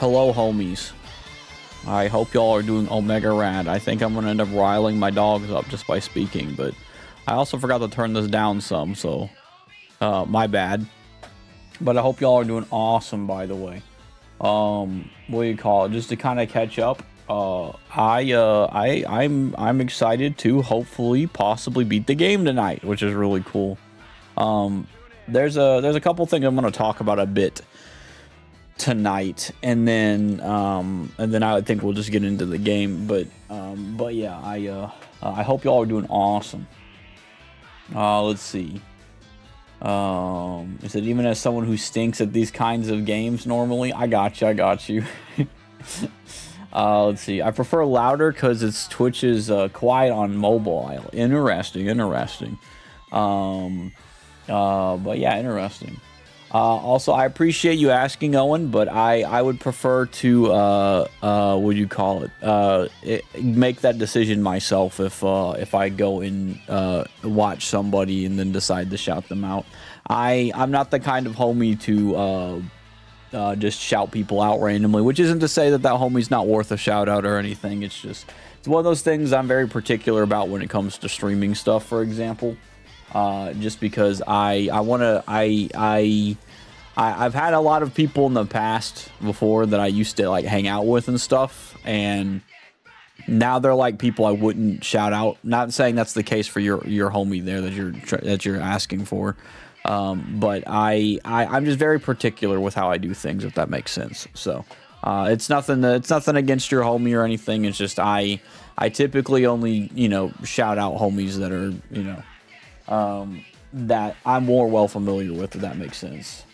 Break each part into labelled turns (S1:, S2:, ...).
S1: Hello, homies. I hope y'all are doing Omega Rad. I think I'm going to end up riling my dogs up just by speaking, but I also forgot to turn this down some, so my bad. But I hope y'all are doing awesome, by the way. What do you call it? Just to kind of catch up, I'm excited to hopefully possibly beat the game tonight, which is really cool. There's a couple things I'm going to talk about a bit tonight, and then I think we'll just get into the game. But yeah, I hope y'all are doing awesome. Let's see. Is it even as someone who stinks at these kinds of games normally? I got you. Let's see. I prefer louder because it's Twitch is quiet on mobile. Interesting. But yeah, interesting. Also, I appreciate you asking, Owen, but I would prefer to what do you call it? Make that decision myself if I go and watch somebody and then decide to shout them out. I'm not the kind of homie to just shout people out randomly, which isn't to say that homie's not worth a shout out or anything. It's one of those things I'm very particular about when it comes to streaming stuff, for example. Just because I've had a lot of people in the past before that I used to like hang out with and stuff, and now they're like people I wouldn't shout out. Not saying that's the case for your homie there that you're asking for, but I'm just very particular with how I do things, if that makes sense. So it's nothing against your homie or anything. It's just I typically only shout out homies that are that I'm more well familiar with, if that makes sense.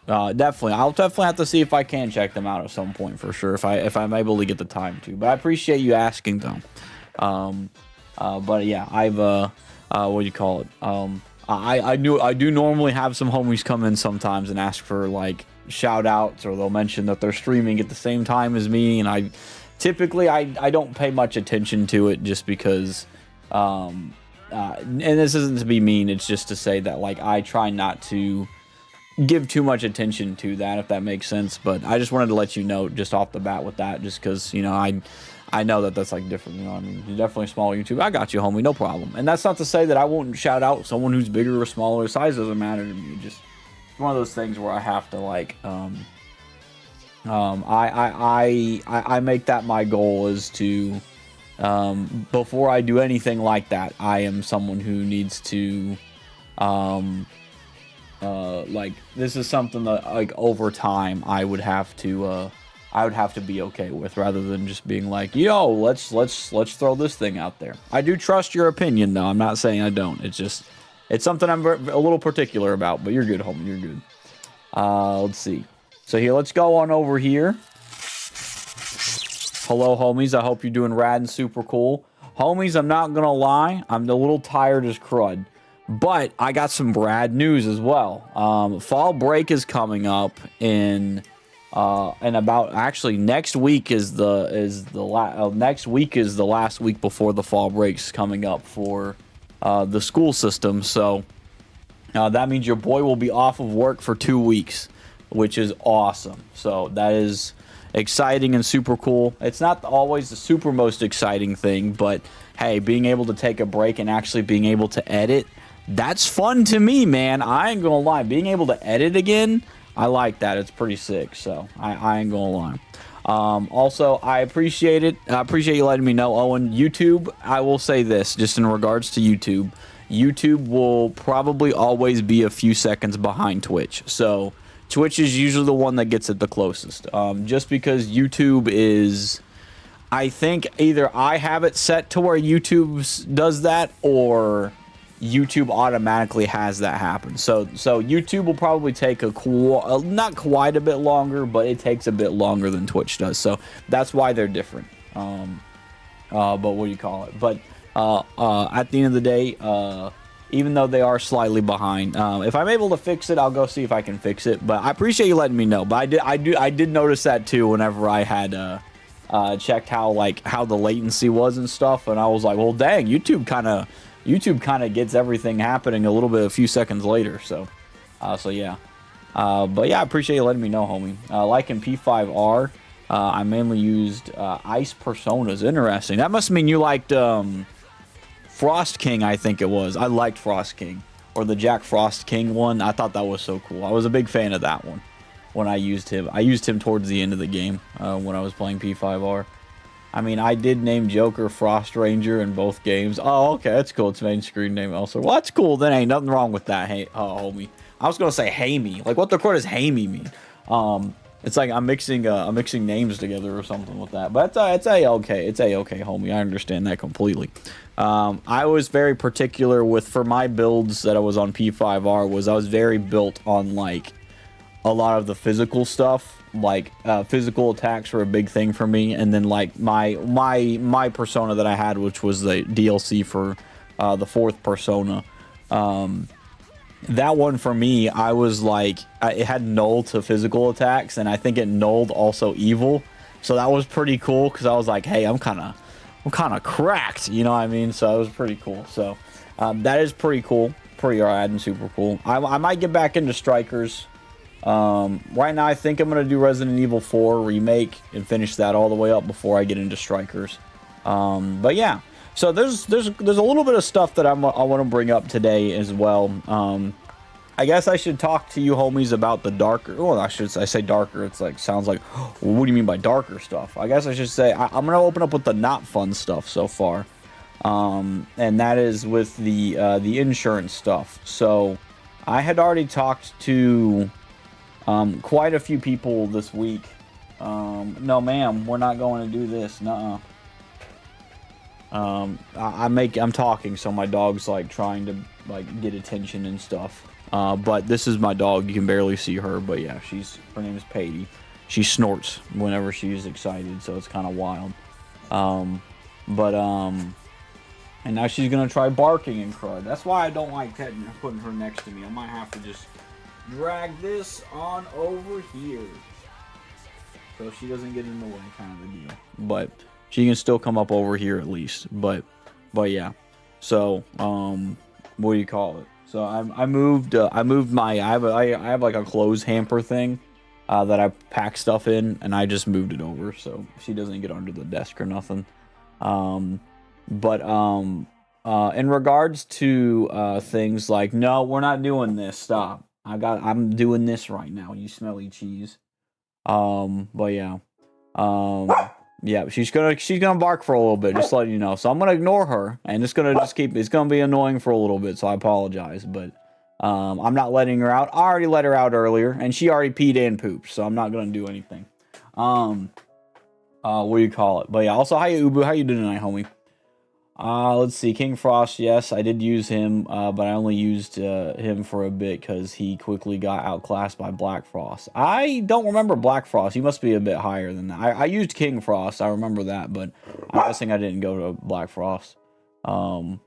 S1: I'll definitely have to see if I can check them out at some point for sure, if I'm able to get the time to. But I appreciate you asking though. But yeah, I've what do you call it? I do normally have some homies come in sometimes and ask for like shout outs, or they'll mention that they're streaming at the same time as me, and I typically don't pay much attention to it, just because and this isn't to be mean, it's just to say that like I try not to give too much attention to that, if that makes sense. But I just wanted to let you know just off the bat with that, just because I know that's like different, I mean, you're definitely small YouTube. I got you, homie, no problem. And that's not to say that I won't shout out someone who's bigger or smaller. Size doesn't matter to me. Just one of those things where I have to like I make that my goal, is to before I do anything like that, I am someone who needs to like, this is something that like over time I would have to be okay with, rather than just being like, yo, let's throw this thing out there. I do trust your opinion though. I'm not saying I don't. It's something I'm a little particular about. But you're good, homie. You're good. Let's see. So here, let's go on over here. Hello, homies. I hope you're doing rad and super cool. Homies, I'm not gonna lie, I'm a little tired as crud, but I got some rad news as well. Fall break is coming up in about, actually next week is the last week before the fall break's coming up for the school system. So that means your boy will be off of work for 2 weeks, which is awesome. So that is exciting and super cool. It's not always the super most exciting thing, but hey, being able to take a break and actually being able to edit, that's fun to me, man. I ain't gonna lie. Being able to edit again, I like that. It's pretty sick. So I ain't gonna lie. Also, I appreciate it. I appreciate you letting me know, Owen. YouTube, I will say this, just in regards to YouTube will probably always be a few seconds behind Twitch. So Twitch is usually the one that gets it the closest. Just because YouTube is, I think either I have it set to where YouTube does that, or YouTube automatically has that happen. So YouTube will probably take not quite a bit longer, but it takes a bit longer than Twitch does. So that's why they're different. But what do you call it? But at the end of the day, even though they are slightly behind, if I'm able to fix it, I'll go see if I can fix it. But I appreciate you letting me know. But I did notice that too whenever I had checked how the latency was and stuff, and I was like, well, dang, YouTube kind of gets everything happening a few seconds later. So yeah. But yeah, I appreciate you letting me know, homie. Liking P5R. I mainly used Ice Personas. Interesting. That must mean you liked Frost King, I think it was. I liked Frost King. Or the Jack Frost King one. I thought that was so cool. I was a big fan of that one when I used him. I used him towards the end of the game when I was playing P5R. I mean, I did name Joker Frost Ranger in both games. Oh, okay, that's cool. It's main screen name also. Well, that's cool. Then ain't nothing wrong with that, hey, homie. I was gonna say "Hey me." Like, what the crud does "Hey me" mean? It's like I'm mixing names together or something with that. But it's a-okay. It's a-okay, homie. I understand that completely. I was very particular with, for my builds that I was on P5R, I was very built on, like, a lot of the physical stuff. Like, physical attacks were a big thing for me. And then, like, my persona that I had, which was the DLC for the 4th persona, that one for me, I was like, it had null to physical attacks, and I think it nulled also evil. So that was pretty cool, because I was like, hey, I'm kind of cracked, you know what I mean? So it was pretty cool. So that is pretty cool, pretty rad and super cool. I might get back into Strikers. Right now, I think I'm gonna do Resident Evil 4 remake and finish that all the way up before I get into Strikers. But yeah. So there's a little bit of stuff that I want to bring up today as well. I guess I should talk to you homies about the darker. Well, I say darker. It's like, sounds like, well, what do you mean by darker stuff? I guess I should say I'm gonna open up with the not fun stuff so far, and that is with the insurance stuff. So I had already talked to quite a few people this week. No, ma'am, we're not going to do this. Nuh-uh. I'm talking, so my dog's like trying to like get attention and stuff. But this is my dog. You can barely see her, but yeah, her name is Patty. She snorts whenever she's excited, so it's kind of wild. And now she's gonna try barking and crud. That's why I don't like putting her next to me. I might have to just drag this on over here so she doesn't get in the way, kind of a deal. But she can still come up over here at least. But yeah. So what do you call it? So I moved my I have like a clothes hamper thing that I pack stuff in, and I just moved it over so she doesn't get under the desk or nothing. In regards to things like, no, we're not doing this. Stop. I'm doing this right now. You smelly cheese. But yeah. Yeah, she's gonna bark for a little bit, just to let you know. So I'm gonna ignore her, and it's gonna be annoying for a little bit. So I apologize, but I'm not letting her out. I already let her out earlier, and she already peed and pooped, so I'm not gonna do anything. What do you call it? But yeah, also, hi Ubu, how you doing tonight, homie? Let's see, King Frost, yes, I did use him, but I only used him for a bit because he quickly got outclassed by Black Frost. I don't remember Black Frost. He must be a bit higher than that. I used King Frost, I remember that, but I'm guessing I didn't go to Black Frost. She'll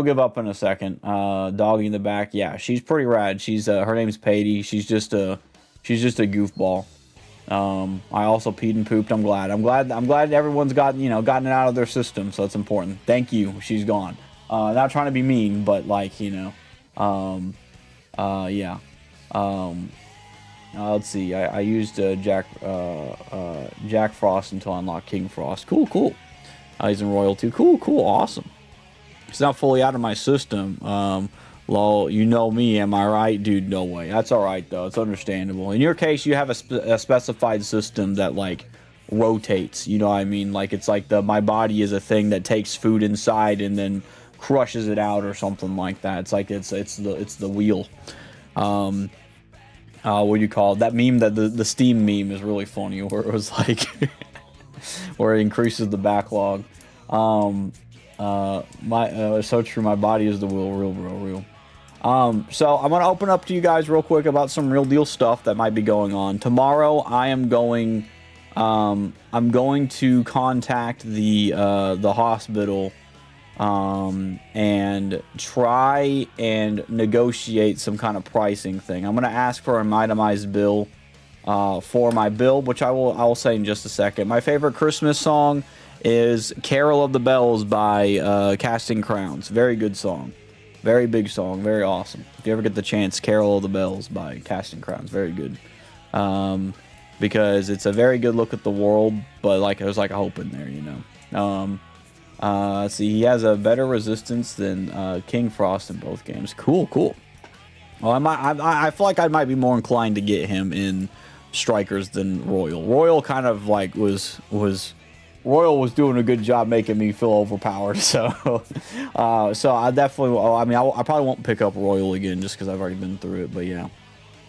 S1: give up in a second. Doggy in the back, yeah, she's pretty rad. She's her name's Patty. She's just a goofball. I also peed and pooped. I'm glad everyone's gotten it out of their system, so it's important. Thank you. She's gone. Not trying to be mean, but like, yeah. Let's see. I used Jack Frost until I unlocked King Frost. Cool. He's in Royal 2. Cool, awesome. It's not fully out of my system. Lol, you know me, am I right? Dude, no way. That's alright, though. It's understandable. In your case, you have a specified system that, like, rotates. You know what I mean? Like, it's like my body is a thing that takes food inside and then crushes it out or something like that. It's like, it's the wheel. What do you call it? That meme, the Steam meme is really funny, where it was like, where it increases the backlog. So true, my body is the wheel, real. So I'm gonna open up to you guys real quick about some real deal stuff that might be going on tomorrow. I'm going to contact the hospital and try and negotiate some kind of pricing thing. I'm gonna ask for an itemized bill for my bill, which I will say in just a second. My favorite Christmas song is Carol of the Bells by Casting Crowns. Very good song. Very big song. Very awesome. If you ever get the chance, Carol of the Bells by Casting Crowns. Very good. because it's a very good look at the world, but like there's like a hope in there, you know. Let's see, he has a better resistance than King Frost in both games. Cool, cool. Well, I feel like I might be more inclined to get him in Strikers than Royal. Royal kind of like was Royal was doing a good job making me feel overpowered. So, so I definitely. I mean, I probably won't pick up Royal again just because I've already been through it. But yeah,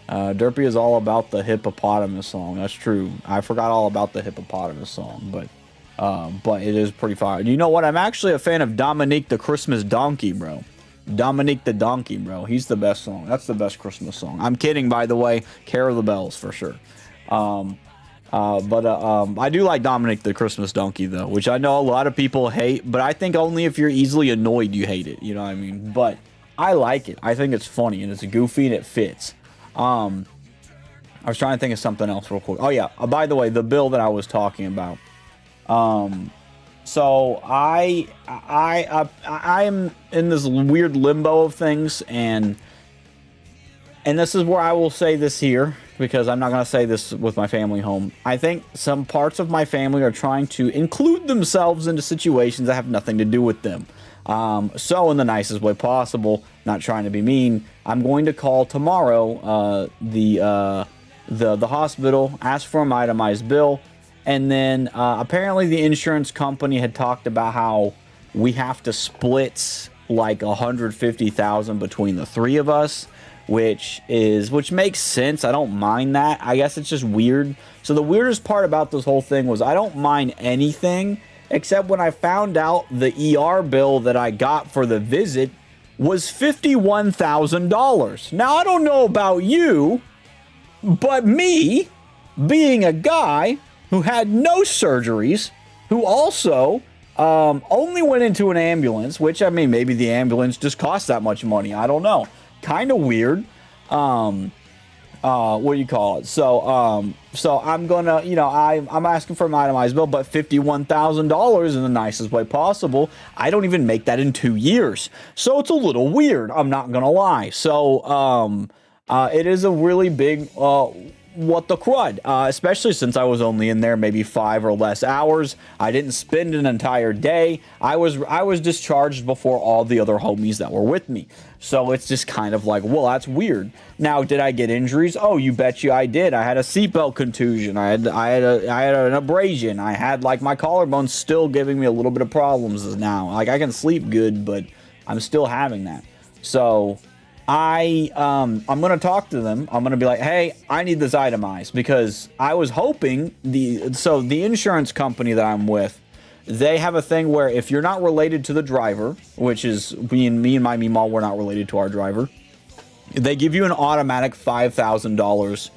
S1: Derpy is all about the hippopotamus song. That's true. I forgot all about the hippopotamus song, but it is pretty fire. You know what? I'm actually a fan of Dominique the Christmas Donkey, bro. Dominique the Donkey, bro. He's the best song. That's the best Christmas song. I'm kidding, by the way. Care of the Bells, for sure. I do like Dominic the Christmas Donkey, though, which I know a lot of people hate, but I think only if you're easily annoyed you hate it. You know what I mean? But I like it. I think it's funny, and it's goofy, and it fits. I was trying to think of something else real quick. Oh, yeah. By the way, the bill that I was talking about. So I'm in this weird limbo of things, and this is where I will say this here, because I'm not going to say this with my family home. I think some parts of my family are trying to include themselves into situations that have nothing to do with them. So in the nicest way possible, not trying to be mean, I'm going to call tomorrow the hospital, ask for an itemized bill. And then apparently the insurance company had talked about how we have to split like $150,000 between the three of us, which makes sense. I don't mind that. I guess it's just weird. So the weirdest part about this whole thing was I don't mind anything except when I found out the ER bill that I got for the visit was $51,000. Now I don't know about you, but me being a guy who had no surgeries, who also only went into an ambulance, which, I mean, maybe the ambulance just cost that much money. I don't know. Kind of weird. What do you call it? So I'm gonna, I'm asking for an itemized bill, but $51,000 in the nicest way possible. I don't even make that in 2 years. So it's a little weird. I'm not gonna lie. So, it is a really big, what the crud, especially since I was only in there maybe 5 or less hours. I didn't spend an entire day. I was discharged before all the other homies that were with me. So it's just kind of like, well, that's weird. Now, did I get injuries? Oh, you bet you I did. I had a seatbelt contusion. I had an abrasion. I had like my collarbone still giving me a little bit of problems now. Like I can sleep good, but I'm still having that. So I'm gonna talk to them. I'm gonna be like, hey, I need this itemized, because I was hoping the insurance company that I'm with, they have a thing where if you're not related to the driver, which is me and my Meemaw, we're not related to our driver, they give you an automatic $5,000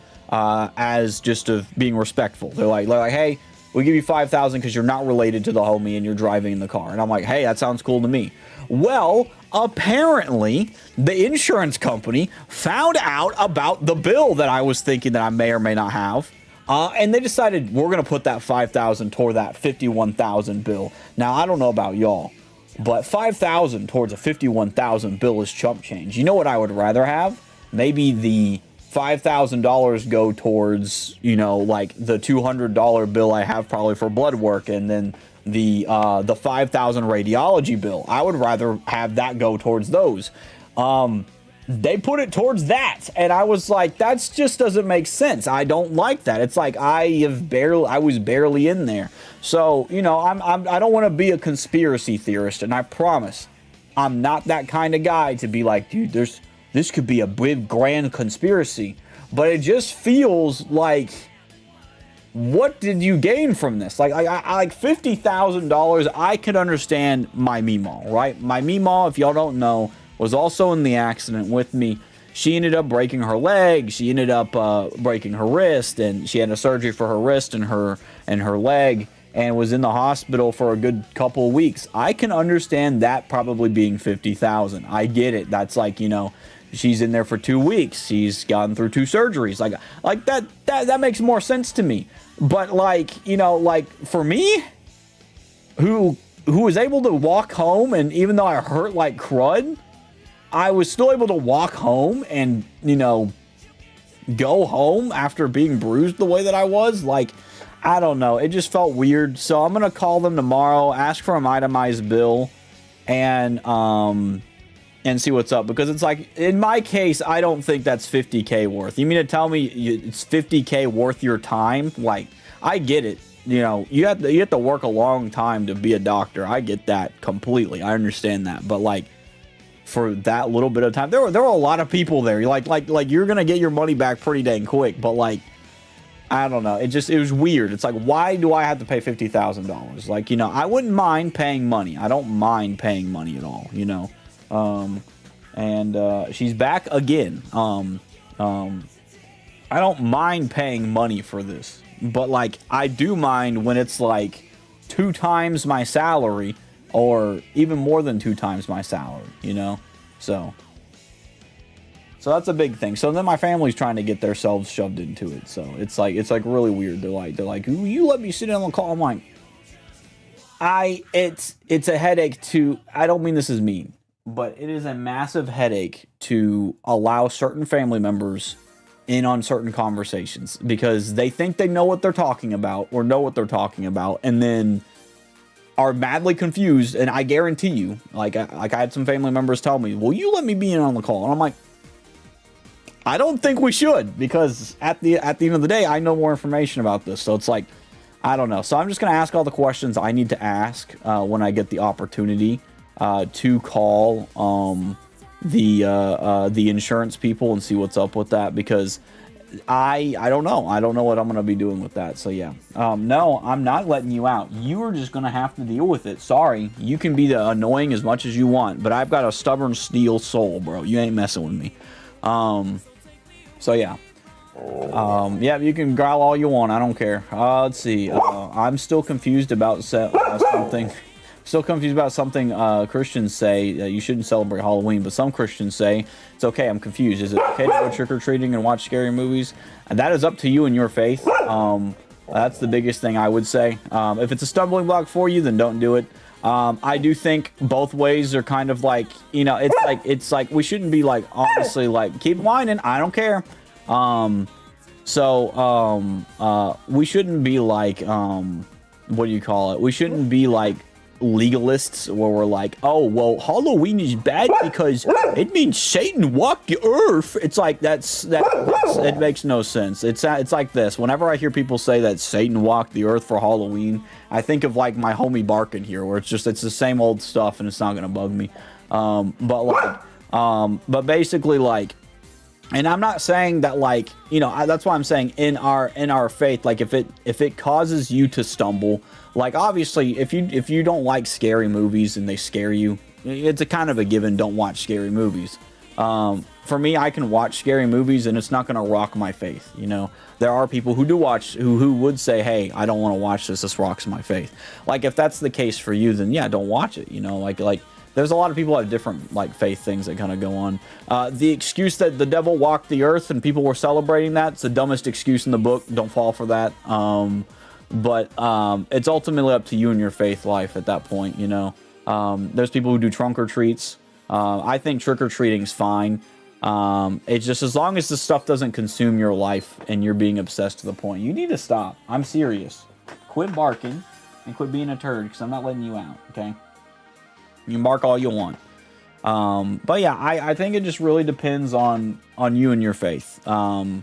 S1: as just of being respectful. They're like, hey, we give you $5,000 because you're not related to the homie and you're driving in the car. And I'm like, hey, that sounds cool to me. Well, apparently, the insurance company found out about the bill that I was thinking that I may or may not have. And they decided we're going to put that $5,000 toward that $51,000 bill. Now, I don't know about y'all, but $5,000 towards a $51,000 bill is chump change. You know what I would rather have? Maybe the $5,000 go towards, like the $200 bill I have probably for blood work, and then the $5,000 radiology bill. I would rather have that go towards those. They put it towards that, and I was like, that just doesn't make sense. I don't like that. It's like I was barely in there. So, I don't want to be a conspiracy theorist, and I promise I'm not that kind of guy to be like, dude, this could be a big grand conspiracy. But it just feels like, what did you gain from this? Like $50,000, I could understand my Meemaw, right? My Meemaw, if y'all don't know, was also in the accident with me. She ended up breaking her leg. She ended up breaking her wrist, and she had a surgery for her wrist and her leg, and was in the hospital for a good couple of weeks. I can understand that probably being $50,000. I get it. That's like, she's in there for 2 weeks. She's gone through 2 surgeries. Like that makes more sense to me. But like for me, who was able to walk home, and even though I hurt like crud, I was still able to walk home and, go home after being bruised the way that I was. Like, I don't know. It just felt weird. So I'm going to call them tomorrow, ask for an itemized bill, and see what's up. Because it's like, in my case, I don't think that's $50K worth. You mean to tell me it's $50K worth your time? Like, I get it. You know, you have to work a long time to be a doctor. I get that completely. I understand that. But like, for that little bit of time, there were a lot of people there. Like you're gonna get your money back pretty dang quick. But like, I don't know. It was weird. It's like, why do I have to pay $50,000? Like, you know, I wouldn't mind paying money. I don't mind paying money at all. You know, and she's back again. I don't mind paying money for this. But, like, I do mind when it's, like, 2 times my salary or even more than 2 times my salary, you know? So that's a big thing. So then my family's trying to get themselves shoved into it. So it's like really weird. They're like, "Ooh, you let me sit in on the call." I'm like, it's a headache to, I don't mean this is mean, but it is a massive headache to allow certain family members in on certain conversations because they think they know what they're talking about or know what they're talking about, and then are madly confused. And I guarantee you, like I had some family members tell me, "Will you let me be in on the call?" And I'm like, I don't think we should, because at the end of the day, I know more information about this. So it's like, I don't know. So I'm just gonna ask all the questions I need to ask when I get the opportunity to call the insurance people and see what's up with that, because I don't know what I'm gonna be doing with that. So yeah, no, I'm not letting you out. You are just gonna have to deal with it. Sorry, you can be the annoying as much as you want, but I've got a stubborn steel soul, bro. You ain't messing with me. So yeah, yeah, you can growl all you want. I don't care. Let's see. I'm still confused about something. Still confused about something Christians say you shouldn't celebrate Halloween, but some Christians say it's okay. I'm confused. Is it okay to go trick-or-treating and watch scary movies? And that is up to you and your faith. That's the biggest thing I would say. If it's a stumbling block for you, then don't do it. I do think both ways are kind of like, you know, it's like we shouldn't be like, honestly, like, keep whining. I don't care. We shouldn't be like, what do you call it? We shouldn't be like legalists where we're like, oh, well, Halloween is bad because it means Satan walked the earth. It's like it makes no sense. It's like this. Whenever I hear people say that Satan walked the earth for Halloween, I think of like my homie Barkin here, where it's the same old stuff and it's not gonna bug me. But basically, like, and I'm not saying that, like, you know, that's why I'm saying in our faith, like, if it causes you to stumble, like, obviously, if you don't like scary movies and they scare you, it's a kind of a given. Don't watch scary movies. For me, I can watch scary movies and it's not going to rock my faith. You know, there are people who do watch who would say, "Hey, I don't want to watch this. This rocks my faith." Like, if that's the case for you, then yeah, don't watch it. You know, like. There's a lot of people who have different, like, faith things that kind of go on. The excuse that the devil walked the earth and people were celebrating that, it's the dumbest excuse in the book. Don't fall for that. But it's ultimately up to you and your faith life at that point, you know. There's people who do trunk or treats. I think trick-or-treating's fine. It's just, as long as the stuff doesn't consume your life and you're being obsessed to the point, you need to stop. I'm serious. Quit barking and quit being a turd, because I'm not letting you out, okay? You can bark all you want. But yeah, I think it just really depends on you and your faith. There's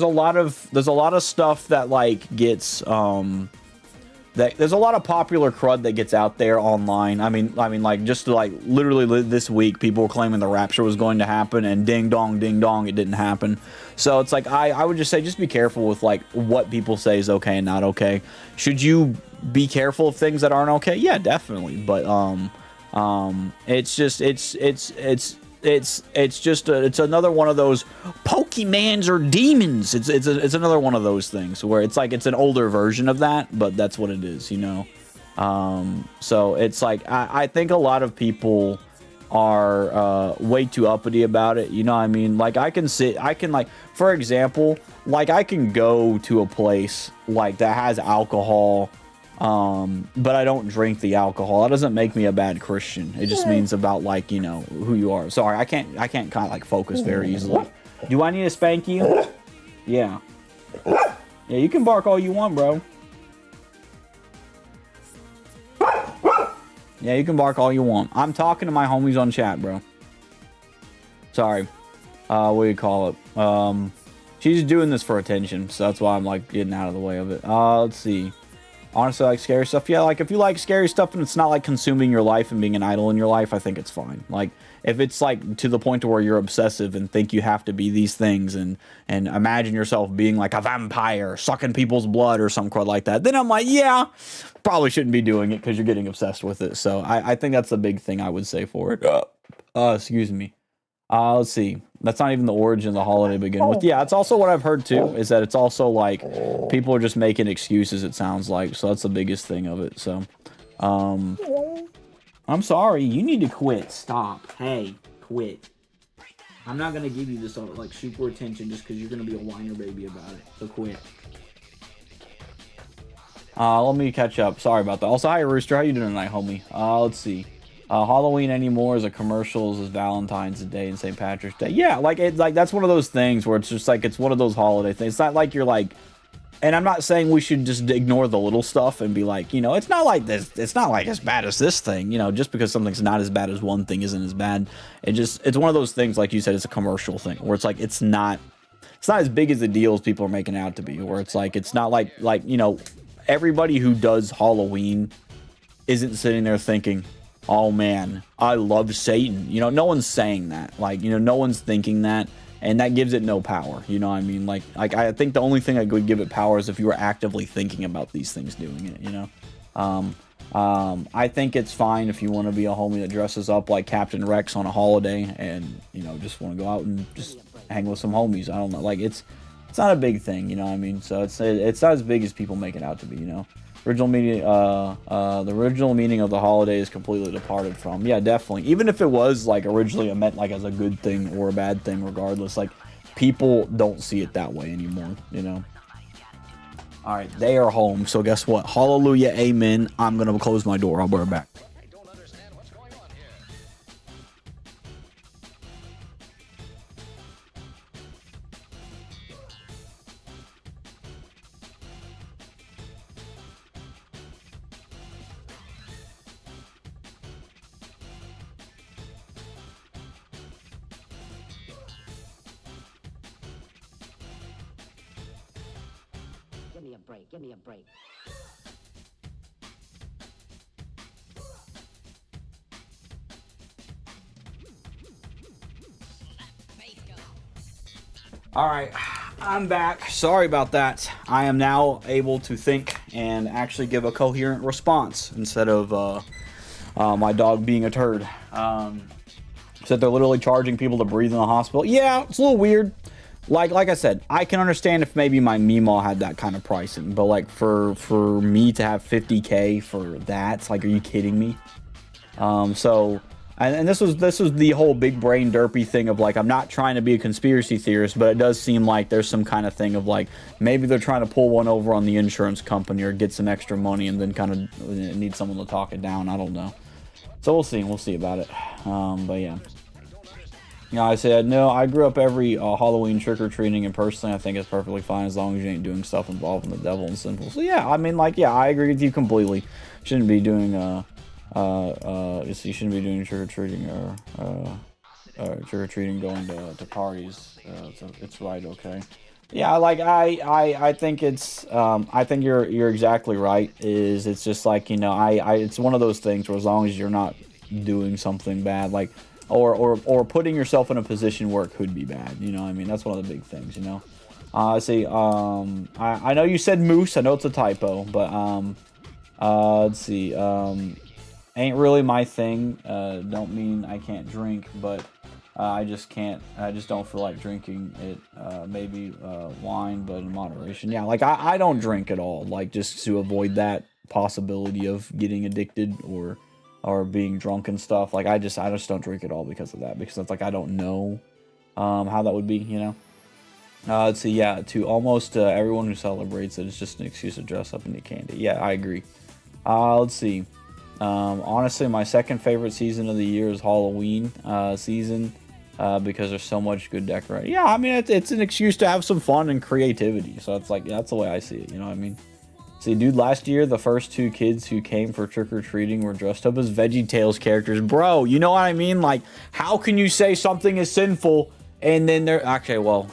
S1: a lot of stuff that, like, gets there's a lot of popular crud that gets out there online. I mean, like, just like literally this week, people were claiming the rapture was going to happen, and ding dong, it didn't happen. So it's like, I would just say, just be careful with, like, what people say is okay and not okay. Should you be careful of things that aren't okay? Yeah, definitely. But it's another one of those Pokemans or demons. It's another one of those things where it's like, it's an older version of that, but that's what it is, you know. So it's like, I think a lot of people are way too uppity about it, you know what I mean? Like, for example, like, I can go to a place like that has alcohol, but I don't drink the alcohol. That doesn't make me a bad Christian. It just means about, like, you know, who you are. Sorry, I can't kind of, like, focus very easily. Do I need to spank you? Yeah. Yeah, you can bark all you want, bro. Yeah, you can bark all you want. I'm talking to my homies on chat, bro. Sorry. What do you call it? She's doing this for attention, so that's why I'm, like, getting out of the way of it. Let's see. Honestly, I like scary stuff. Yeah, like, if you like scary stuff and it's not, like, consuming your life and being an idol in your life, I think it's fine. Like, if it's, like, to the point to where you're obsessive and think you have to be these things and imagine yourself being, like, a vampire, sucking people's blood or some crud like that, then I'm like, yeah, probably shouldn't be doing it because you're getting obsessed with it. So I think that's the big thing I would say for it. Excuse me. Let's see. That's not even the origin of the holiday to begin with. Yeah, it's also what I've heard too, is that it's also like people are just making excuses, it sounds like. So that's the biggest thing of it. So, I'm sorry. You need to quit. Stop. Hey, quit. I'm not going to give you this, like, super attention just because you're going to be a whiner baby about it. So quit. Let me catch up. Sorry about that. Also, hi, Rooster. How you doing tonight, homie? Let's see. Halloween anymore is a commercials as Valentine's Day and St. Patrick's Day. Yeah, like that's one of those things where it's just like it's one of those holiday things. It's not like you're like, and I'm not saying we should just ignore the little stuff and be like, you know, it's not like this. It's not like as bad as this thing. You know, just because something's not as bad as one thing isn't as bad. It's one of those things, like you said, it's a commercial thing where it's like it's not as big as the deal as people are making it out to be. Where it's like it's not like you know, everybody who does Halloween isn't sitting there thinking, oh man, I love Satan. You know, no one's saying that. Like, you know, no one's thinking that, and that gives it no power. You know what I mean? Like I think the only thing that would give it power is if you were actively thinking about these things doing it, you know? I think it's fine if you want to be a homie that dresses up like Captain Rex on a holiday and, you know, just want to go out and just hang with some homies. I don't know. Like, it's not a big thing, you know what I mean? So it's not as big as people make it out to be, you know? Original meaning, the original meaning of the holiday is completely departed from. Yeah, definitely. Even if it was like originally meant like as a good thing or a bad thing, regardless, like people don't see it that way anymore, you know. All right, they are home. So guess what? Hallelujah, amen. I'm gonna close my door. I'll be right back.
S2: Give me a break.
S1: All right, I'm back. Sorry about that. I am now able to think and actually give a coherent response instead of my dog being a turd. Said they're literally charging people to breathe in the hospital. Yeah, it's a little weird. Like I said, I can understand if maybe my Meemaw had that kind of pricing, but like for me to have $50K for that, like, are you kidding me? And this was the whole big brain derpy thing of like, I'm not trying to be a conspiracy theorist, but it does seem like there's some kind of thing of like maybe they're trying to pull one over on the insurance company or get some extra money and then kind of need someone to talk it down. I don't know. So we'll see about it. But yeah. Yeah, I said, no, I grew up every Halloween trick-or-treating, and personally, I think it's perfectly fine as long as you ain't doing stuff involving the devil and sinful. So yeah, I mean, like, yeah, I agree with you completely. Shouldn't be doing, you shouldn't be doing trick-or-treating or trick-or-treating going to parties. So it's right, okay. Yeah, like, I think it's, I think you're exactly right, it's just like, you know, it's one of those things where as long as you're not doing something bad, like, or putting yourself in a position where it could be bad, you know what I mean? That's one of the big things, you know? Let's see, I know you said moose, I know it's a typo, but, let's see, ain't really my thing, don't mean I can't drink, but, I just don't feel like drinking it, maybe, wine, but in moderation. Yeah, like, I don't drink at all, like, just to avoid that possibility of getting addicted or being drunk and stuff. Like, I just don't drink at all because of that, because it's like I don't know how that would be, you know. Let's see, yeah, to almost everyone who celebrates it, it's just an excuse to dress up and eat candy. Yeah, I agree. Let's see. Honestly, my second favorite season of the year is Halloween season. because there's so much good decorating. Yeah, I mean, it's an excuse to have some fun and creativity. So it's like, that's the way I see it. You know what I mean? See, dude, last year, the first 2 kids who came for trick-or-treating were dressed up as VeggieTales characters. Bro, you know what I mean? Like, how can you say something is sinful and then they're... Okay, well...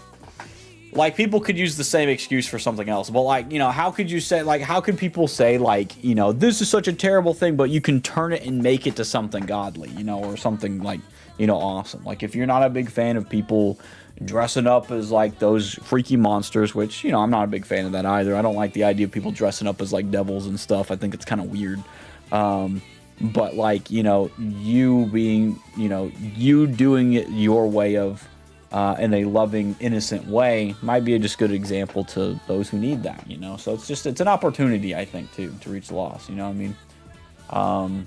S1: Like, people could use the same excuse for something else. But, like, you know, how could you say... Like, how could people say, like, you know, this is such a terrible thing, but you can turn it and make it to something godly, you know, or something, like, you know, awesome. Like, if you're not a big fan of people dressing up as like those freaky monsters, which, you know, I'm not a big fan of that either. I don't like the idea of people dressing up as like devils and stuff. I think it's kind of weird. But like, you know, you being, you know, you doing it your way of in a loving, innocent way might be a just good example to those who need that, you know. So it's an opportunity, I think, to reach the lost, you know what I mean?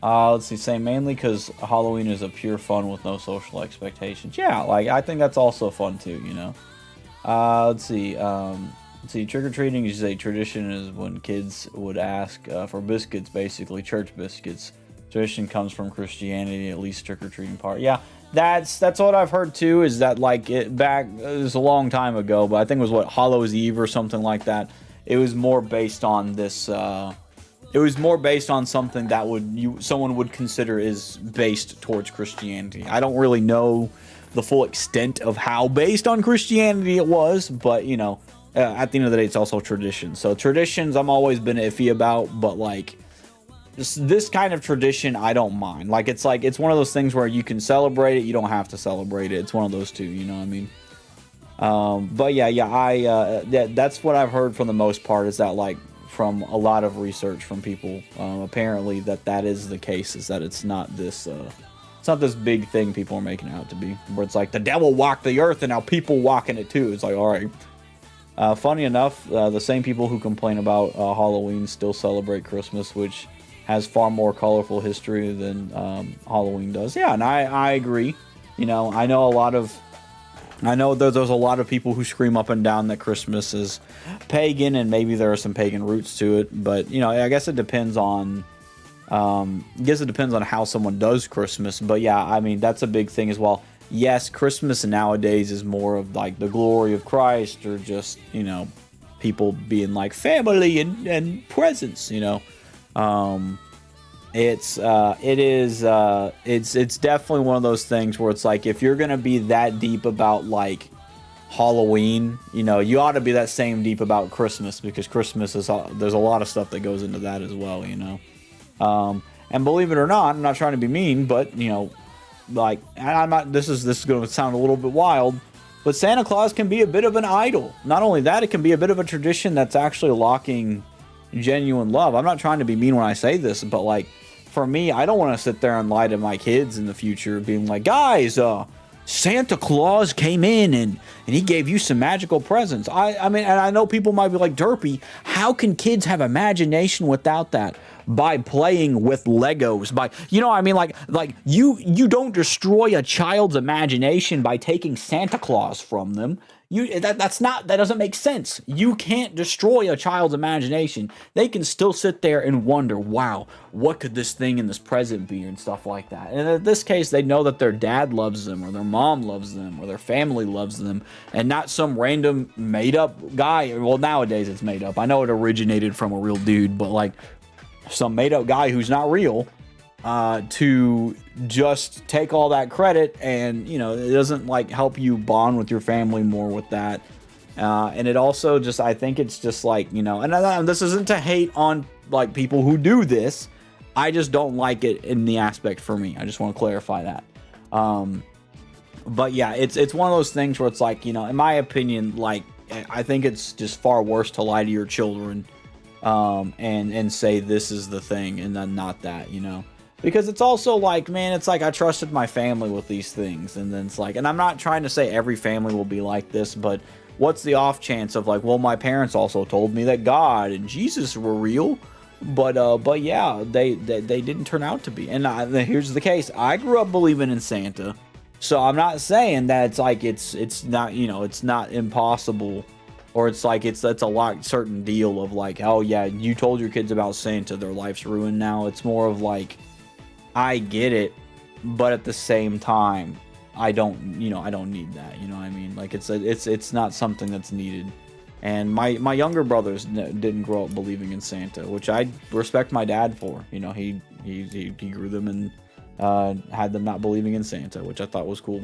S1: Let's see, say mainly because Halloween is a pure fun with no social expectations. Yeah, like, I think that's also fun too, you know. Let's see, trick-or-treating is a tradition is when kids would ask for biscuits, basically, church biscuits. Tradition comes from Christianity, at least trick-or-treating part. Yeah, that's what I've heard too, is that, like, it was a long time ago, but I think it was, what, Hallows Eve or something like that. It was more based on this, it was more based on something that someone would consider is based towards Christianity. I don't really know the full extent of how based on Christianity it was, but, you know, at the end of the day, it's also tradition. So traditions I've always been iffy about, but like this kind of tradition I don't mind. Like it's one of those things where you can celebrate it, you don't have to celebrate it. It's one of those two, you know what I mean? But yeah, that's what I've heard from the most part, is that, like, from a lot of research from people, apparently that is the case, is that it's not this big thing people are making it out to be, where it's like the devil walked the earth and now people walking it too. It's like, all right. Funny enough, the same people who complain about Halloween still celebrate Christmas, which has far more colorful history than Halloween does. Yeah, and I agree. You know, I know there's a lot of people who scream up and down that Christmas is pagan, and maybe there are some pagan roots to it. But, you know, I guess it depends on how someone does Christmas. But yeah, I mean, that's a big thing as well. Yes, Christmas nowadays is more of like the glory of Christ, or just, you know, people being like family and presents, you know. It's definitely one of those things where it's like, if you're gonna be that deep about like Halloween, you know, you ought to be that same deep about Christmas, because Christmas there's a lot of stuff that goes into that as well, you know. And believe it or not, I'm not trying to be mean, but, you know, like, I'm not, this is going to sound a little bit wild, but Santa Claus can be a bit of an idol. Not only that, it can be a bit of a tradition that's actually locking genuine love. I'm not trying to be mean when I say this, but like, for me, I don't want to sit there and lie to my kids in the future being like, guys, Santa Claus came in and he gave you some magical presents. I mean, and I know people might be like, Derpy, how can kids have imagination without that? By playing with Legos, by, you know, I mean, like you don't destroy a child's imagination by taking Santa Claus from them. That doesn't make sense. You can't destroy a child's imagination. They can still sit there and wonder, wow, what could this thing in this present be, and stuff like that. And in this case, they know that their dad loves them, or their mom loves them, or their family loves them, and not some random made-up guy. Well, nowadays it's made up. I know it originated from a real dude, but like some made-up guy who's not real, to just take all that credit, and, you know, it doesn't like help you bond with your family more with that. And it also just, I think it's just like, you know, and this isn't to hate on like people who do this. I just don't like it in the aspect for me. I just want to clarify that. But yeah, it's one of those things where it's like, you know, in my opinion, like, I think it's just far worse to lie to your children, and say this is the thing and then not that, you know. Because it's also like, man, it's like I trusted my family with these things, and then it's like, and I'm not trying to say every family will be like this, but what's the off chance of like, well, my parents also told me that God and Jesus were real, but yeah, they didn't turn out to be. And here's the case: I grew up believing in Santa, so I'm not saying that it's like it's not, you know, it's not impossible, or it's like that's a lot certain deal of like, oh yeah, you told your kids about Santa, their life's ruined now. It's more of like, I get it, but at the same time, I don't need that. You know what I mean? Like it's not something that's needed. And my younger brothers didn't grow up believing in Santa, which I respect my dad for. You know, he grew them and had them not believing in Santa, which I thought was cool.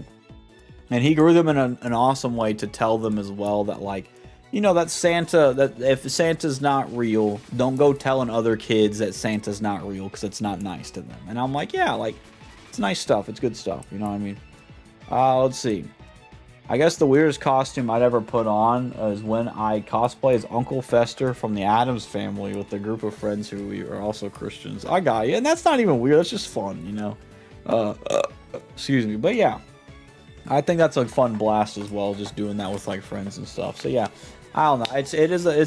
S1: And he grew them in an awesome way to tell them as well that, like, you know, that if Santa's not real, don't go telling other kids that Santa's not real, because it's not nice to them. And I'm like, yeah, like, it's nice stuff. It's good stuff. You know what I mean? Let's see. I guess the weirdest costume I'd ever put on is when I cosplay as Uncle Fester from the Addams Family with a group of friends who are also Christians. I got you. And that's not even weird. That's just fun, you know? Excuse me. But yeah, I think that's a fun blast as well, just doing that with, like, friends and stuff. So yeah, I don't know. It's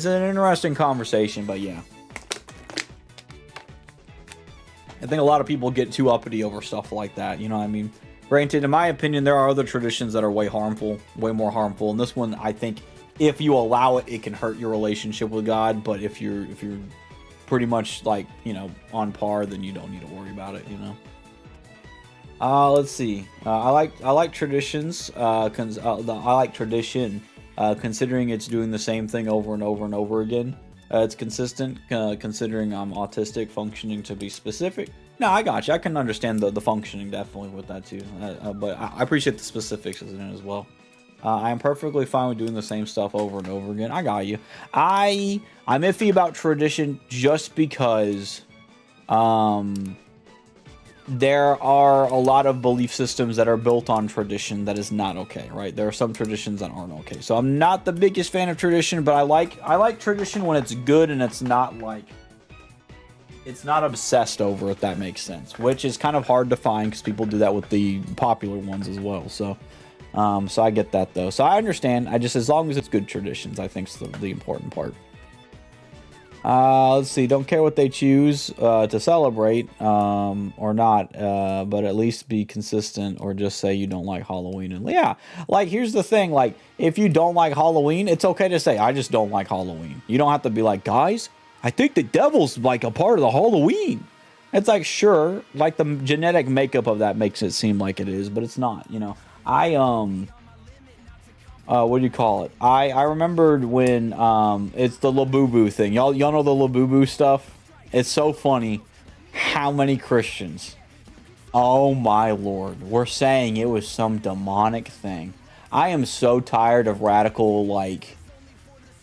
S1: an interesting conversation, but yeah. I think a lot of people get too uppity over stuff like that, you know what I mean? Granted, in my opinion, there are other traditions that are way more harmful. And this one, I think, if you allow it, it can hurt your relationship with God. But if you're pretty much, like, you know, on par, then you don't need to worry about it, you know. Let's see. I like traditions. I like tradition, considering it's doing the same thing over and over and over again. It's consistent, considering I'm autistic, functioning to be specific. No, I got you. I can understand the functioning definitely with that too. But I appreciate the specifics in it as well. I am perfectly fine with doing the same stuff over and over again. I got you. I'm iffy about tradition just because there are a lot of belief systems that are built on tradition that is not okay, right? There are some traditions that aren't okay. So I'm not the biggest fan of tradition, but I like tradition when it's good and it's not like, it's not obsessed over, if that makes sense, which is kind of hard to find because people do that with the popular ones as well. So so I get that though. So I understand. As long as it's good traditions, I think is the important part. Let's see. Don't care what they choose to celebrate or not, but at least be consistent, or just say you don't like Halloween. And yeah, like, here's the thing. Like, if you don't like Halloween, it's okay to say, I just don't like Halloween. You don't have to be like, guys, I think the devil's like a part of the Halloween. It's like, sure, like, the genetic makeup of that makes it seem like it is, but it's not, you know. What do you call it? I remembered when it's the Labubu thing. Y'all know the Labubu stuff? It's so funny how many Christians, oh my Lord, were saying it was some demonic thing. I am so tired of radical, like,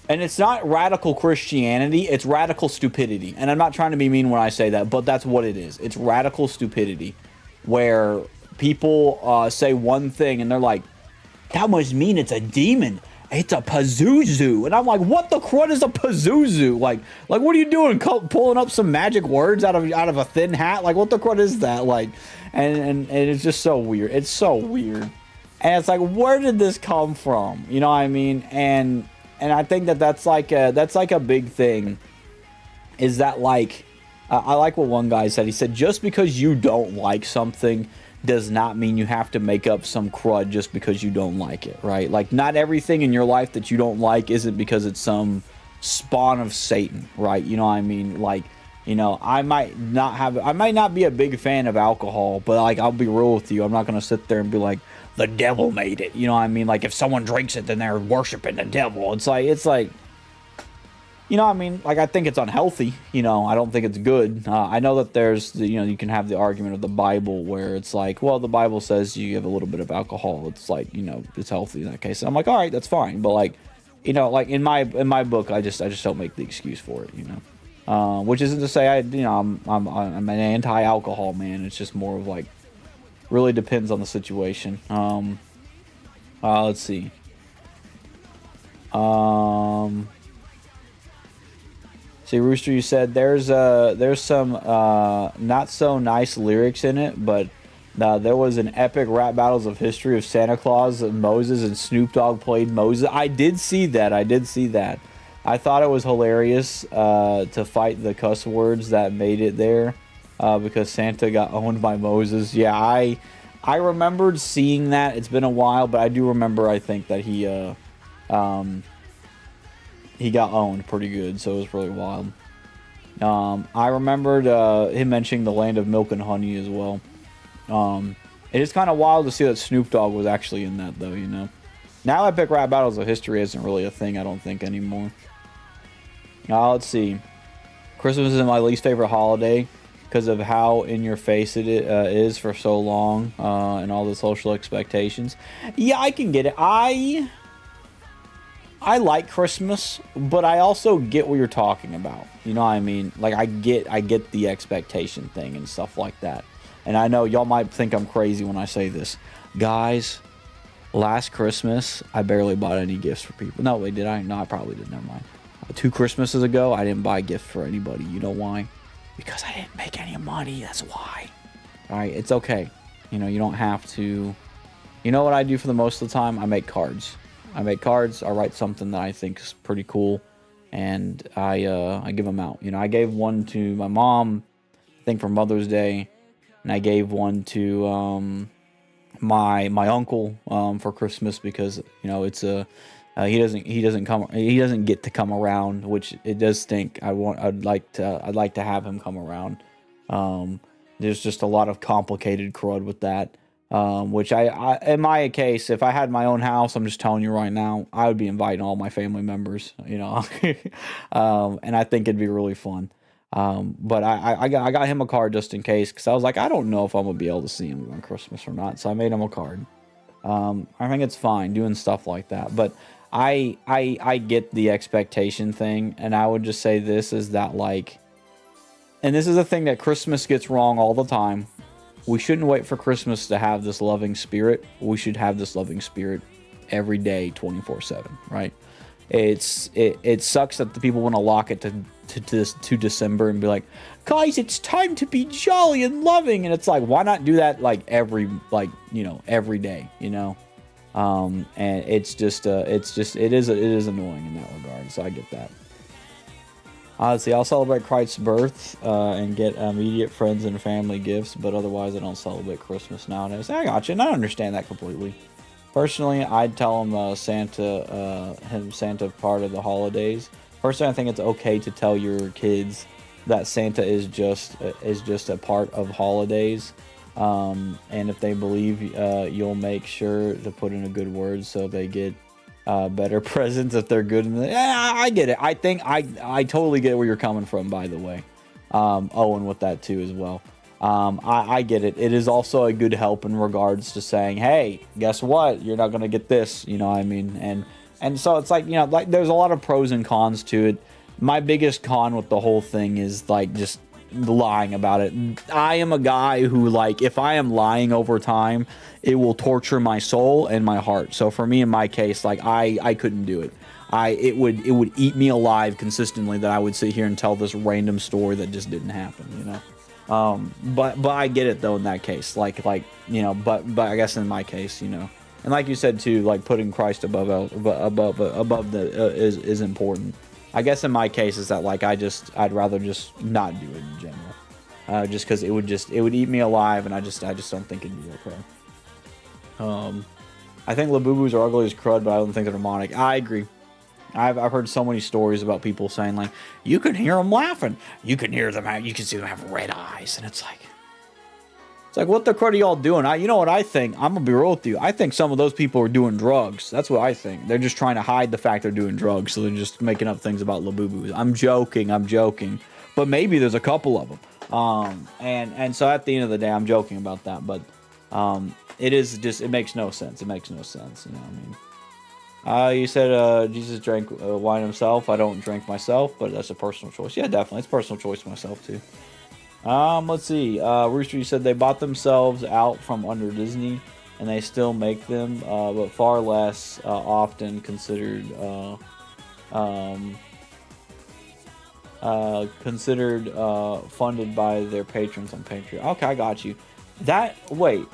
S1: and it's not radical Christianity, it's radical stupidity. And I'm not trying to be mean when I say that, but that's what it is. It's radical stupidity, where people say one thing and they're like, that must mean it's a demon. It's a Pazuzu. And I'm like, what the crud is a Pazuzu? Like what are you doing? Pulling up some magic words out of a thin hat? Like, what the crud is that? Like, and it's just so weird. It's so weird. And it's like, where did this come from? You know what I mean? And I think that's like a big thing. Is that, like, I like what one guy said. He said, just because you don't like something does not mean you have to make up some crud just because you don't like it, right? Like, not everything in your life that you don't like isn't because it's some spawn of Satan, right? You know what I mean? Like, you know, I might not be a big fan of alcohol, but, like, I'll be real with you. I'm not going to sit there and be like, the devil made it. You know what I mean? Like, if someone drinks it, then they're worshiping the devil. It's like, you know what I mean? Like, I think it's unhealthy. You know, I don't think it's good. I know that there's, you know, you can have the argument of the Bible where it's like, well, the Bible says you have a little bit of alcohol. It's like, you know, it's healthy in that case. And I'm like, all right, that's fine. But, like, you know, like, in my book, I just don't make the excuse for it, you know. Which isn't to say I'm an anti-alcohol man. It's just more of, like, really depends on the situation. Let's see. See, Rooster, you said there's some not so nice lyrics in it, but there was an epic rap battles of history of Santa Claus and Moses, and Snoop Dogg played Moses. I did see that. I thought it was hilarious to fight the cuss words that made it there. Because Santa got owned by Moses. Yeah, I remembered seeing that. It's been a while, but I do remember, I think, that he got owned pretty good, so it was really wild. I remembered him mentioning the land of milk and honey as well. It is kind of wild to see that Snoop Dogg was actually in that, though, you know. Now Epic Rap Battles of History isn't really a thing, I don't think, anymore. Let's see. Christmas is my least favorite holiday because of how in your face it is for so long and all the social expectations. Yeah, I can get it. I like Christmas, but I also get what you're talking about. You know what I mean? Like I get the expectation thing and stuff like that. And I know y'all might think I'm crazy when I say this. Guys, last Christmas, I barely bought any gifts for people. No, wait, did I? No, I probably did. Never mind. 2 Christmases ago, I didn't buy a gift for anybody. You know why? Because I didn't make any money. That's why. All right, it's okay. You know, you don't have to. You know what I do for the most of the time? I make cards. I write something that I think is pretty cool, and I give them out. You know, I gave one to my mom, I think for Mother's Day, and I gave one to my uncle for Christmas because you know it's a he doesn't get to come around, which it does stink. I'd like to have him come around. There's just a lot of complicated crud with that. Which I in my case, if I had my own house, I'm just telling you right now, I would be inviting all my family members, you know, and I think it'd be really fun. But I got him a card just in case, because I was like, I don't know if I'm gonna be able to see him on Christmas or not, so I made him a card. I think it's fine doing stuff like that, but I get the expectation thing, and I would just say this is that like, and this is a thing that Christmas gets wrong all the time. We shouldn't wait for Christmas to have this loving spirit. We should have this loving spirit every day, 24/7, right? It sucks that the people want to lock it to December and be like, guys, it's time to be jolly and loving, and it's like, why not do that like every day, you know? And it is annoying in that regard. So I get that. Honestly, I'll celebrate Christ's birth and get immediate friends and family gifts, but otherwise I don't celebrate Christmas nowadays. I got you, and I understand that completely. Personally, I'd tell him Santa part of the holidays. Personally, I think it's okay to tell your kids that Santa is just a part of holidays, and if they believe you'll make sure to put in a good word so they get better presents if they're good. Yeah, I get it. I think I totally get where you're coming from, by the way. Owen with that too as well. I get it. It is also a good help in regards to saying, hey, guess what? You're not gonna get this. You know what I mean? And so it's like, you know, like there's a lot of pros and cons to it. My biggest con with the whole thing is like just lying about it. I am a guy who, like, if I am lying over time, it will torture my soul and my heart. So for me, in my case, like I couldn't do it. It would eat me alive consistently that I would sit here and tell this random story that just didn't happen, you know. But I get it though in that case, like you know, but I guess in my case, you know, and like you said too, like putting Christ above is important. I guess in my case is that like I'd rather just not do it in general, just because it would eat me alive, and I just don't think it'd be okay. I think Labubus are ugly as crud, but I don't think they're demonic. I agree. I've heard so many stories about people saying like, you can hear them laughing, you can see them have red eyes, and it's like, what the crud are y'all doing? You know what I think? I'm gonna be real with you. I think some of those people are doing drugs. That's what I think. They're just trying to hide the fact they're doing drugs, so they're just making up things about Labubus. I'm joking, but maybe there's a couple of them. And so at the end of the day, I'm joking about that, but it makes no sense. You know what I mean? You said Jesus drank wine himself. I don't drink myself, but that's a personal choice. Yeah, definitely. It's a personal choice myself, too. Let's see. Rooster, you said they bought themselves out from under Disney, and they still make them, but far less often considered funded by their patrons on Patreon. Okay, I got you. Wait.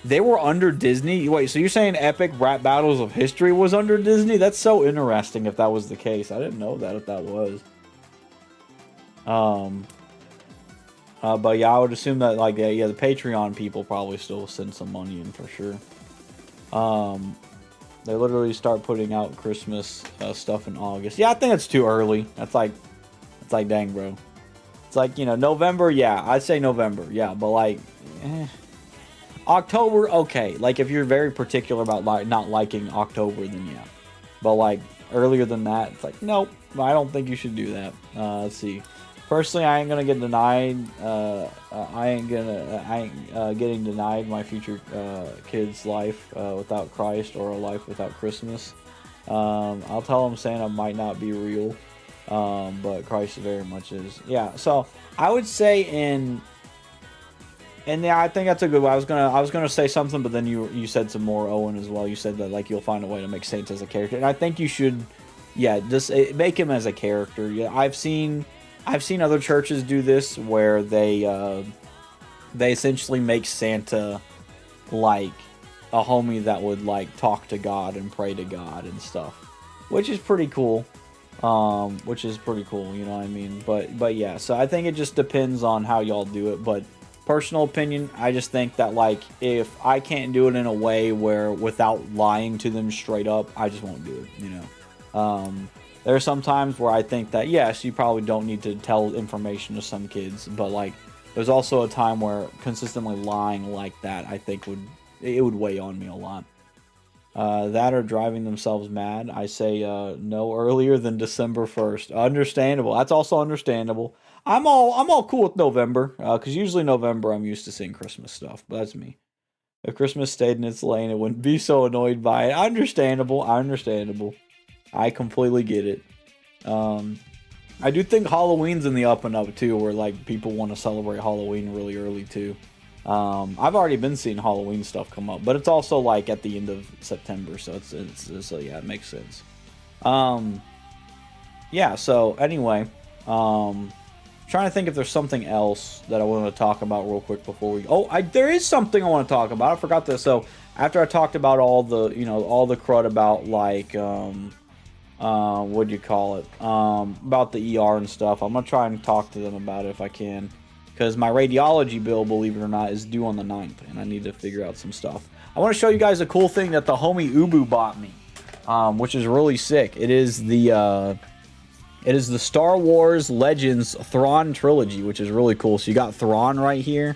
S1: They were under Disney? Wait, so you're saying Epic Rap Battles of History was under Disney? That's so interesting if that was the case. I didn't know that if that was. But yeah, I would assume that like the Patreon people probably still send some money in for sure. They literally start putting out Christmas stuff in August. Yeah, I think it's too early. It's like dang, bro. It's like, you know, November. Yeah, I'd say November. Yeah, but like, October, okay. Like, if you're very particular about not liking October, then yeah. But, like, earlier than that, it's like, nope, I don't think you should do that. Let's see. Personally, I ain't gonna get denied. I ain't getting denied my future kid's life without Christ, or a life without Christmas. I'll tell them Santa might not be real, but Christ very much is. Yeah, so I would say and yeah, I think that's a good way. I was gonna say something, but then you said some more, Owen, as well. You said that, like, you'll find a way to make Saints as a character, and I think you should, yeah, just make him as a character. Yeah, I've seen other churches do this, where they essentially make Santa like a homie that would, like, talk to God and pray to God and stuff, which is pretty cool. You know what I mean? But yeah, so I think it just depends on how y'all do it. But personal opinion, I just think that, like, if I can't do it in a way where without lying to them straight up, I just won't do it, you know. There are some times where I think that, yes, you probably don't need to tell information to some kids, but, like, there's also a time where consistently lying like that, I think would weigh on me a lot. That or driving themselves mad. I say no earlier than December 1st. Understandable. That's also understandable. I'm all cool with November, because usually November I'm used to seeing Christmas stuff, but that's me. If Christmas stayed in its lane, it wouldn't be so annoyed by it. Understandable. I completely get it. I do think Halloween's in the up and up too, where, like, people want to celebrate Halloween really early too. I've already been seeing Halloween stuff come up, but it's also, like, at the end of September, so it's so yeah, it makes sense. Yeah, so anyway, trying to think if there's something else that I want to talk about real quick before we. There is something I want to talk about. I forgot this. So after I talked about all the crud about, like, what do you call it? About the ER and stuff. I'm gonna try and talk to them about it if I can, because my radiology bill, believe it or not, is due on the 9th, and I need to figure out some stuff. I want to show you guys a cool thing that the homie Ubu bought me, which is really sick. It is the Star Wars Legends Thrawn trilogy, which is really cool. So you got Thrawn right here,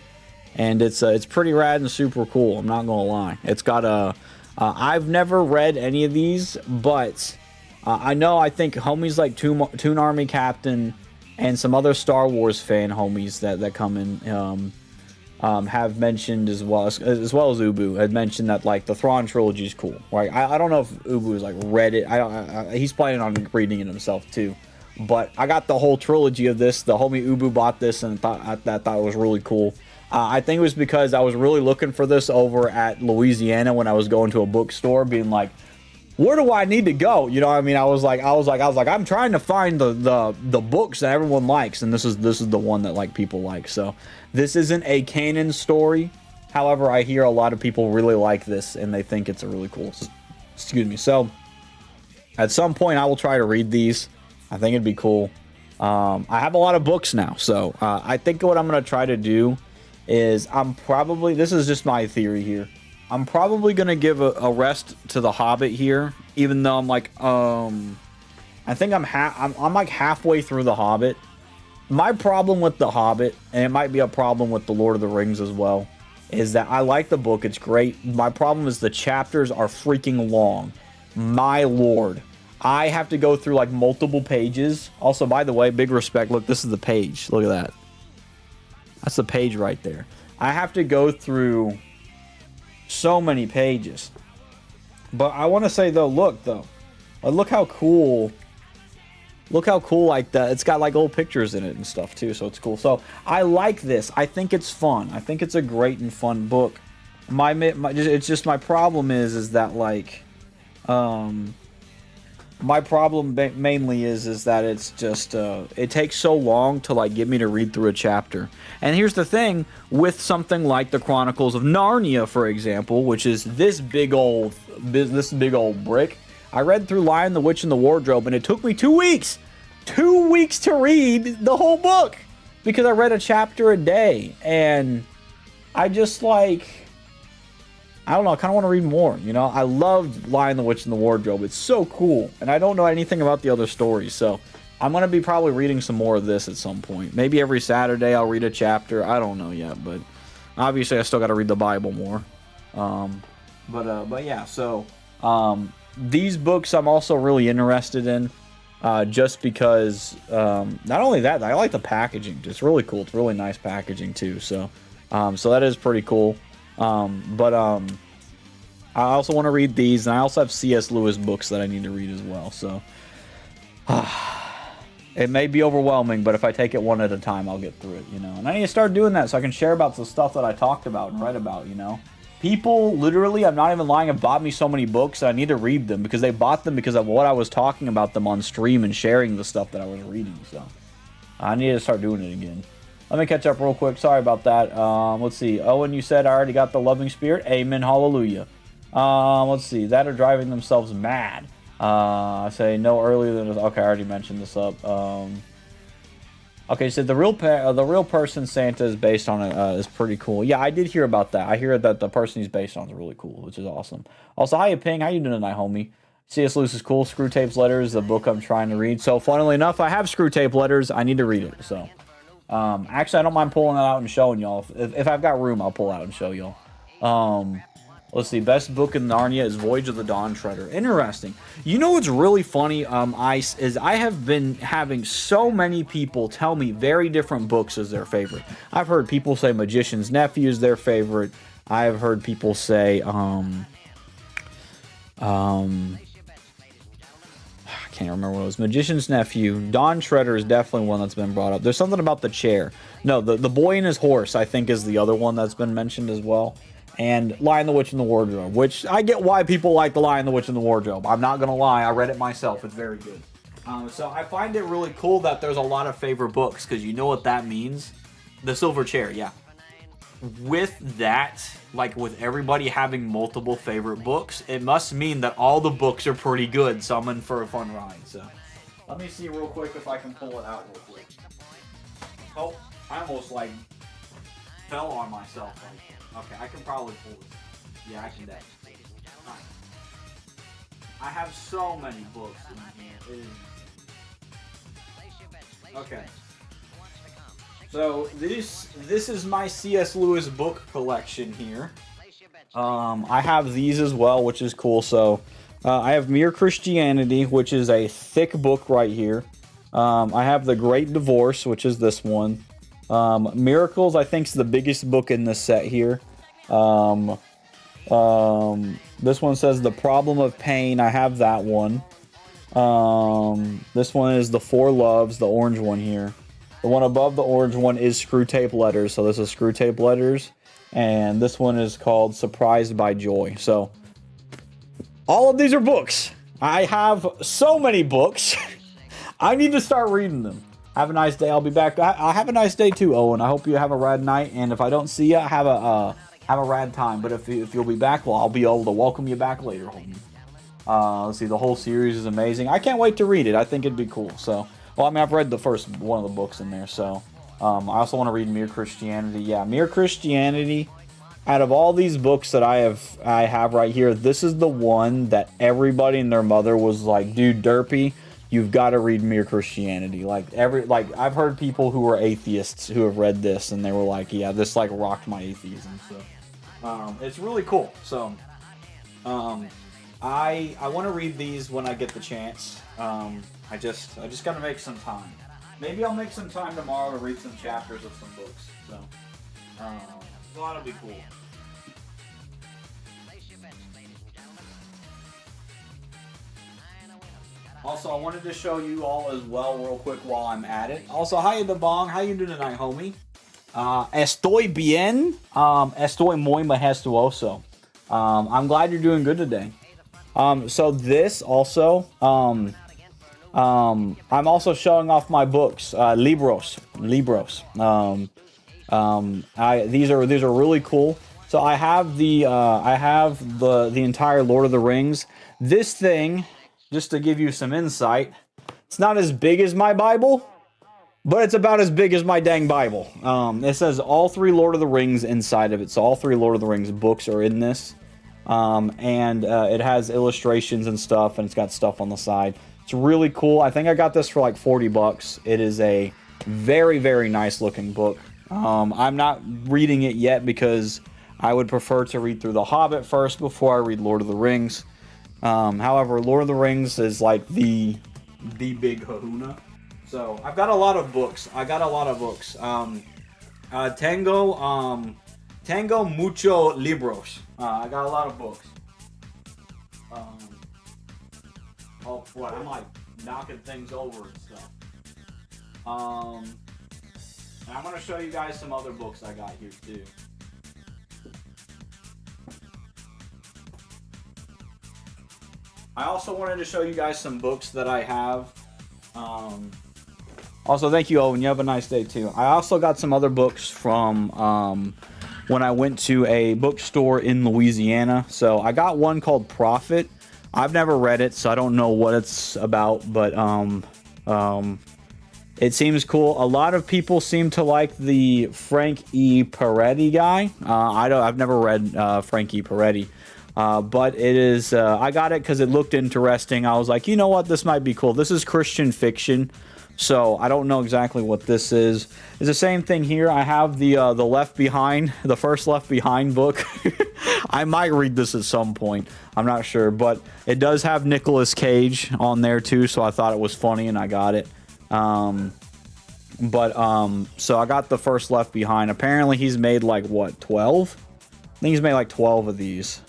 S1: and it's pretty rad and super cool. I'm not gonna lie. It's got I've never read any of these, but I think homies like Toon Army Captain and some other Star Wars fan homies that come in have mentioned, as well as Ubu had mentioned, that, like, the Thrawn trilogy is cool. Right? I don't know if Ubu has, like, read it. He's planning on reading it himself too. But I got the whole trilogy of this. The homie Ubu bought this and thought it was really cool. I think it was because I was really looking for this over at Louisiana when I was going to a bookstore, being like, where do I need to go? You know what I mean? I was like, I'm trying to find the books that everyone likes, and this is the one that, like, people like. So this isn't a canon story. However, I hear a lot of people really like this, and they think it's a really cool. Excuse me. So at some point, I will try to read these. I think it'd be cool. I have a lot of books now, so I think what I'm gonna try to do is this is just my theory here. I'm probably gonna give a rest to The Hobbit here, even though I'm like, I think I'm like halfway through The Hobbit. My problem with The Hobbit, and it might be a problem with The Lord of the Rings as well, is that I like the book. It's great. My problem is the chapters are freaking long. My lord. I have to go through, like, multiple pages. Also, by the way, big respect. Look, this is the page. Look at that. That's the page right there. I have to go through so many pages. But I want to say, though, look how cool. Look how cool, like, that. It's got, like, old pictures in it and stuff too, so it's cool. So I like this. I think it's fun. I think it's a great and fun book. It's just my problem is that, like, my problem mainly is that it's just it takes so long to, like, get me to read through a chapter. And here's the thing with something like the Chronicles of Narnia, for example, which is this big old brick. I read through Lion, the Witch, and the Wardrobe, and it took me 2 weeks. 2 weeks to read the whole book because I read a chapter a day, and I just, like, I don't know, I kind of want to read more, you know? I loved Lion, the Witch, and the Wardrobe. It's so cool, and I don't know anything about the other stories, so I'm going to be probably reading some more of this at some point. Maybe every Saturday I'll read a chapter. I don't know yet, but Obviously, I still got to read the Bible more. But yeah, so these books I'm also really interested in, just because not only that, I like the packaging. It's really cool. It's really nice packaging too. So that is pretty cool. I also want to read these, and I also have C.S. Lewis books that I need to read as well. So it may be overwhelming, but if I take it one at a time, I'll get through it, you know. And I need to start doing that so I can share about the stuff that I talked about and write about, you know. People, literally, I'm not even lying, have bought me so many books that I need to read them because they bought them because of what I was talking about them on stream and sharing the stuff that I was reading. So I need to start doing it again. Let me catch up real quick. Sorry about that. Let's see. Owen, you said I already got the loving spirit. Amen. Hallelujah. Let's see. That are driving themselves mad. I say no earlier than... Okay, I already mentioned this up. Okay, so the real person Santa is based on is pretty cool. Yeah, I did hear about that. I hear that the person he's based on is really cool, which is awesome. Also, hiya, Ping. How you doing tonight, homie? C.S. Lewis is cool. Screw Tape's Letters, the book I'm trying to read. So, funnily enough, I have Screw Tape Letters. I need to read it, so... actually, I don't mind pulling it out and showing y'all. If I've got room, I'll pull out and show y'all. Let's see. Best book in Narnia is Voyage of the Dawn Treader. Interesting. You know what's really funny, Ice, is I have been having so many people tell me very different books as their favorite. I've heard people say Magician's Nephew is their favorite. I've heard people say, I can't remember what it was. Magician's Nephew. Dawn Treader is definitely one that's been brought up. There's something about the chair. No, the boy and his horse, I think, is the other one that's been mentioned as well. And Lion, the Witch, and the Wardrobe, which I get why people like The Lion, the Witch, and the Wardrobe. I'm not going to lie. I read it myself. It's very good. So I find it really cool that there's a lot of favorite books, because you know what that means? The Silver Chair, yeah. With that, like with everybody having multiple favorite books, it must mean that all the books are pretty good, so I'm in for a fun ride. So let me see real quick if I can pull it out real quick. Oh, I almost like fell on myself. Okay, I can probably pull it. Yeah, I can definitely. Right. I have so many books in here. Okay. So this is my C.S. Lewis book collection here. I have these as well, which is cool. So I have Mere Christianity, which is a thick book right here. I have The Great Divorce, which is this one. Miracles, I think, is the biggest book in this set here. This one says The Problem of Pain. I have that one. This one is The Four Loves, the orange one here. The one above the orange one is Screw Tape Letters. So this is Screw Tape Letters. And this one is called Surprised by Joy. So all of these are books. I have so many books. I need to start reading them. Have a nice day. I'll be back. I'll have a nice day too, Owen. I hope you have a rad night. And if I don't see you, have a rad time. But if you'll be back, well, I'll be able to welcome you back later, homie. Let's see. The whole series is amazing. I can't wait to read it. I think it'd be cool. So, well, I mean, I've read the first one of the books in there. So, I also want to read Mere Christianity. Yeah, Mere Christianity. Out of all these books that I have right here, this is the one that everybody and their mother was like, dude, Derpy, you've got to read Mere Christianity. Like I've heard people who were atheists who have read this and they were like, yeah, this like rocked my atheism. So it's really cool. So I want to read these when I get the chance. I just got to make some time. Maybe I'll make some time tomorrow to read some chapters of some books. So that'll be cool. Also, I wanted to show you all as well real quick while I'm at it. Also, hi the bong. How you doing tonight, homie? Estoy bien. Estoy muy majestuoso. I'm glad you're doing good today. So this also, I'm also showing off my books, libros. These are really cool. So I have the entire Lord of the Rings. This thing, just to give you some insight, it's not as big as my Bible, but it's about as big as my dang Bible. It says all 3 Lord of the Rings inside of it. So all 3 Lord of the Rings books are in this. It has illustrations and stuff, and it's got stuff on the side. It's really cool. I think I got this for like $40. It is a very, very nice looking book. I'm not reading it yet because I would prefer to read through The Hobbit first before I read Lord of the Rings. However, Lord of the Rings is like the big kahuna. So I've got a lot of books. Tengo mucho libros. I got a lot of books. Um, oh boy, I'm like knocking things over and stuff. And I'm gonna show you guys some other books I got here too. I also wanted to show you guys some books that I have. Also, thank you, Owen. You have a nice day too. I also got some other books from when I went to a bookstore in Louisiana. So I got one called Prophet. I've never read it, so I don't know what it's about, but it seems cool. A lot of people seem to like the Frank E. Peretti guy. I've never read Frank E. Peretti. But it is, I got it because it looked interesting. I was like, you know what, this might be cool. This is Christian fiction, so I don't know exactly what this is. It's the same thing here. I have the Left Behind, the first Left Behind book. I might read this at some point. I'm not sure, but it does have Nicolas Cage on there too, so I thought it was funny and I got it. So I got the first Left Behind. Apparently he's made like, what, 12? I think he's made like 12 of these.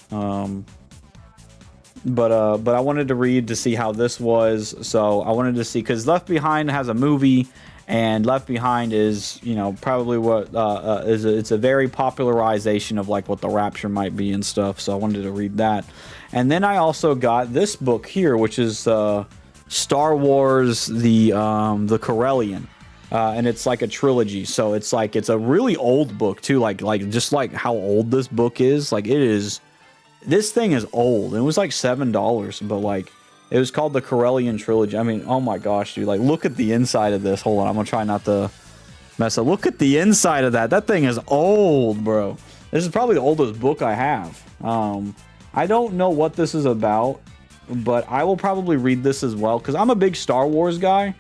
S1: But I wanted to read to see how this was. So I wanted to see, because Left Behind has a movie, and Left Behind is, you know, probably what it's a very popularization of like what the rapture might be and stuff. So I wanted to read that. And then I also got this book here, which is Star Wars, the Corellian. And it's like a trilogy, so it's a really old book too, like just like how old this book is. Like it is, this thing is old. It was like $7, but like it was called the Corellian trilogy. I mean, oh my gosh, dude! Like look at the inside of this. Hold on, I'm gonna try not to mess up. Look at the inside of that. That thing is old, bro. This is probably the oldest book I have. I don't know what this is about, but I will probably read this as well because I'm a big Star Wars guy.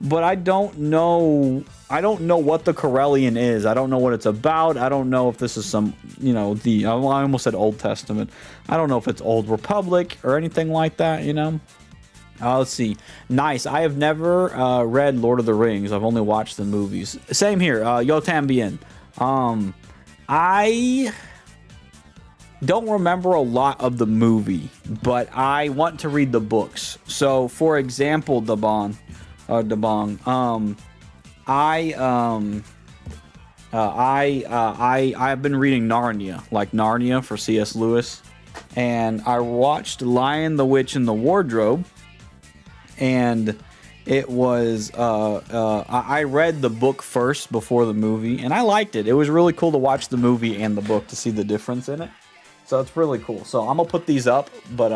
S1: But I don't know what the Corellian is. I don't know what it's about. I don't know if this is some, you know, I almost said Old Testament. I don't know if it's Old Republic or anything like that, you know. Let's see. Nice. I have never read Lord of the Rings. I've only watched the movies. Same here. Yo tambien. I don't remember a lot of the movie, but I want to read the books. So, for example, Dabong. I've been reading Narnia for C.S. Lewis, and I watched Lion, the Witch, and the Wardrobe, and it was I read the book first before the movie, and I liked it. It was really cool to watch the movie and the book to see the difference in it. So it's really cool. So I'm gonna put these up, but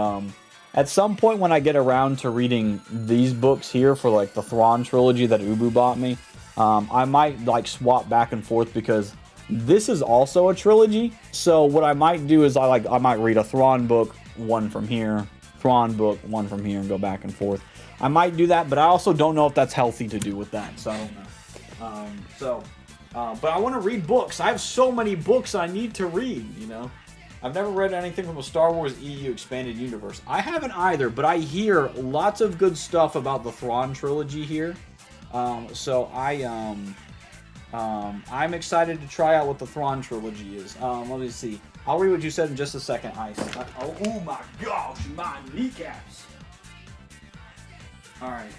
S1: at some point when I get around to reading these books here for like the Thrawn trilogy that Ubu bought me, I might like swap back and forth because this is also a trilogy. So what I might do is I might read a Thrawn book, one from here, Thrawn book, one from here, and go back and forth. I might do that, but I also don't know if that's healthy to do with that. So I don't know. But I want to read books. I have so many books I need to read, you know. I've never read anything from a Star Wars EU expanded universe. I haven't either, but I hear lots of good stuff about the Thrawn trilogy here. So I'm excited to try out what the Thrawn trilogy is. Let me see. I'll read what you said in just a second, Ice. Oh my gosh, my kneecaps. All right.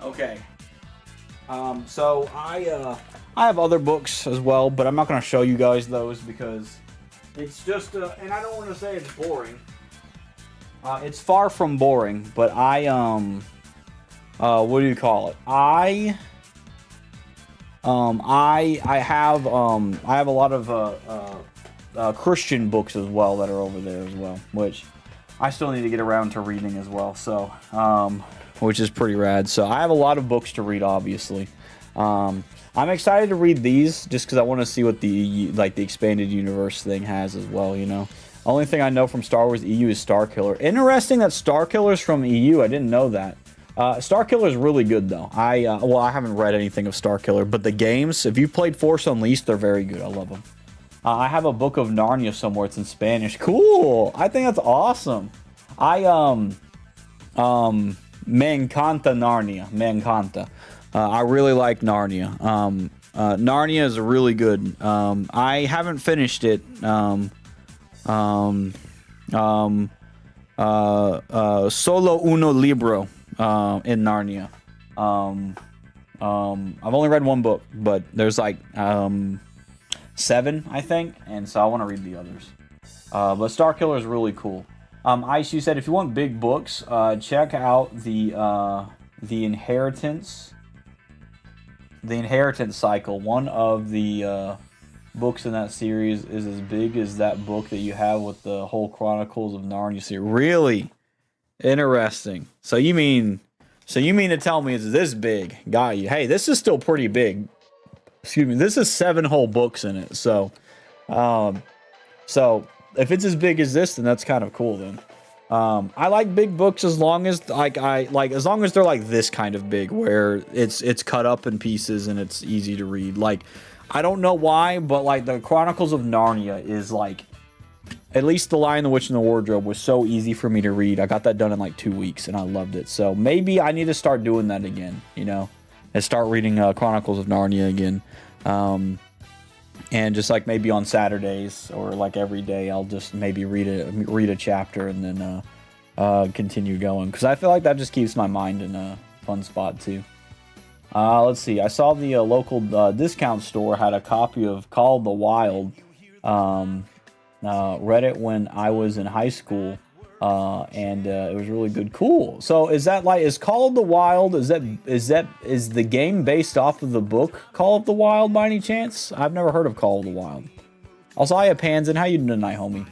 S1: Okay. So I have other books as well, but I'm not going to show you guys those because it's just and I don't want to say it's boring. It's far from boring, but I what do you call it? I have a lot of Christian books as well that are over there as well, which I still need to get around to reading as well. So, which is pretty rad. So I have a lot of books to read, obviously. I'm excited to read these just because I want to see what the expanded universe thing has as well. You know, only thing I know from Star Wars EU is Starkiller. Interesting that Starkiller's from EU. I didn't know that. Starkiller is really good though. I haven't read anything of Starkiller, but the games, if you've played Force Unleashed, they're very good. I love them. I have a book of Narnia somewhere. It's in Spanish. Cool. I think that's awesome. Me encanta Narnia. Me encanta. I really like Narnia. Narnia is really good. I haven't finished it. Solo uno libro in Narnia. I've only read one book, but there's like 7, I think, and so I want to read the others. But Starkiller is really cool. Ice, you said if you want big books, check out the Inheritance. The Inheritance Cycle. One of the books in that series is as big as that book that you have with the whole Chronicles of Narnia series. Really interesting. So you mean to tell me it's this big? Got you. Hey, this is still pretty big. Excuse me. This is 7 whole books in it. So if it's as big as this, then that's kind of cool. Then I like big books as long as as long as they're like this kind of big, where it's cut up in pieces and it's easy to read. Like, I don't know why, but like the Chronicles of Narnia is like, at least The Lion, the Witch, and the Wardrobe was so easy for me to read. I got that done in like 2 weeks and I loved it. So maybe I need to start doing that again, you know, and start reading Chronicles of Narnia again. And just like maybe on Saturdays or like every day, I'll just maybe read a chapter and then continue going, because I feel like that just keeps my mind in a fun spot too. Let's see. I saw the local discount store had a copy of Call of the Wild. Read it when I was in high school, and it was really good. Cool. So is Call of the Wild? Is the game based off of the book Call of the Wild by any chance? I've never heard of Call of the Wild. Also, hiya Panzin, how you doing tonight, homie?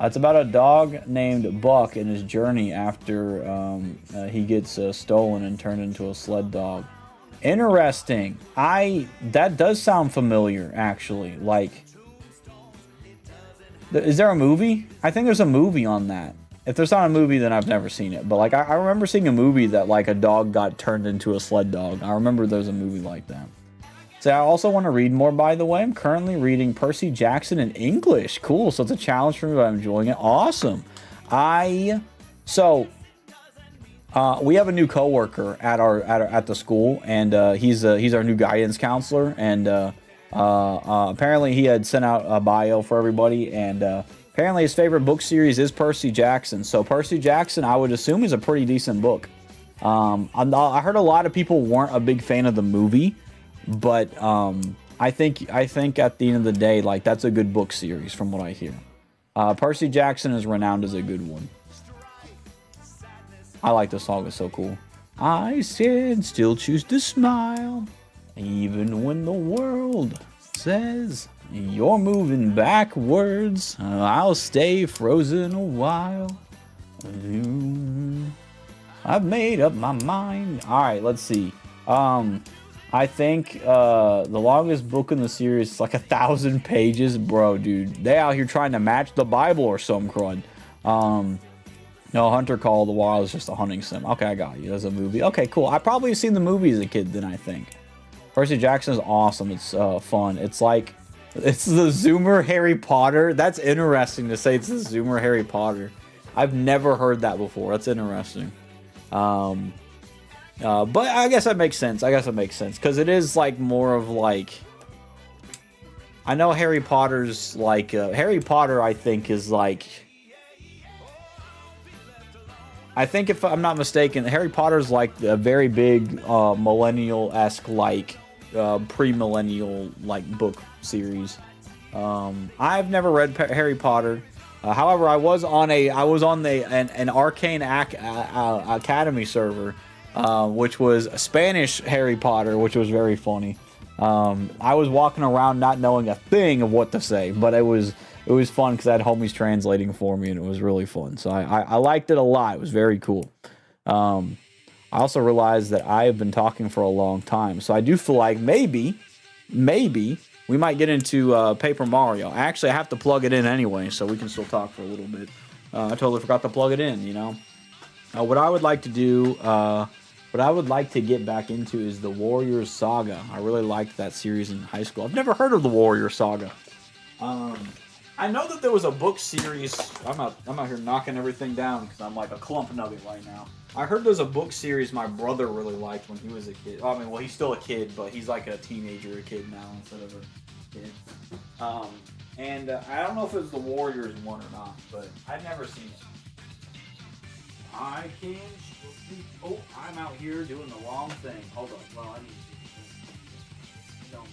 S1: It's about a dog named Buck and his journey after he gets stolen and turned into a sled dog. Interesting. That does sound familiar, actually. Like, is there a movie? I think there's a movie on that. If there's not a movie, then I've never seen it. But like, I remember seeing a movie that like a dog got turned into a sled dog. I remember there's a movie like that. So I also want to read more, by the way. I'm currently reading Percy Jackson in English. Cool. So it's a challenge for me, but I'm enjoying it. Awesome. We have a new coworker at the school, and he's our new guidance counselor. And apparently he had sent out a bio for everybody, and apparently his favorite book series is Percy Jackson. So Percy Jackson, I would assume, is a pretty decent book. I heard a lot of people weren't a big fan of the movie, but I think at the end of the day, like, that's a good book series from what I hear. Percy Jackson is renowned as a good one. I like this song. It's so cool. I still choose to smile, even when the world says you're moving backwards. I'll stay frozen a while. I've made up my mind. All right, let's see. I think the longest book in the series is like 1,000 pages, bro, dude. They out here trying to match the Bible or some crud. No, Hunter Call of the Wild is just a hunting sim. Okay, I got you. There's a movie. Okay, cool. I probably have seen the movie as a kid then, I think. Percy Jackson is awesome. It's fun. It's like, it's the Zoomer Harry Potter. That's interesting to say it's the Zoomer Harry Potter. I've never heard that before. That's interesting. But I guess that makes sense. Because it is like more of like, I know Harry Potter's like, Harry Potter I think is like, I think if I'm not mistaken, Harry Potter's like a very big millennial-esque, like pre-millennial like book series. I've never read Harry Potter. However, I was on an Arcane Academy server, which was a Spanish Harry Potter, which was very funny. I was walking around not knowing a thing of what to say, but it was it was fun because I had homies translating for me, and it was really fun. So I liked it a lot. It was very cool. I also realized that I have been talking for a long time, so I do feel like maybe we might get into Paper Mario. Actually, I have to plug it in anyway, so we can still talk for a little bit. I totally forgot to plug it in, you know. What I would like to do, what I would like to get back into is the Warriors Saga. I really liked that series in high school. I've never heard of the Warriors Saga. I know that there was a book series. I'm out here knocking everything down because I'm like a clump nugget right now. I heard there's a book series my brother really liked when he was a kid. I mean, well, he's still a kid, but he's like a teenager, a kid now instead of a kid. And I don't know if it was the Warriors one or not, but I've never seen it. I can. Oh, I'm out here doing the wrong thing. Hold on. Well, I need to. Don't.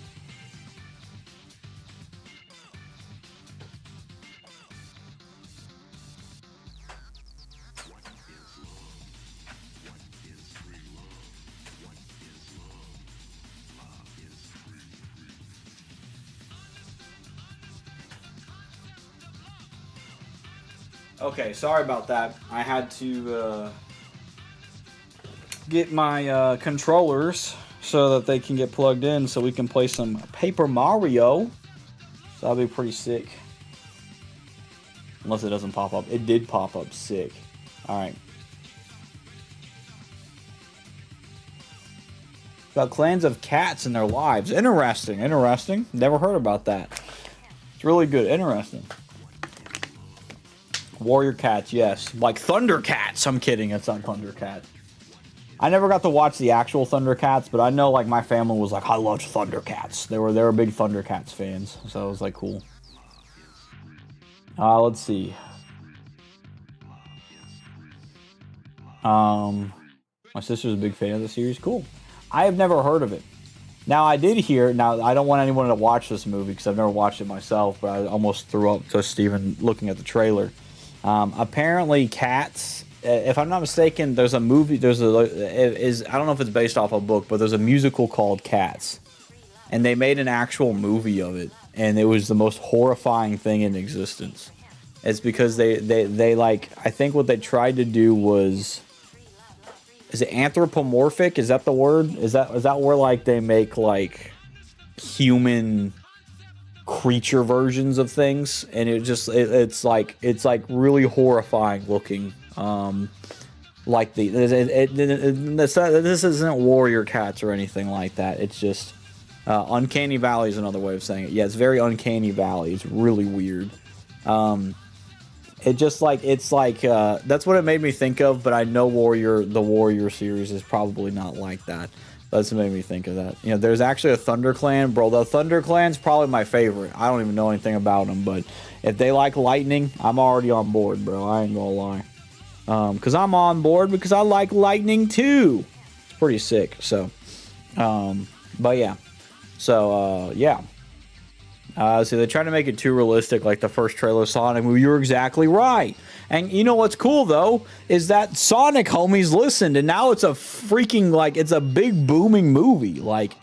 S1: Okay, sorry about that. I had to get my controllers so that they can get plugged in so we can play some Paper Mario. So that'll be pretty sick. Unless it doesn't pop up. It did pop up sick. Alright. About clans of cats and their lives. Interesting, interesting. Never heard about that. It's really good. Interesting. Warrior Cats, yes. Like Thundercats. I'm kidding. It's not Thundercats. I never got to watch the actual Thundercats, but I know like my family was like, I loved Thundercats. They were big Thundercats fans, so it was like cool. Let's see. My sister's a big fan of the series. Cool. I have never heard of it. Now I did hear. Now I don't want anyone to watch this movie because I've never watched it myself, but I almost threw up just even looking at the trailer. Apparently, Cats. If I'm not mistaken, there's a movie. I don't know if it's based off a book, but there's a musical called Cats, and they made an actual movie of it, and it was the most horrifying thing in existence. It's because they like, I think what they tried to do was, is it anthropomorphic? Is that the word? Is that where like they make like human creature versions of things, and it's like really horrifying looking. Like this isn't Warrior Cats or anything like that. It's just Uncanny Valley is another way of saying it. Yeah, it's very Uncanny Valley. It's really weird. It's like that's what it made me think of. But I know the Warrior series is probably not like that. That's what made me think of that. You know, there's actually a Thunder Clan, bro. The Thunder Clan's probably my favorite. I don't even know anything about them, but if they like lightning, I'm already on board, bro. I ain't gonna lie. Because I'm on board because I like lightning too. It's pretty sick. So, but yeah. So, yeah. So they try to make it too realistic, like the first trailer of Sonic movie. You're exactly right. And you know what's cool though is that Sonic homies listened, and now it's a freaking like it's a big booming movie. Like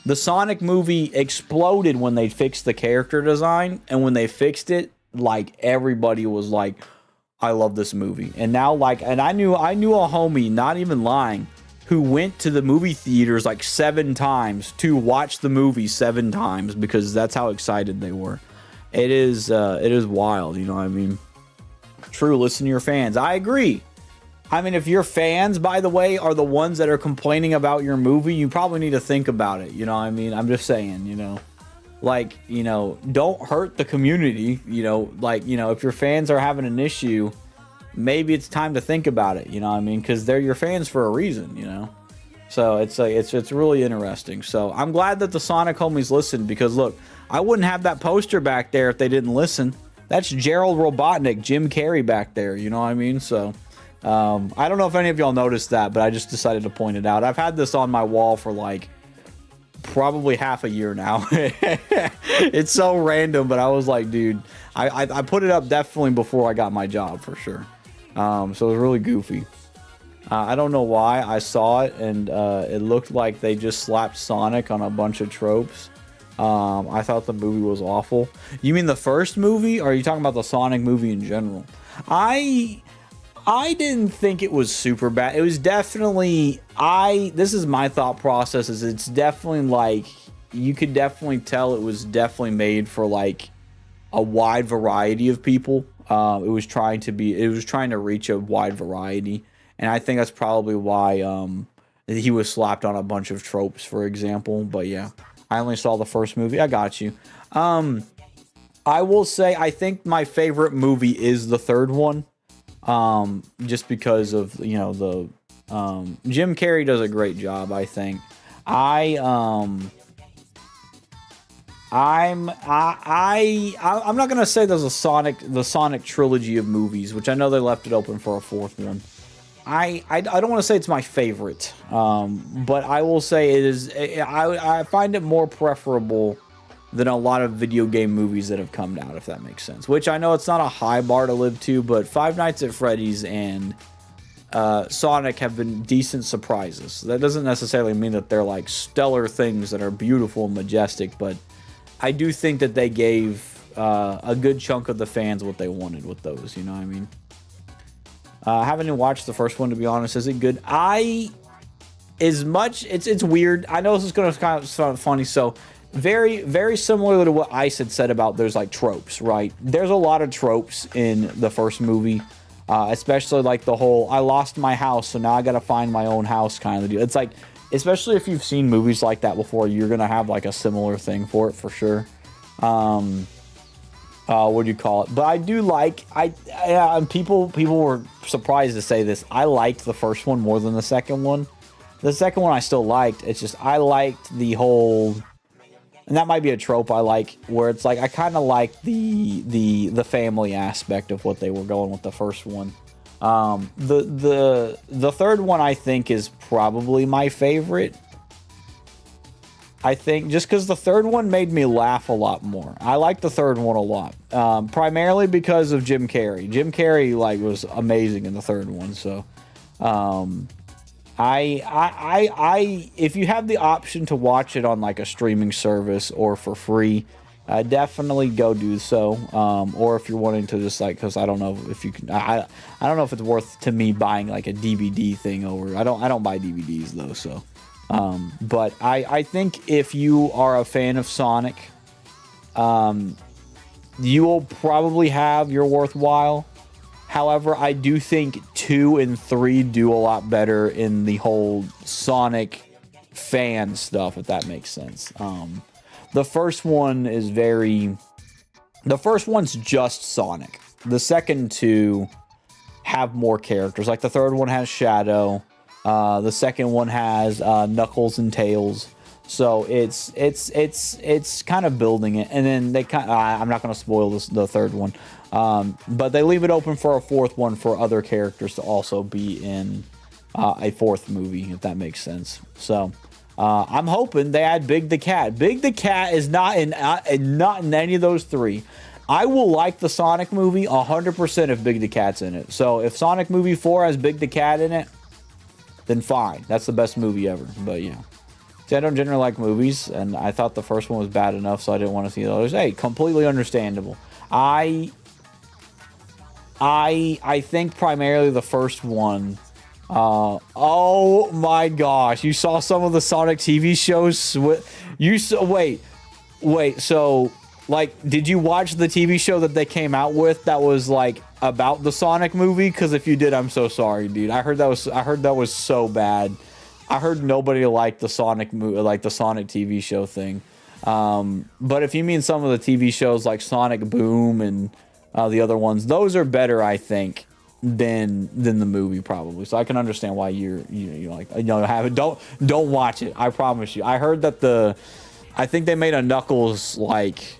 S1: the Sonic movie exploded when they fixed the character design, and when they fixed it, like everybody was like, I love this movie. And now like, and I knew a homie, not even lying, who went to the movie theaters like 7 times to watch the movie 7 times because that's how excited they were. It is wild, you know what I mean? True, listen to your fans. I agree. I mean, if your fans, by the way, are the ones that are complaining about your movie, you probably need to think about it, you know what I mean? I'm just saying, you know. Like, you know, don't hurt the community, you know, like, you know, if your fans are having an issue, maybe it's time to think about it, you know what I mean? Because they're your fans for a reason, you know? So it's like, it's really interesting. So I'm glad that the Sonic homies listened because, look, I wouldn't have that poster back there if they didn't listen. That's Gerald Robotnik, Jim Carrey back there, you know what I mean? So I don't know if any of y'all noticed that, but I just decided to point it out. I've had this on my wall for like probably half a year now. It's so random, but I was like, dude, I put it up definitely before I got my job for sure. So it was really goofy. I don't know why I saw it, and it looked like they just slapped Sonic on a bunch of tropes, I thought the movie was awful. You mean the first movie, or are you talking about the Sonic movie in general? I didn't think it was super bad. It was definitely, this is my thought process, is it's definitely like, you could definitely tell it was definitely made for like a wide variety of people. It was trying to reach a wide variety, and I think that's probably why he was slapped on a bunch of tropes, for example. But yeah, I only saw the first movie. I got you. I will say I think my favorite movie is the third one, just because of the Jim Carrey does a great job. I think I'm not gonna say there's the Sonic trilogy of movies, which I know they left it open for a fourth one. I don't want to say it's my favorite, but I will say it is. I find it more preferable than a lot of video game movies that have come out, if that makes sense. Which I know it's not a high bar to live to, but Five Nights at Freddy's and Sonic have been decent surprises. That doesn't necessarily mean that they're like stellar things that are beautiful and majestic, but I do think that they gave a good chunk of the fans what they wanted with those. You know what I mean? I haven't even watched the first one, to be honest. Is it good? It's weird. I know this is going to kind of sound funny. So very, very similar to what Ice had said about there's like tropes, right? There's a lot of tropes in the first movie, especially like the whole I lost my house, so now I got to find my own house kind of deal. It's like, especially if you've seen movies like that before, you're going to have like a similar thing for it for sure. What do you call it? But I do like, and people were surprised to say this, I liked the first one more than the second one. The second one I still liked. It's just I liked the whole, and that might be a trope I like, where it's like I kind of like the family aspect of what they were going with the first one. The third one I think is probably my favorite. I think just because the third one made me laugh a lot more. I like the third one a lot, primarily because of Jim Carrey. Jim Carrey like was amazing in the third one. So, if you have the option to watch it on like a streaming service or for free, definitely go do so. Or if you're wanting to just like, because I don't know if you can, I don't know if it's worth to me buying like a DVD thing over. I don't buy DVDs though, so. But I think if you are a fan of Sonic, you will probably have your worthwhile. However, I do think 2 and 3 do a lot better in the whole Sonic fan stuff, if that makes sense. The first one is the first one's just Sonic. The second 2 have more characters. Like the third one has Shadow. The second one has Knuckles and Tails, so it's kind of building it, and then they kind. I'm not going to spoil the third one, but they leave it open for a fourth one for other characters to also be in a fourth movie, if that makes sense. So I'm hoping they add Big the Cat. Big the Cat is not in any of those 3. I will like the Sonic movie 100% if Big the Cat's in it. So if Sonic movie 4 has Big the Cat in it, then fine. That's the best movie ever. But yeah. See, I don't generally like movies, and I thought the first one was bad enough, so I didn't want to see the others. Hey, completely understandable. I think primarily the first one. Oh my gosh. You saw some of the Sonic TV shows? Wait, so like, did you watch the TV show that they came out with that was like about the Sonic movie? Because if you did, I'm so sorry, dude. I heard that was so bad. I heard nobody liked the Sonic like the Sonic TV show thing. But if you mean some of the TV shows like Sonic Boom and the other ones, those are better, I think, than the movie probably. So I can understand why you're like, have it. Don't watch it. I promise you. I heard that I think they made a Knuckles, like,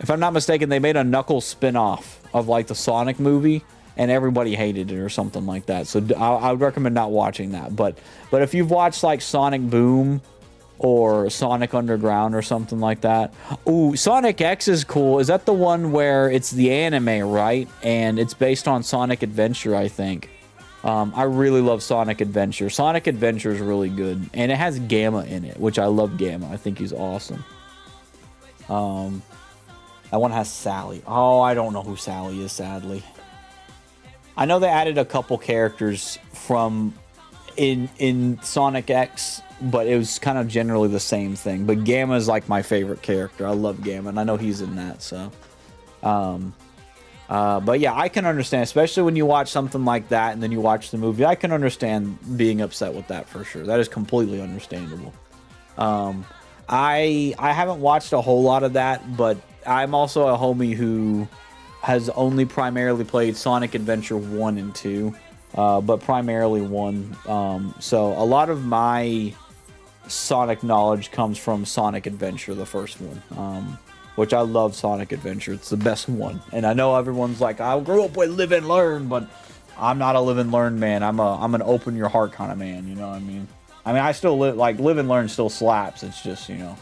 S1: if I'm not mistaken, they made a Knuckles spin-off of like the Sonic movie, and everybody hated it or something like that. So I would recommend not watching that. But if you've watched like Sonic Boom or Sonic Underground or something like that. Ooh, Sonic X is cool. Is that the one where it's the anime, right? And it's based on Sonic Adventure, I think. I really love Sonic Adventure. Sonic Adventure is really good. And it has Gamma in it, which I love Gamma. I think he's awesome. That one has Sally. Oh, I don't know who Sally is, sadly. I know they added a couple characters from in Sonic X, but it was kind of generally the same thing. But Gamma is like my favorite character. I love Gamma, and I know he's in that. So, but yeah, I can understand, especially when you watch something like that and then you watch the movie. I can understand being upset with that for sure. That is completely understandable. I haven't watched a whole lot of that, but I'm also a homie who has only primarily played Sonic Adventure 1 and 2, but primarily 1. So a lot of my Sonic knowledge comes from Sonic Adventure, the first one, which I love Sonic Adventure. It's the best one. And I know everyone's like, I grew up with Live and Learn, but I'm not a Live and Learn man. I'm an open your heart kind of man, you know what I mean? I still Live and Learn still slaps. It's just, you know,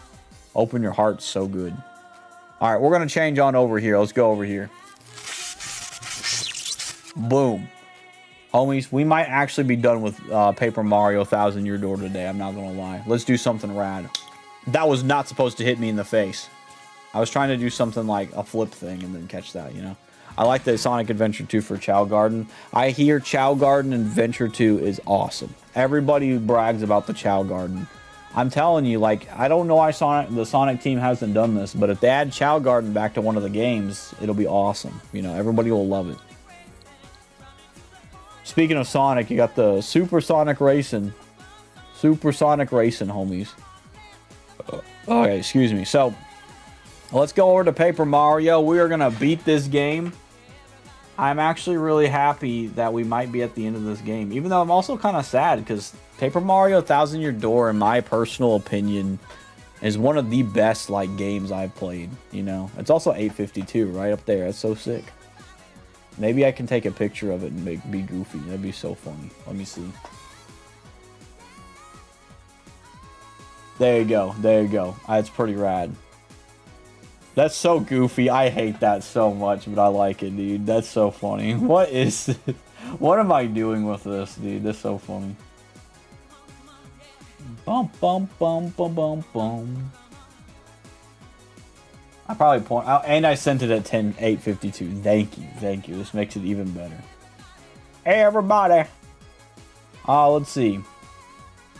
S1: open your heart's so good. All right, we're going to change on over here. Let's go over here. Boom. Homies, we might actually be done with Paper Mario 1000 Year Door today. I'm not going to lie. Let's do something rad. That was not supposed to hit me in the face. I was trying to do something like a flip thing and then catch that, you know. I like the Sonic Adventure 2 for Chow Garden. I hear Chow Garden Adventure 2 is awesome. Everybody brags about the Chow Garden. I'm telling you, like, I don't know why the Sonic team hasn't done this, but if they add Chow Garden back to one of the games, it'll be awesome. You know, everybody will love it. Speaking of Sonic, you got the Super Sonic Racing, homies. Okay, excuse me. So, let's go over to Paper Mario. We are going to beat this game. I'm actually really happy that we might be at the end of this game, even though I'm also kind of sad because Paper Mario 1000 Year Door, in my personal opinion, is one of the best like games I've played. You know, it's also 852 right up there. That's so sick. Maybe I can take a picture of it and be goofy. That'd be so funny. Let me see. There you go. There you go. That's pretty rad. That's so goofy. I hate that so much, but I like it, dude. That's so funny. What is this? What am I doing with this, dude? That's so funny. Bum, bum, bum, bum, bum, bum. I probably point out, and I sent it at 8:52. Thank you. Thank you. This makes it even better. Hey, everybody. Let's see.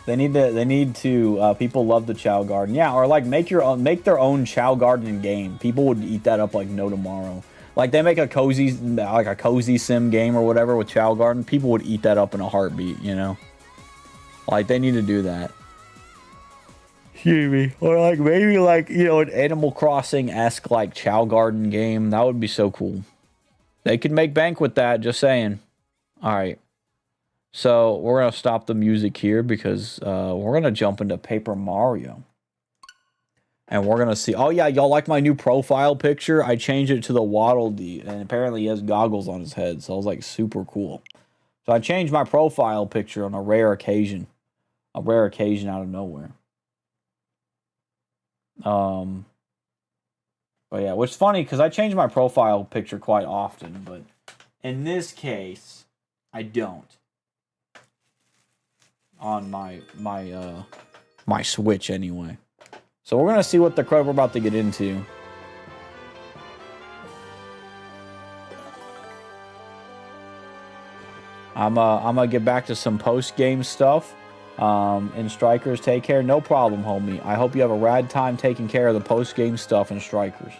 S1: They need to people love the Chow Garden. Yeah, or like make their own Chow Garden in game. People would eat that up like no tomorrow. Like they make a cozy sim game or whatever with Chow Garden. People would eat that up in a heartbeat, you know? Like they need to do that. Excuse me. Or like maybe like, you know, an Animal Crossing-esque like Chow Garden game. That would be so cool. They could make bank with that, just saying. Alright. So, we're going to stop the music here because we're going to jump into Paper Mario. And we're going to see... Oh, yeah, y'all like my new profile picture? I changed it to the Waddle Dee, and apparently he has goggles on his head, so I was like, super cool. So, I changed my profile picture on a rare occasion. A rare occasion out of nowhere. But yeah, which is funny because I change my profile picture quite often, but in this case, I don't. On my Switch anyway. So we're gonna see what the crap we're about to get into. I'm gonna get back to some post-game stuff. And Strikers, take care. No problem, homie. I hope you have a rad time taking care of the post-game stuff in Strikers.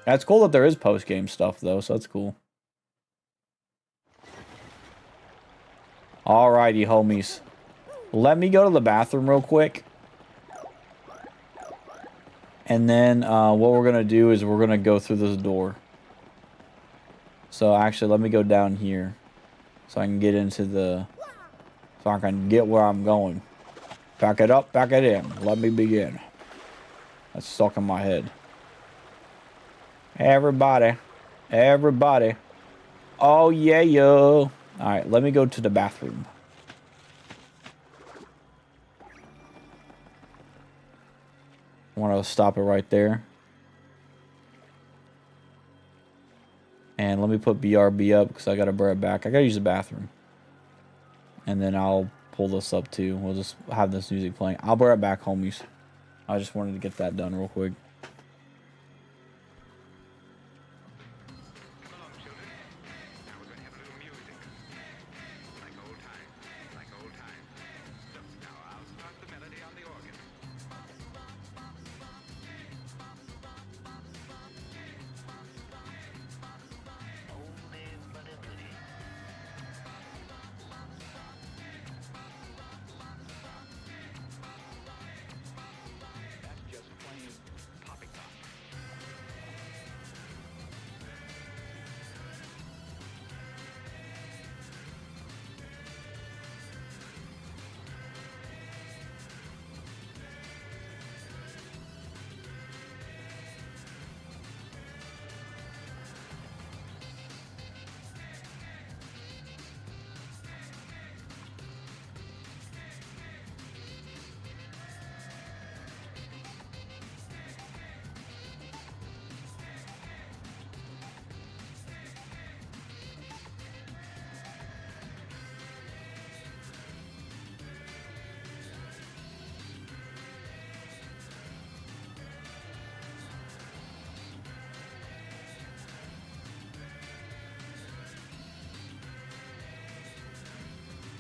S1: That's cool that there is post-game stuff though, so that's cool. Alrighty, homies. Let me go to the bathroom real quick. And then what we're going to do is we're going to go through this door. So actually, let me go down here. So I can get into the... So I can get where I'm going. Pack it up, pack it in. Let me begin. That's stuck in my head. Everybody. Everybody. Oh, yeah, yo. Alright, let me go to the bathroom. I want to stop it right there. And let me put BRB up because I got to bring it back. I got to use the bathroom. And then I'll pull this up too. We'll just have this music playing. I'll bring it back, homies. I just wanted to get that done real quick.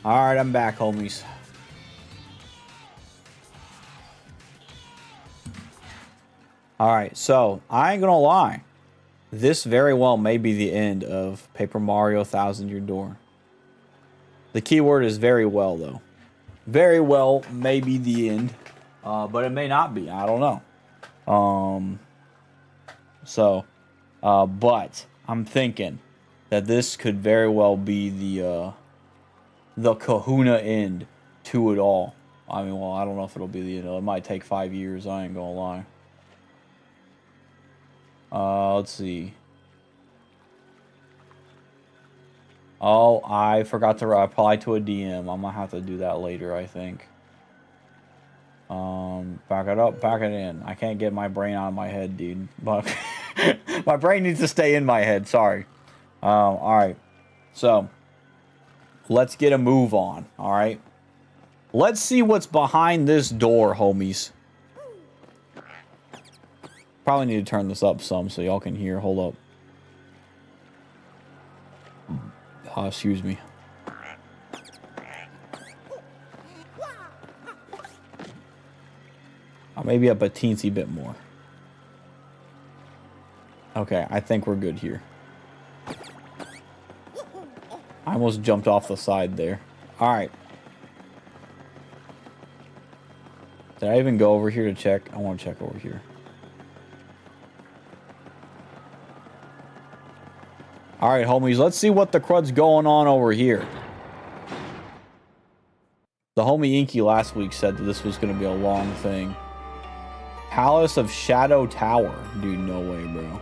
S1: Alright, I'm back, homies. Alright, so, I ain't gonna lie. This very well may be the end of Paper Mario Thousand Year Door. The keyword is very well, though. Very well may be the end. But it may not be. I don't know. But I'm thinking that this could very well be the kahuna end to it all. I mean, well, I don't know if it'll be the end. It might take 5 years. I ain't gonna lie. Let's see. Oh, I forgot to reply to a DM. I'm gonna have to do that later, I think. Back it up, back it in. I can't get my brain out of my head, dude. But my brain needs to stay in my head. Sorry. All right. So let's get a move on. All right. Let's see what's behind this door, homies. Probably need to turn this up some so y'all can hear. Hold up. Excuse me. Maybe up a teensy bit more. Okay, I think we're good here. I almost jumped off the side there. Alright. Did I even go over here to check? I want to check over here. Alright, homies, let's see what the crud's going on over here. The homie Inky last week said that this was going to be a long thing. Palace of Shadow Tower. Dude, no way, bro.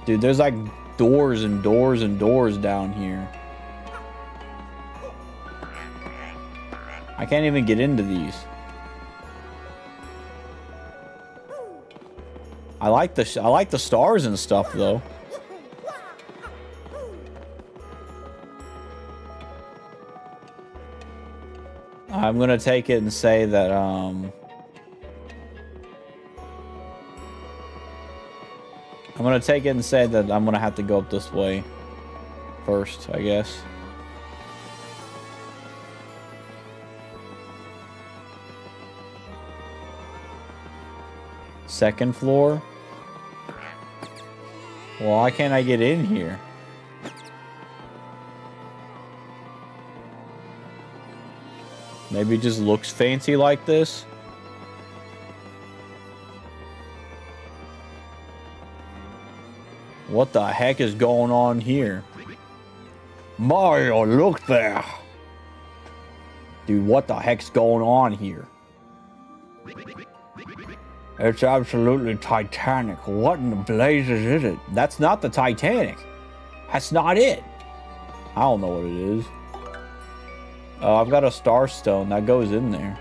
S1: Dude, there's like doors and doors and doors down here. I can't even get into these. I like the stars and stuff though. I'm gonna take it and say that I'm gonna take it and say that I'm gonna have to go up this way first, I guess. Second floor? Well, why can't I get in here? Maybe it just looks fancy like this? What the heck is going on here? Mario, look there! Dude, what the heck's going on here? It's absolutely Titanic. What in the blazes is it? That's not the Titanic. That's not it. I don't know what it is. I've got a star stone that goes in there.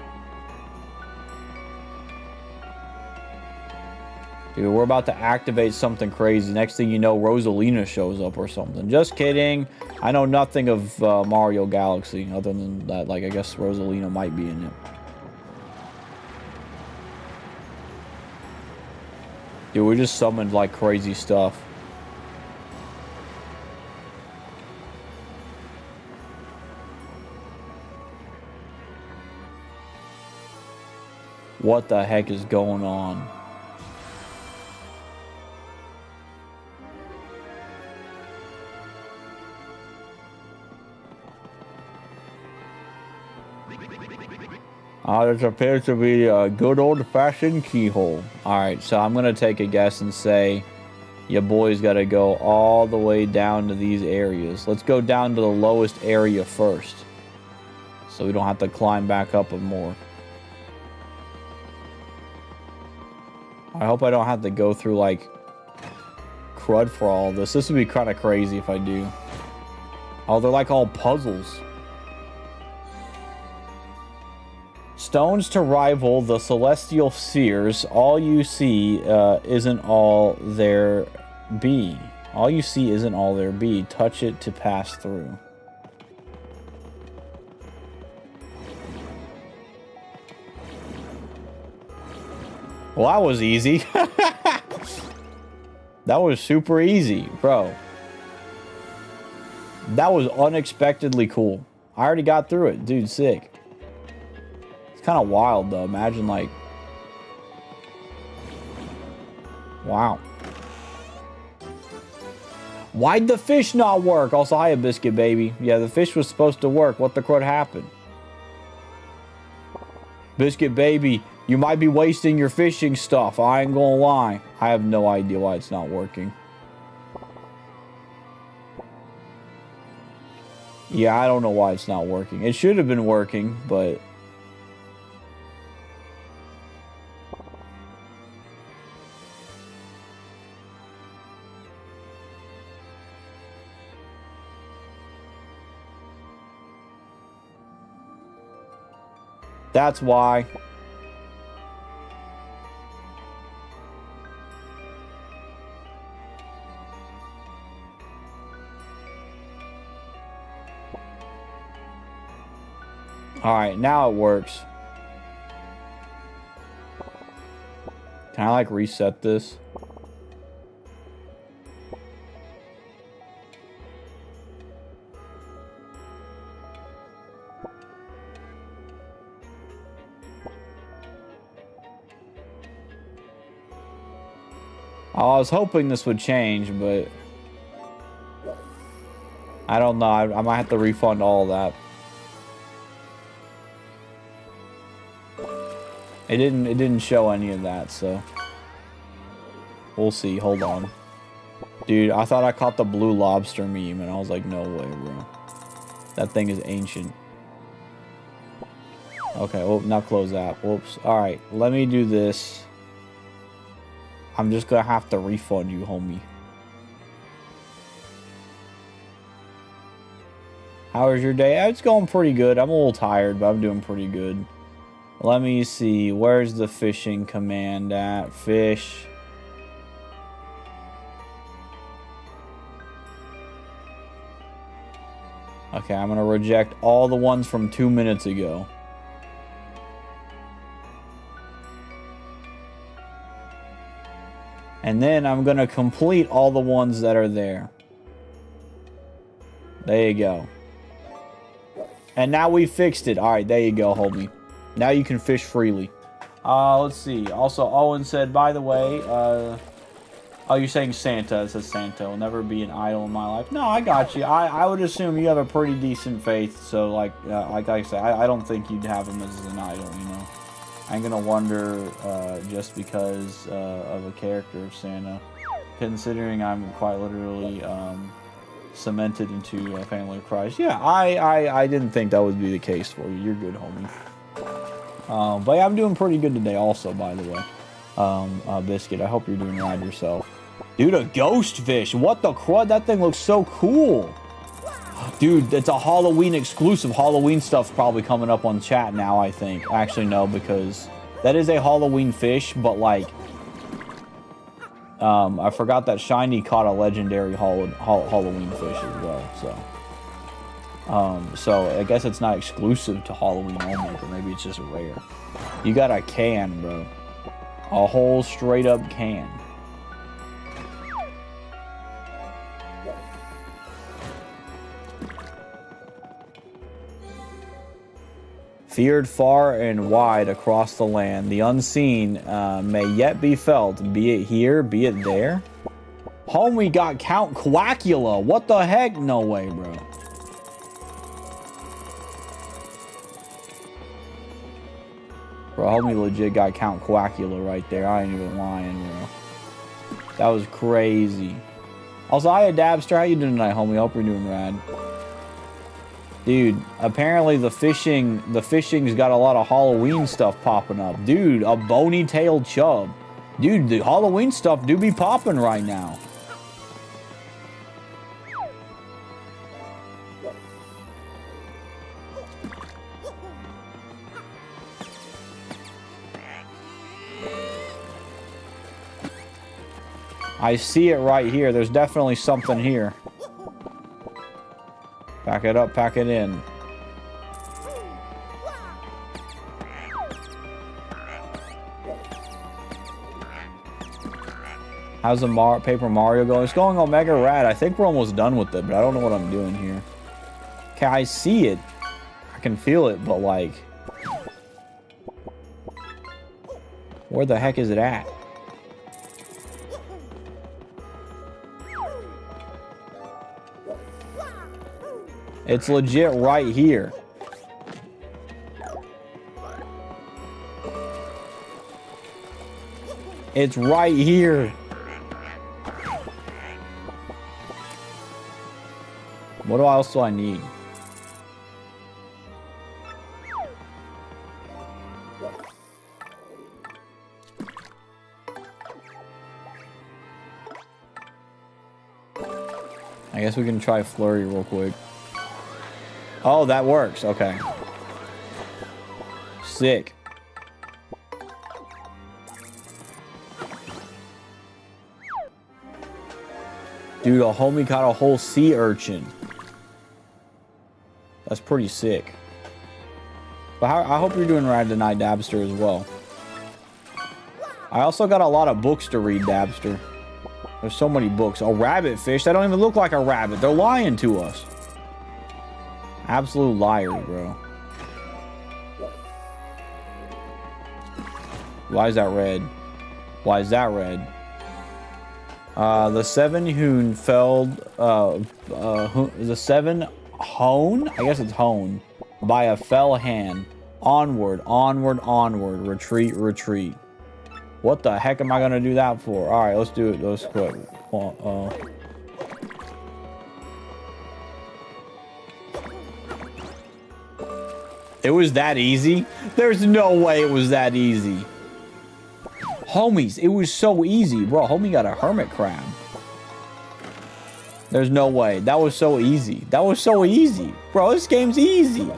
S1: Dude, we're about to activate something crazy. Next thing you know, Rosalina shows up or something. Just kidding. I know nothing of Mario Galaxy other than that, like, I guess Rosalina might be in it. Dude, we just summoned, like, crazy stuff. What the heck is going on? This appears to be a good old-fashioned keyhole. Alright, so I'm going to take a guess and say your boy's got to go all the way down to these areas. Let's go down to the lowest area first, so we don't have to climb back up more. I hope I don't have to go through, like, crud for all this. This would be kind of crazy if I do. Oh, they're like all puzzles. Stones to rival the celestial spheres. All you see isn't all there be. All you see isn't all there be. Touch it to pass through. Well, that was easy. That was super easy, bro. That was unexpectedly cool. I already got through it. Dude, sick. It's kind of wild, though. Imagine, like... Wow. Why'd the fish not work? Also, hi, Biscuit Baby. Yeah, the fish was supposed to work. What the crud happened? Biscuit Baby, you might be wasting your fishing stuff. I ain't gonna lie. I have no idea why it's not working. Yeah, I don't know why it's not working. It should have been working, but... That's why. Alright, now it works. Can I, like, reset this? I was hoping this would change, but... I don't know. I might have to refund all that. It didn't show any of that, so... We'll see. Hold on. Dude, I thought I caught the blue lobster meme, and I was like, no way, bro. That thing is ancient. Okay, oh, now close that. Whoops. Alright, let me do this. I'm just gonna have to refund you, homie. How was your day? It's going pretty good. I'm a little tired, but I'm doing pretty good. Let me see. Where's the fishing command at? Fish. Okay, I'm gonna reject all the ones from 2 minutes ago. And then I'm gonna complete all the ones that are there. There you go. And now we fixed it. Alright, there you go, homie. Now you can fish freely. Let's see. Also, Owen said, by the way, oh, you're saying Santa. It says Santa will never be an idol in my life. No, I got you. I would assume you have a pretty decent faith. So, like I said, I don't think you'd have him as an idol, you know. I'm gonna wonder, just because of a character of Santa. Considering I'm quite literally cemented into a family of Christ. Yeah, I didn't think that would be the case for you. You're good, homie. But yeah, I'm doing pretty good today also, by the way. Biscuit, I hope you're doing right yourself. Dude, a ghost fish. What the crud? That thing looks so cool. Dude, it's a Halloween exclusive. Halloween stuff's probably coming up on chat now, I think. Actually, no, because that is a Halloween fish, but like... I forgot that Shiny caught a legendary Halloween fish as well, so... So I guess it's not exclusive to Halloween only, but maybe it's just rare. You got a can, bro. A whole straight up can. Feared far and wide across the land, the unseen may yet be felt, be it here, be it there. Homie got Count Quackula. What the heck? No way, bro. Bro, homie legit got Count Quackula right there. I ain't even lying, bro. That was crazy. Also, hi, Dabster. How you doing tonight, homie? Hope you're doing rad. Dude, apparently the fishing's got a lot of Halloween stuff popping up. Dude, a bony-tailed chub. Dude, the Halloween stuff do be popping right now. I see it right here. There's definitely something here. Pack it up, pack it in. How's the Paper Mario going? It's going Omega Rad. I think we're almost done with it, but I don't know what I'm doing here. Okay, I see it. can feel it, but like, where the heck is it at? It's legit right here. It's right here. What else do I need? I guess we can try Flurry real quick. Oh, that works. Okay. Sick. Dude, a homie caught a whole sea urchin. That's pretty sick. But I hope you're doing right tonight, Dabster, as well. I also got a lot of books to read, Dabster. There's so many books. A rabbit fish? That don't even look like a rabbit. They're lying to us. Absolute liars, bro. Why is that red? Why is that red? The seven hoon felled, the seven hone? I guess it's hone. By a fell hand. Onward, onward, onward. Retreat, retreat. What the heck am I gonna do that for? Alright, let's do it. Let's quit. It was that easy? There's no way it was that easy. Homies, it was so easy. Bro, homie got a hermit crab. There's no way. That was so easy. That was so easy. Bro, this game's easy.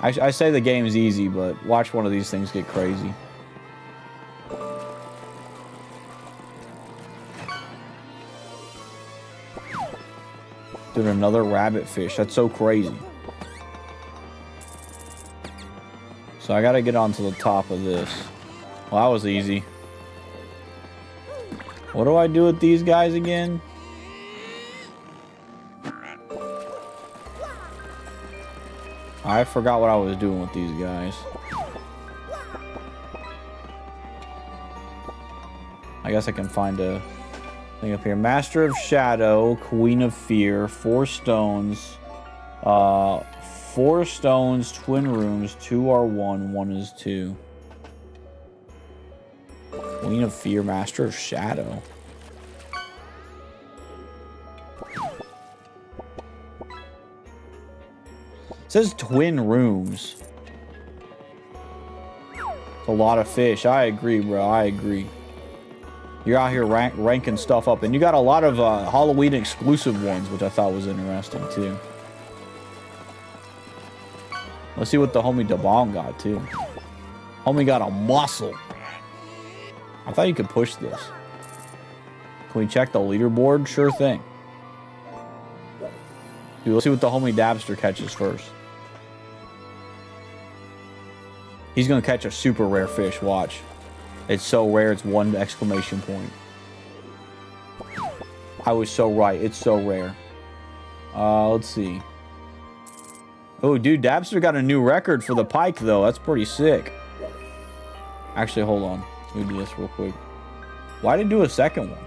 S1: I say the game's easy, but watch one of these things get crazy. Dude, another rabbit fish. That's so crazy. So I gotta get onto the top of this. Well, that was easy. What do I do with these guys again? I forgot what I was doing with these guys. I guess I can find a thing up here. Master of Shadow, Queen of Fear, 4 stones. 4 stones, twin rooms, 2 are 1, 1 is 2. Queen of Fear, Master of Shadow. It says twin rooms. It's a lot of fish. I agree, bro. I agree. You're out here ranking stuff up. And you got a lot of Halloween exclusive ones, which I thought was interesting, too. Let's see what the homie Dabong got, too. Homie got a mussel. I thought you could push this. Can we check the leaderboard? Sure thing. Dude, let's see what the homie Dabster catches first. He's going to catch a super rare fish. Watch. It's so rare, it's 1 exclamation point. I was so right. It's so rare. Let's see. Oh, dude, Dabster got a new record for the pike, though. That's pretty sick. Actually, hold on. Let me do this real quick. Why did it do a second one?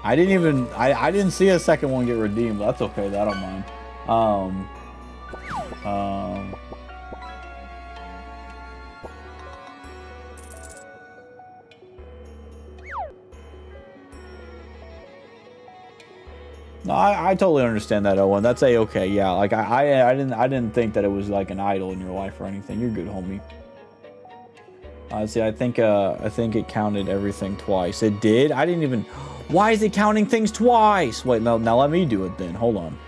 S1: I didn't even... I didn't see a second one get redeemed. That's okay. I don't mind. No, I totally understand that, Owen. That's a-okay. Yeah, like I didn't think that it was like an idol in your life or anything. You're good, homie. See, I think it counted everything twice. It did? I didn't even... Why is it counting things twice? Wait, no, now let me do it then. Hold on.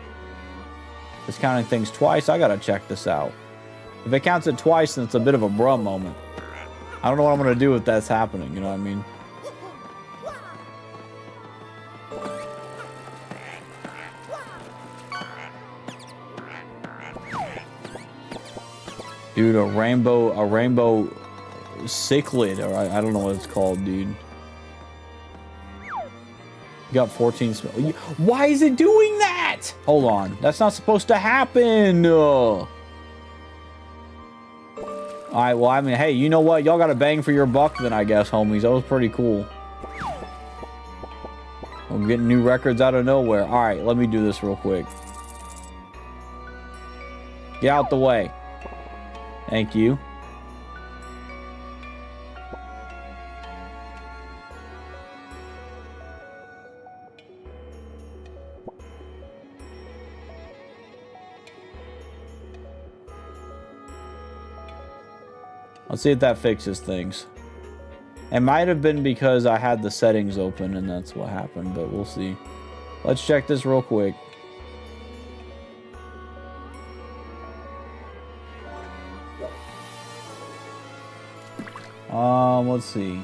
S1: It's counting things twice. I gotta check this out. If it counts it twice, then it's a bit of a bruh moment. I don't know what I'm gonna do if that's happening. You know what I mean? Dude, a rainbow cichlid, or I don't know what it's called, dude. You got 14 smell. Why is it doing that? that? Hold on. That's not supposed to happen. Alright, well, I mean, hey, you know what? Y'all got a bang for your buck then, I guess, homies. That was pretty cool. I'm getting new records out of nowhere. Alright, let me do this real quick. Get out the way. Thank you. Let's see if that fixes things. It might have been because I had the settings open and that's what happened, but we'll see. Let's check this real quick. Let's see.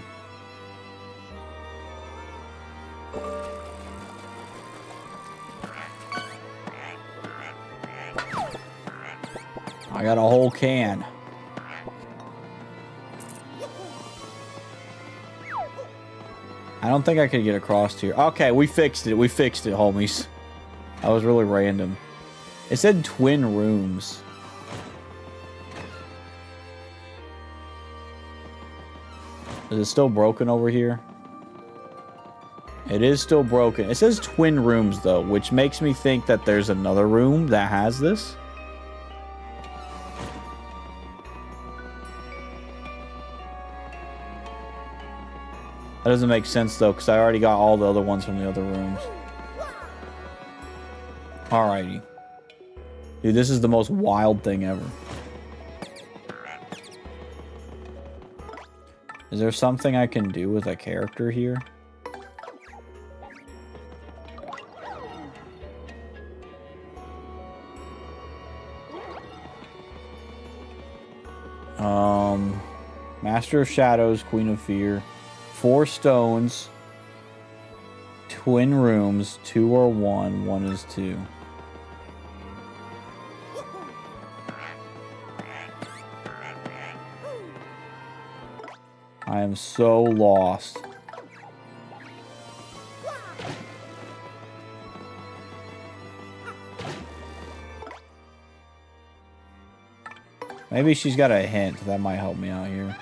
S1: I got a whole can. I don't think I could get across here. Okay, we fixed it. We fixed it, homies. That was really random. It said twin rooms. Is it still broken over here? It is still broken. It says twin rooms, though, which makes me think that there's another room that has this. That doesn't make sense, though, because I already got all the other ones from the other rooms. Alrighty. Dude, this is the most wild thing ever. Is there something I can do with a character here? Master of Shadows, Queen of Fear. 4 stones. Twin rooms. 2 are 1. 1 is 2. I am so lost. Maybe she's got a hint. That might help me out here.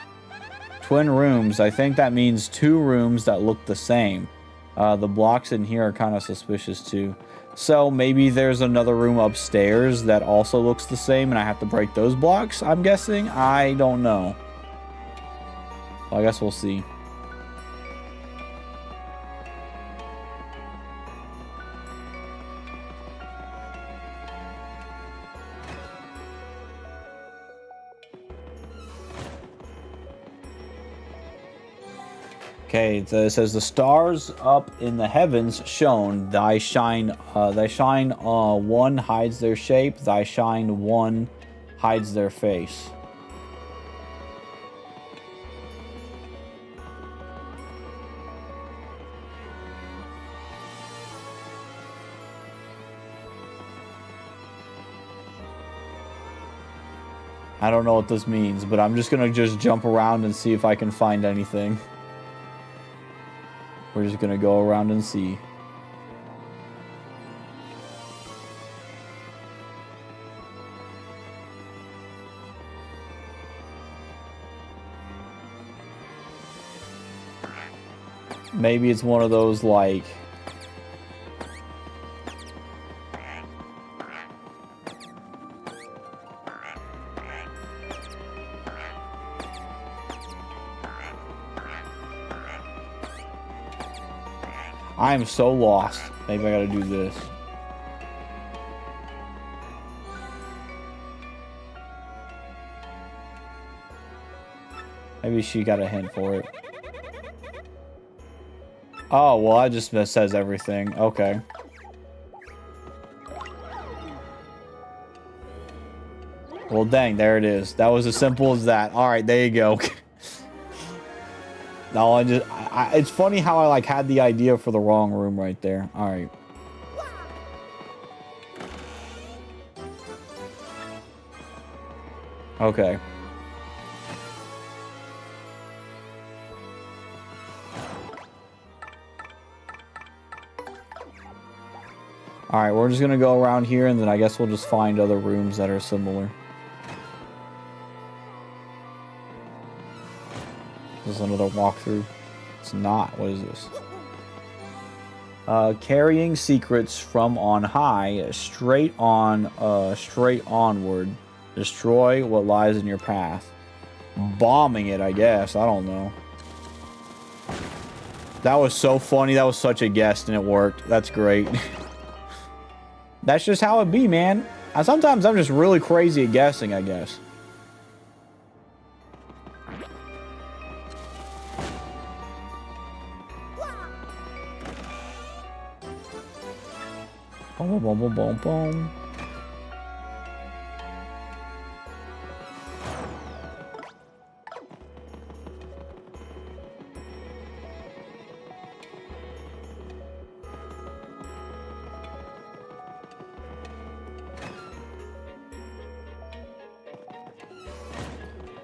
S1: Twin rooms. I think that means 2 rooms that look the same. The blocks in here are kind of suspicious too. So maybe there's another room upstairs that also looks the same and I have to break those blocks, I'm guessing? I don't know. Well, I guess we'll see. Okay, it says the stars up in the heavens shone. Thy shine, one hides their shape. Thy shine, one hides their face. I don't know what this means, but I'm just gonna jump around and see if I can find anything. We're just gonna go around and see. Maybe it's one of those like... I am so lost. Maybe I gotta do this. Maybe she got a hint for it. Oh, well, that just says everything. Okay. Well, dang, there it is. That was as simple as that. All right, there you go. No, it's funny how I like had the idea for the wrong room right there. All right. Okay. Alright, we're just gonna go around here, and then I guess we'll just find other rooms that are similar. This is another walkthrough. It's not. What is this? Carrying secrets from on high, straight onward. Destroy what lies in your path. Bombing it, I guess. I don't know. That was so funny. That was such a guess, and it worked. That's great. That's just how it be, man. Sometimes I'm just really crazy at guessing, I guess. Boom, boom, boom, boom, boom.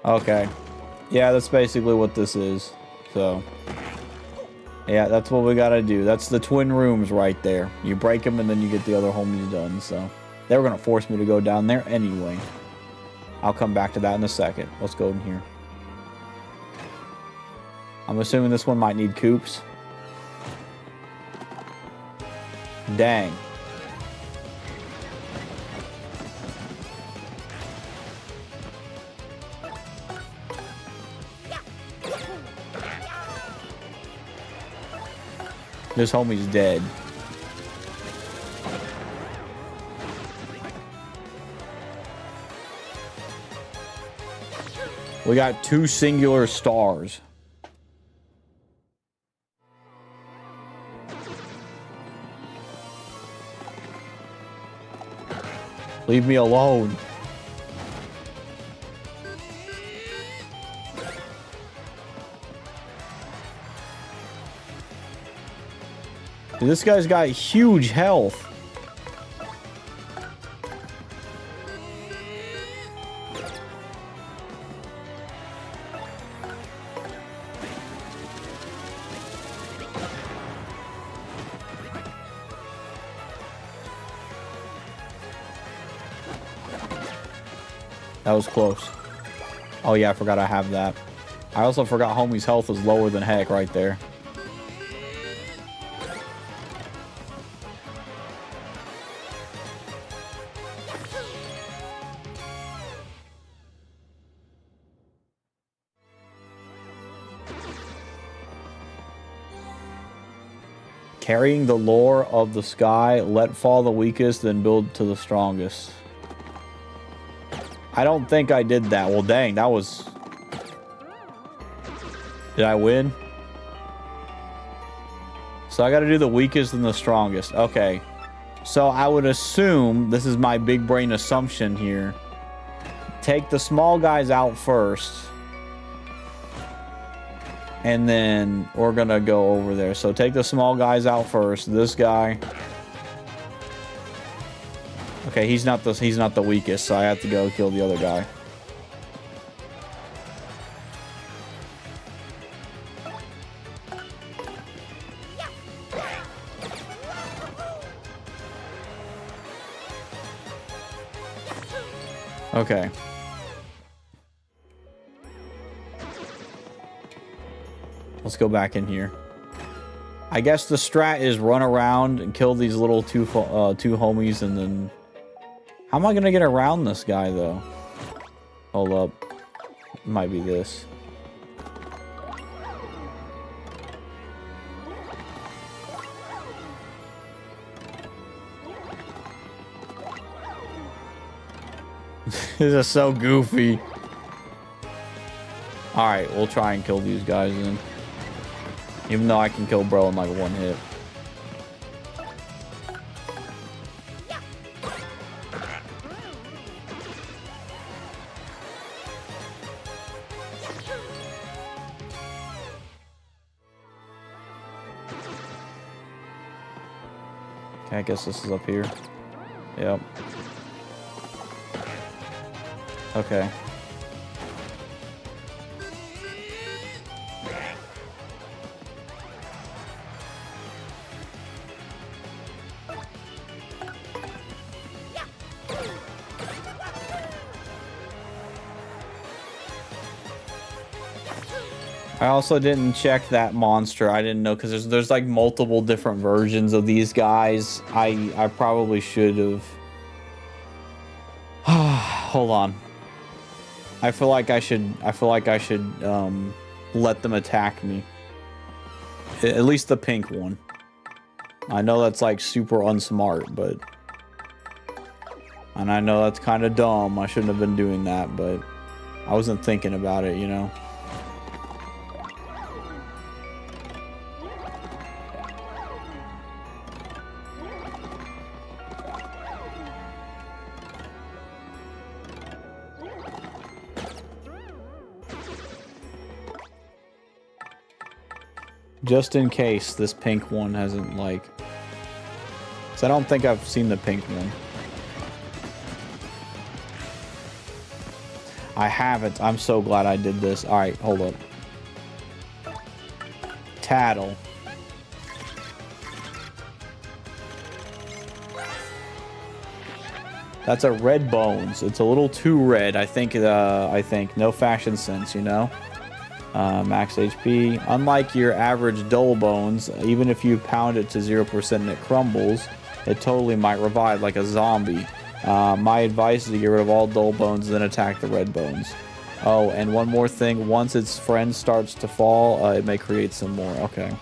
S1: Okay. Yeah, that's basically what this is. So, yeah, that's what we gotta do. That's the twin rooms right there. You break them and then you get the other homies done. So, they were gonna force me to go down there anyway. I'll come back to that in a second. Let's go in here. I'm assuming this one might need coops. Dang. This homie's dead. We got 2 singular stars. Leave me alone. Dude, this guy's got huge health. That was close. Oh yeah, I forgot I have that. I also forgot homie's health was lower than heck right there. Carrying the lore of the sky, let fall the weakest, then build to the strongest. I don't think I did that. Well, dang, that was... Did I win? So I gotta do the weakest and the strongest. Okay. So I would assume, this is my big brain assumption here, take the small guys out first. And then we're gonna go over there. So take the small guys out first. This guy. Okay, he's not the weakest, so I have to go kill the other guy. Okay. Let's go back in here. I guess the strat is run around and kill these little two homies, and then... How am I gonna get around this guy, though? Hold up. It might be this. This is so goofy. Alright, we'll try and kill these guys then. Even though I can kill bro in like one hit. Okay, I guess this is up here. Yep. Okay. I also didn't check that monster. I didn't know because there's like multiple different versions of these guys. I probably should have. Hold on. I feel like I should let them attack me. At least the pink one. I know that's like super unsmart, but and I know that's kind of dumb. I shouldn't have been doing that, but I wasn't thinking about it, you know. Just in case this pink one hasn't, like... Because I don't think I've seen the pink one. I haven't. I'm so glad I did this. Alright, hold up. Tattle. That's a red bones. It's a little too red. I think no fashion sense, you know? Max HP. Unlike your average dull bones, even if you pound it to 0% and it crumbles, it totally might revive like a zombie. My advice is to get rid of all dull bones and then attack the red bones. Oh, and one more thing. Once its friend starts to fall, it may create some more. Okay.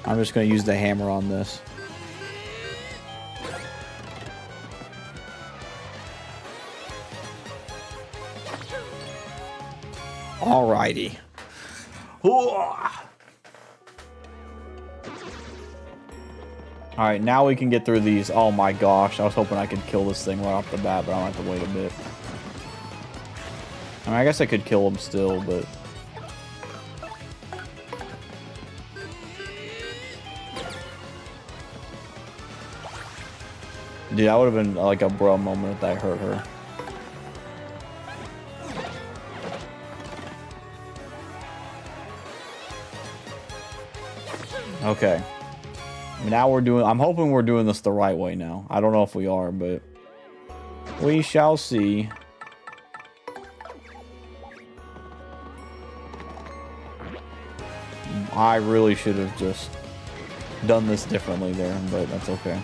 S1: I'm just going to use the hammer on this. Alrighty. Alright, now we can get through these. Oh my gosh, I was hoping I could kill this thing right off the bat, but I'll have to wait a bit. I mean, I guess I could kill him still, but... Dude, that would have been like a bro moment if I hurt her. Okay. Now we're doing... I'm hoping we're doing this the right way now. I don't know if we are, but... we shall see. I really should have just done this differently there, but that's okay.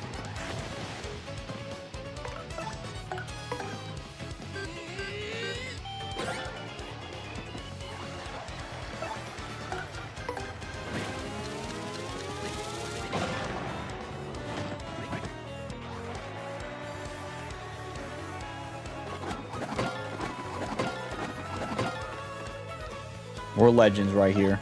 S1: We're legends right here.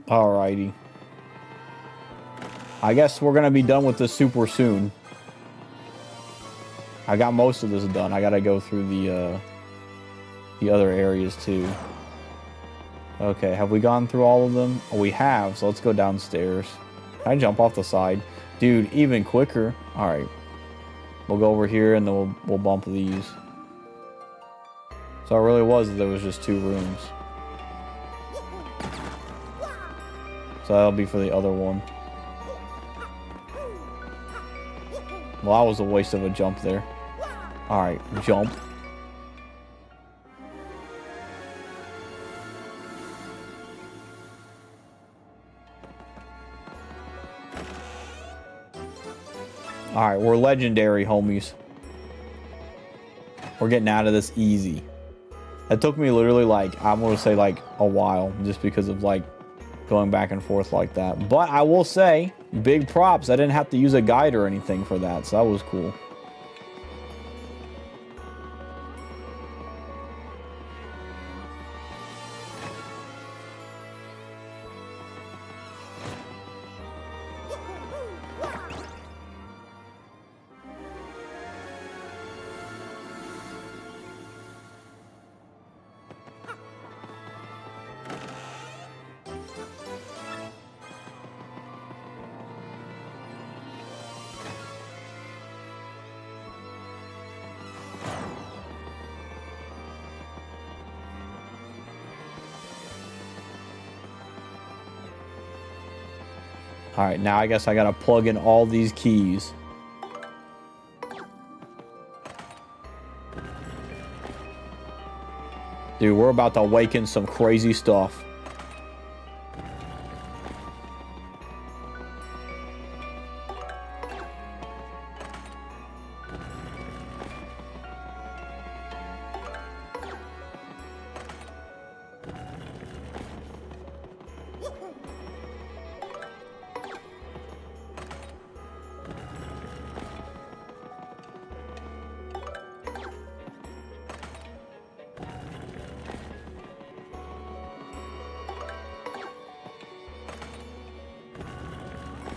S1: Alrighty. I guess we're gonna be done with this super soon. I got most of this done. I gotta go through the other areas too. Okay, have we gone through all of them? Oh, we have, so let's go downstairs. Can I jump off the side? Dude, even quicker. Alright. We'll go over here and then we'll bump these. So it really was that there was just 2 rooms. So that'll be for the other one. Well, that was a waste of a jump there. Alright, jump. Alright, we're legendary, homies. We're getting out of this easy. That took me literally like, I'm gonna say like a while, just because of like going back and forth like that. But I will say, big props. I didn't have to use a guide or anything for that, so that was cool. Alright, now I guess I gotta plug in all these keys. Dude, we're about to awaken some crazy stuff.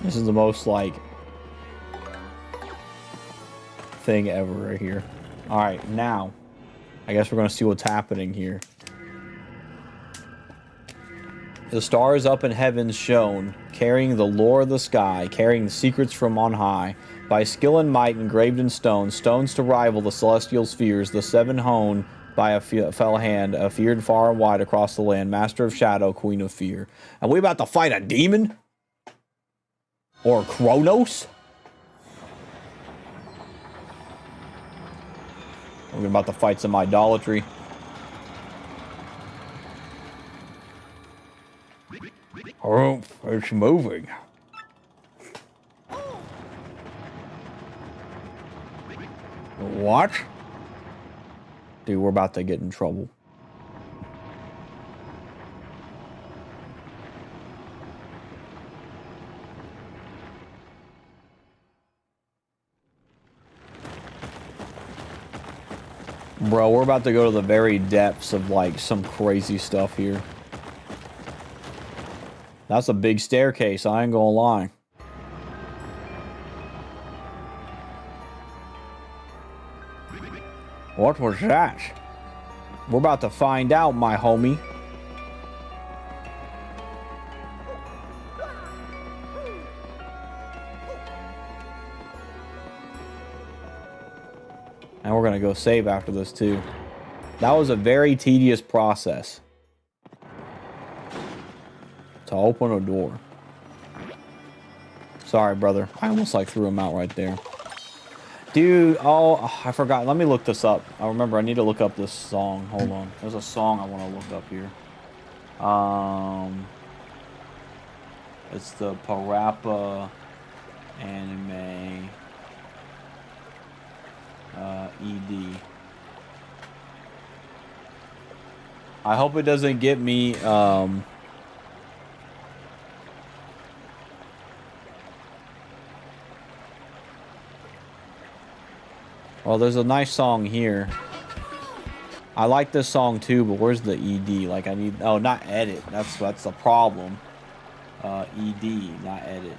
S1: This is the most, like, thing ever right here. Alright, now, I guess we're gonna see what's happening here. The stars up in heaven shone, carrying the lore of the sky, carrying the secrets from on high. By skill and might engraved in stone, stones to rival the celestial spheres, the seven honed by a fell hand, feared far and wide across the land, master of shadow, queen of fear. And we about to fight a demon? Or Kronos? We're about to fight some idolatry. Oh, it's moving. What? Dude, we're about to get in trouble. Bro, we're about to go to the very depths of, like, some crazy stuff here. That's a big staircase, I ain't gonna lie. What was that? We're about to find out, my homie. And we're gonna go save after this too. That was a very tedious process to open a door. Sorry, brother. I almost like threw him out right there. Dude, oh, I forgot. Let me look this up. I remember I need to look up this song. Hold on. There's a song I want to look up here. It's the Parappa anime ED. I hope it doesn't get me well, there's a nice song here. I like this song too, but where's the ED? Like I need, oh, not edit. That's the problem. ED, not edit.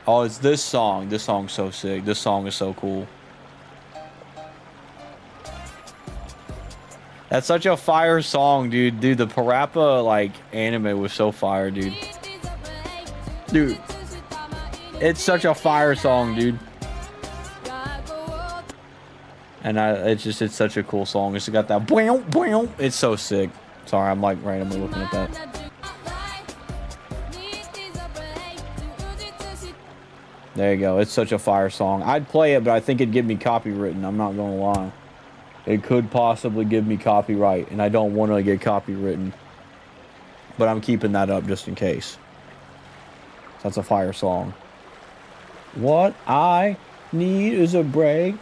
S1: Oh, it's this song. This song's so sick. This song is so cool. That's such a fire song, dude. Dude, the Parappa, like, anime was so fire, dude. Dude. It's such a fire song, dude. And it's such a cool song. It's got that boing, boing. It's so sick. Sorry, I'm like randomly looking at that. There you go. It's such a fire song. I'd play it, but I think it'd get me copywritten. I'm not gonna lie. It could possibly give me copyright, and I don't want to get copywritten. But I'm keeping that up just in case. That's a fire song. What I need is a break.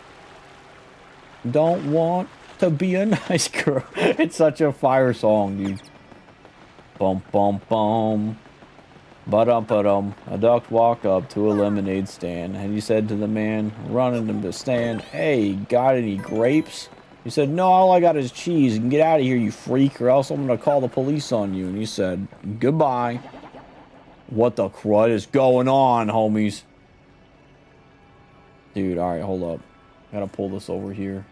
S1: Don't want to be a nice girl. It's such a fire song, dude. Bum, bum, bum. Ba-dum-ba-dum. A duck walked up to a lemonade stand, and he said to the man running to the stand, "Hey, got any grapes?" He said, "No, all I got is cheese. You can get out of here, you freak, or else I'm going to call the police on you." And he said, "Goodbye." What the crud is going on, homies? Dude, alright, hold up. I gotta pull this over here.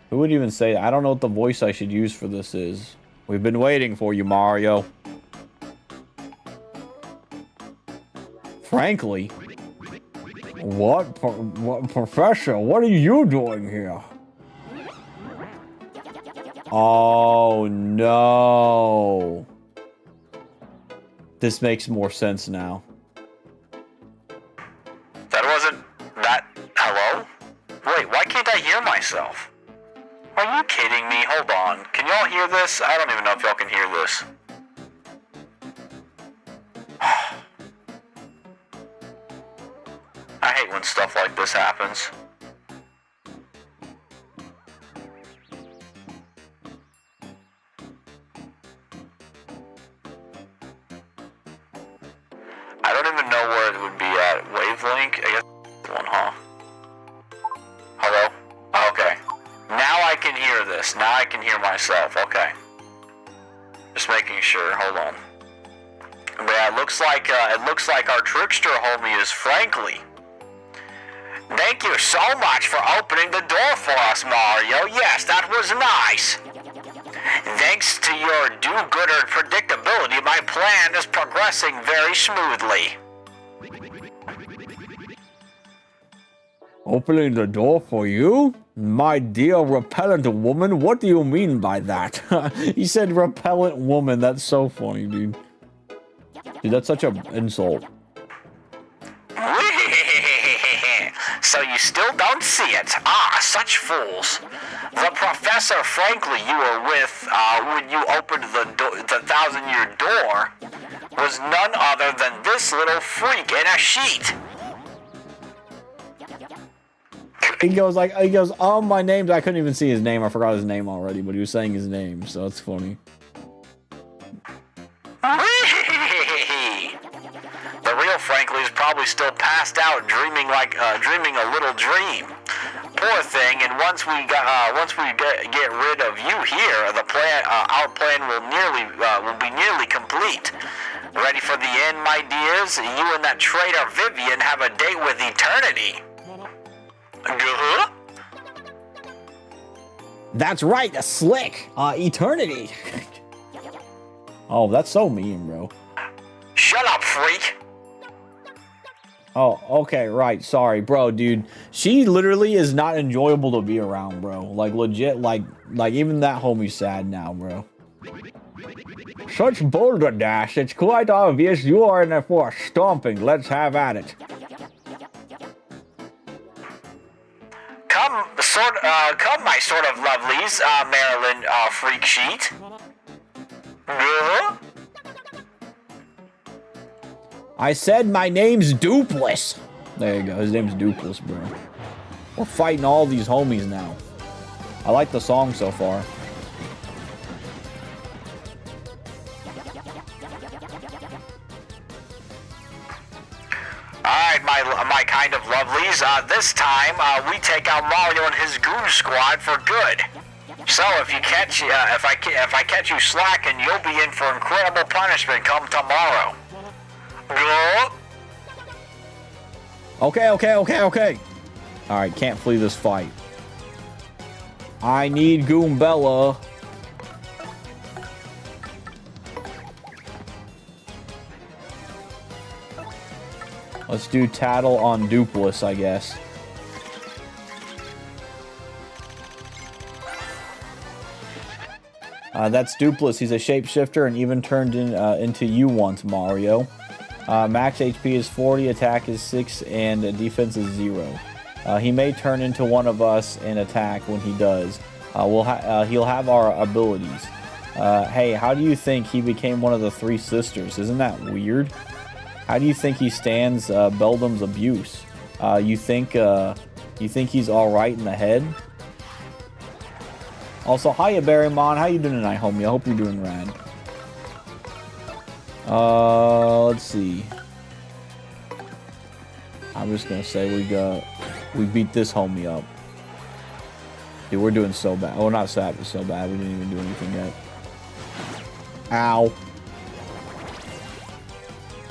S1: Who would even say that? I don't know what the voice I should use for this is. We've been waiting for you, Mario. Frankly. What, Professor? What are you doing here? Oh, no. This makes more sense now.
S3: That wasn't... that... hello? Wait, why can't I hear myself? Are you kidding me? Hold on. Can y'all hear this? I don't even know if y'all can hear this. I hate when stuff like this happens. I don't even know where it would be at. Wavelength? I guess one, huh? Hello? Okay. Now I can hear this. Now I can hear myself. Okay. Just making sure. Hold on. But yeah, it looks like our trickster homie is Frankly. Thank you so much for opening the door for us, Mario. Yes, that was nice. Thanks to your do-gooder predictability, my plan is progressing very smoothly.
S1: Opening the door for you? My dear repellent woman, what do you mean by that? He said repellent woman. That's so funny, dude. Dude, that's such an insult.
S3: So you still don't see it? Ah, such fools. The Professor Frankly you were with when you opened the thousand-year door was none other than this little freak in a sheet.
S1: He goes, oh, my name's... I couldn't even see his name. I forgot his name already, but he was saying his name, so that's funny.
S3: The real Frankly is probably still passed out, dreaming a little dream. Poor thing. And once we get rid of you here, our plan will be nearly complete. Ready for the end, my dears? You and that traitor Vivian have a date with eternity. Huh?
S1: That's right, a slick. Eternity. Oh, that's so mean, bro.
S3: Shut up, freak.
S1: Oh, okay, right. Sorry, bro, dude. She literally is not enjoyable to be around, bro. Like, legit, like even that homie's sad now, bro. Such boulder dash. It's quite obvious you are in there for a stomping. Let's have at it.
S3: Come, my sort of lovelies, Marilyn, freak sheet. Huh?
S1: I said my name's Dupless. There you go. His name's Dupless, bro. We're fighting all these homies now. I like the song so far.
S3: Alright, my kind of lovelies. This time, we take out Mario and his goon squad for good. So if I catch you slacking, you'll be in for incredible punishment come tomorrow. Go.
S1: Okay. Alright, can't flee this fight. I need Goombella. Let's do Tattle on Dupless, I guess. That's Dupless. He's a shapeshifter and even turned into you once, Mario. Max HP is 40, attack is 6, and defense is 0. He may turn into one of us and attack when he does. He'll have our abilities. Hey, how do you think he became one of the 3 sisters? Isn't that weird? How do you think he stands Beldam's abuse? You think he's all right in the head? Also, hiya, Barrymon. How you doing tonight, homie? I hope you're doing rad. Let's see. I'm just gonna say we beat this homie up. Dude, we're doing so bad. Oh, not so bad. We didn't even do anything yet. Ow.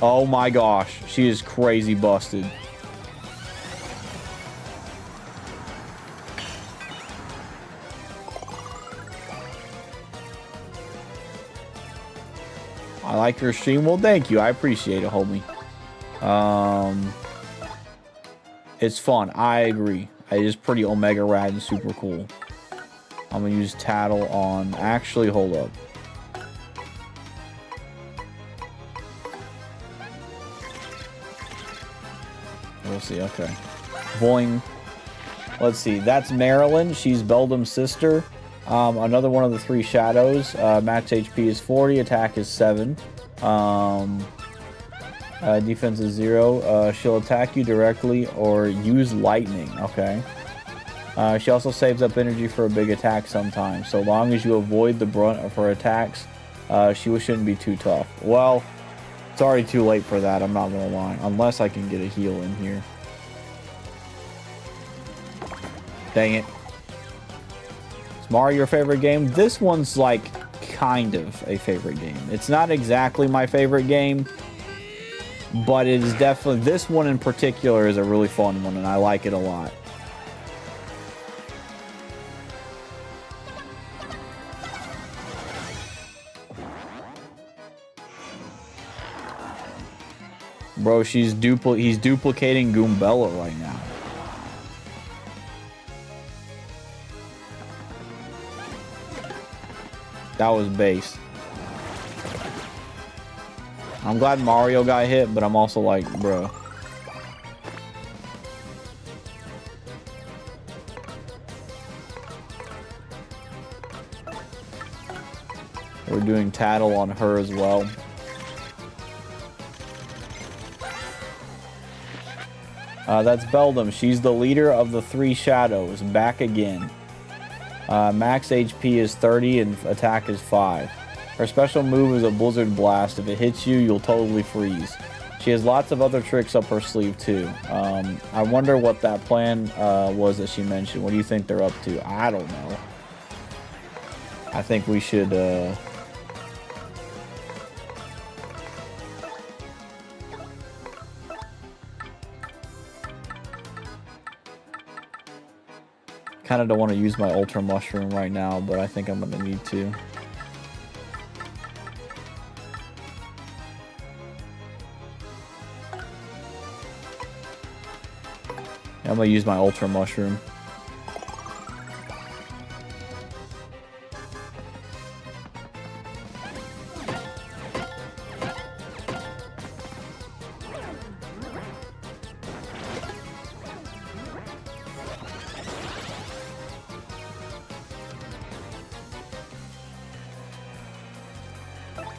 S1: Oh my gosh, she is crazy busted. I like your stream. Well, thank you. I appreciate it, homie. It's fun. I agree. It is pretty Omega rad and super cool. I'm gonna use Tattle on... Actually, hold up. We'll see, okay. Boing. Let's see, that's Marilyn. She's Beldam's sister. Another one of the 3 shadows. Max HP is 40, attack is 7. Defense is 0. She'll attack you directly or use lightning. Okay. She also saves up energy for a big attack sometimes. So long as you avoid the brunt of her attacks, she shouldn't be too tough. Well, it's already too late for that, I'm not gonna lie. Unless I can get a heal in here. Dang it. Is Mario your favorite game? This one's like kind of a favorite game. It's not exactly my favorite game, but it is definitely, this one in particular is a really fun one and I like it a lot. Bro, he's duplicating Goombella right now. That was base. I'm glad Mario got hit, but I'm also like, bro. We're doing Tattle on her as well. That's Beldam. She's the leader of the 3 shadows. Back again. Max HP is 30 and attack is 5. Her special move is a Blizzard Blast. If it hits you, you'll totally freeze. She has lots of other tricks up her sleeve too. I wonder what that plan was that she mentioned. What do you think they're up to? I don't know. I think we should... kind of don't want to use my Ultra Mushroom right now, but I think I'm going to need to. Yeah, I'm going to use my Ultra Mushroom.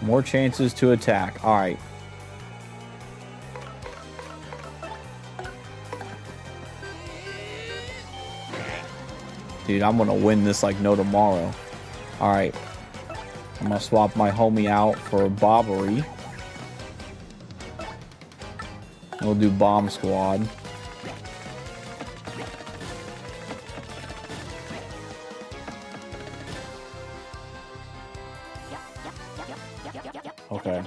S1: More chances to attack. All right. Dude, I'm going to win this like no tomorrow. All right. I'm going to swap my homie out for Bobbery. We'll do Bomb Squad. Okay.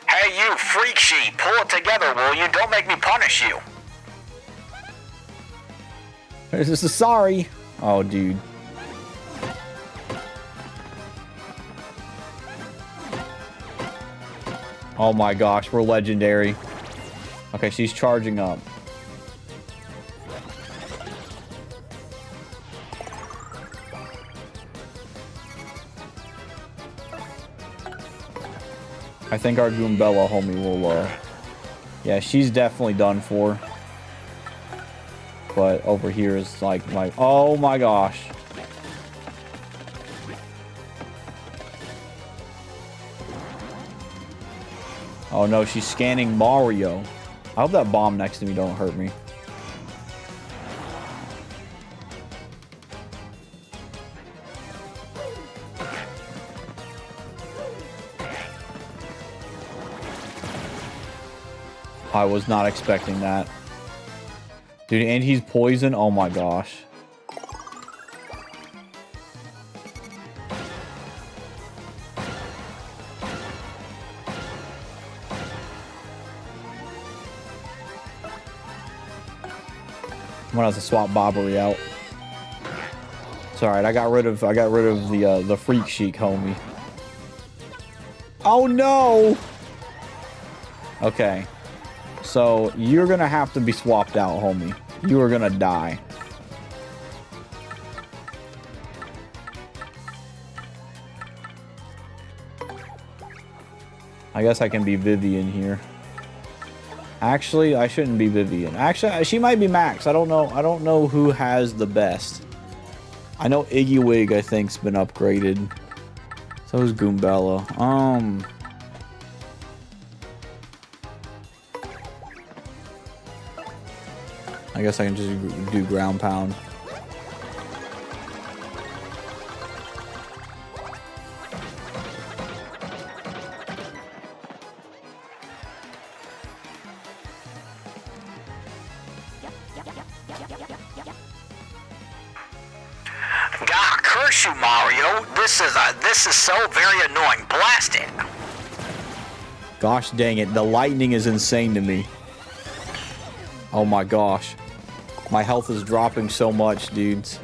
S3: Hey, you freak sheep, pull it together, will you? Don't make me punish you.
S1: This is sorry. Oh, dude. Oh my gosh, we're legendary. Okay, she's charging up. I think our Goombella homie will, yeah, she's definitely done for. But over here is like my, oh my gosh. Oh no, she's scanning Mario. I hope that bomb next to me don't hurt me. I was not expecting that. Dude, and he's poison? Oh my gosh. I'm gonna have to swap Bobbery out. It's alright, I got rid of the Freak Chic homie. Oh no! Okay. So, you're gonna have to be swapped out, homie. You are gonna die. I guess I can be Vivian here. Actually, I shouldn't be Vivian. Actually, she might be Max. I don't know. I don't know who has the best. I know Iggy Wig, I think, has been upgraded. So is Goombella. I guess I can just do ground pound.
S3: God curse you, Mario. This is so very annoying. Blast it.
S1: Gosh dang it, the lightning is insane to me. Oh my gosh. My health is dropping so much, dudes.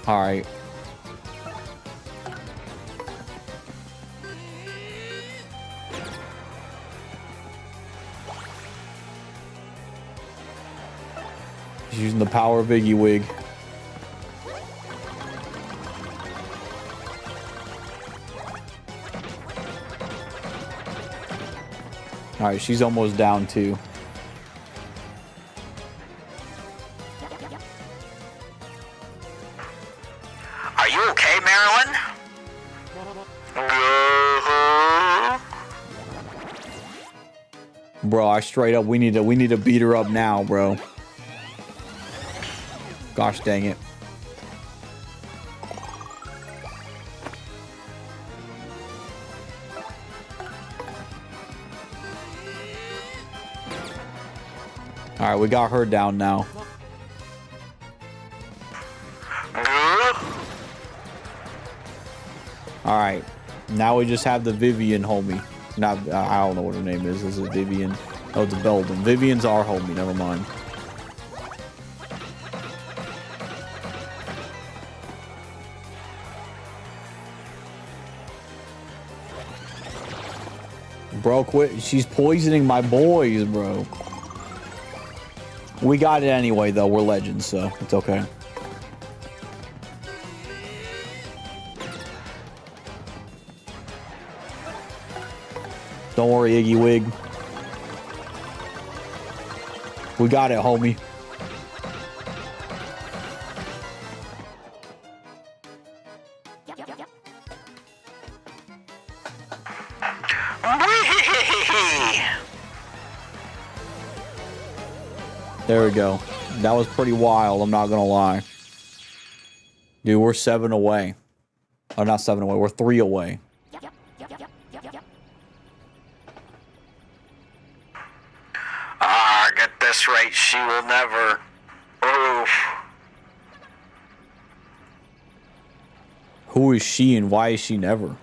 S1: Alright. He's using the power of Iggy Wig. Alright, she's almost down too.
S3: Are you okay, Marilyn?
S1: Bro, I straight up we need to beat her up now, bro. Gosh dang it. Alright, we got her down now. Alright. Now we just have the Vivian homie. Not, I don't know what her name is. Is it Vivian? Oh, it's Belden. Vivian's our homie. Never mind. Bro, quit. She's poisoning my boys, bro. We got it anyway, though. We're legends, so it's okay. Don't worry, Iggy Wig. We got it, homie. There we go. That was pretty wild, I'm not gonna lie. Dude, we're 7 away. Oh, not 7 away, we're 3 away.
S3: Get this right, she will never. Oof.
S1: Who is she and why is she never?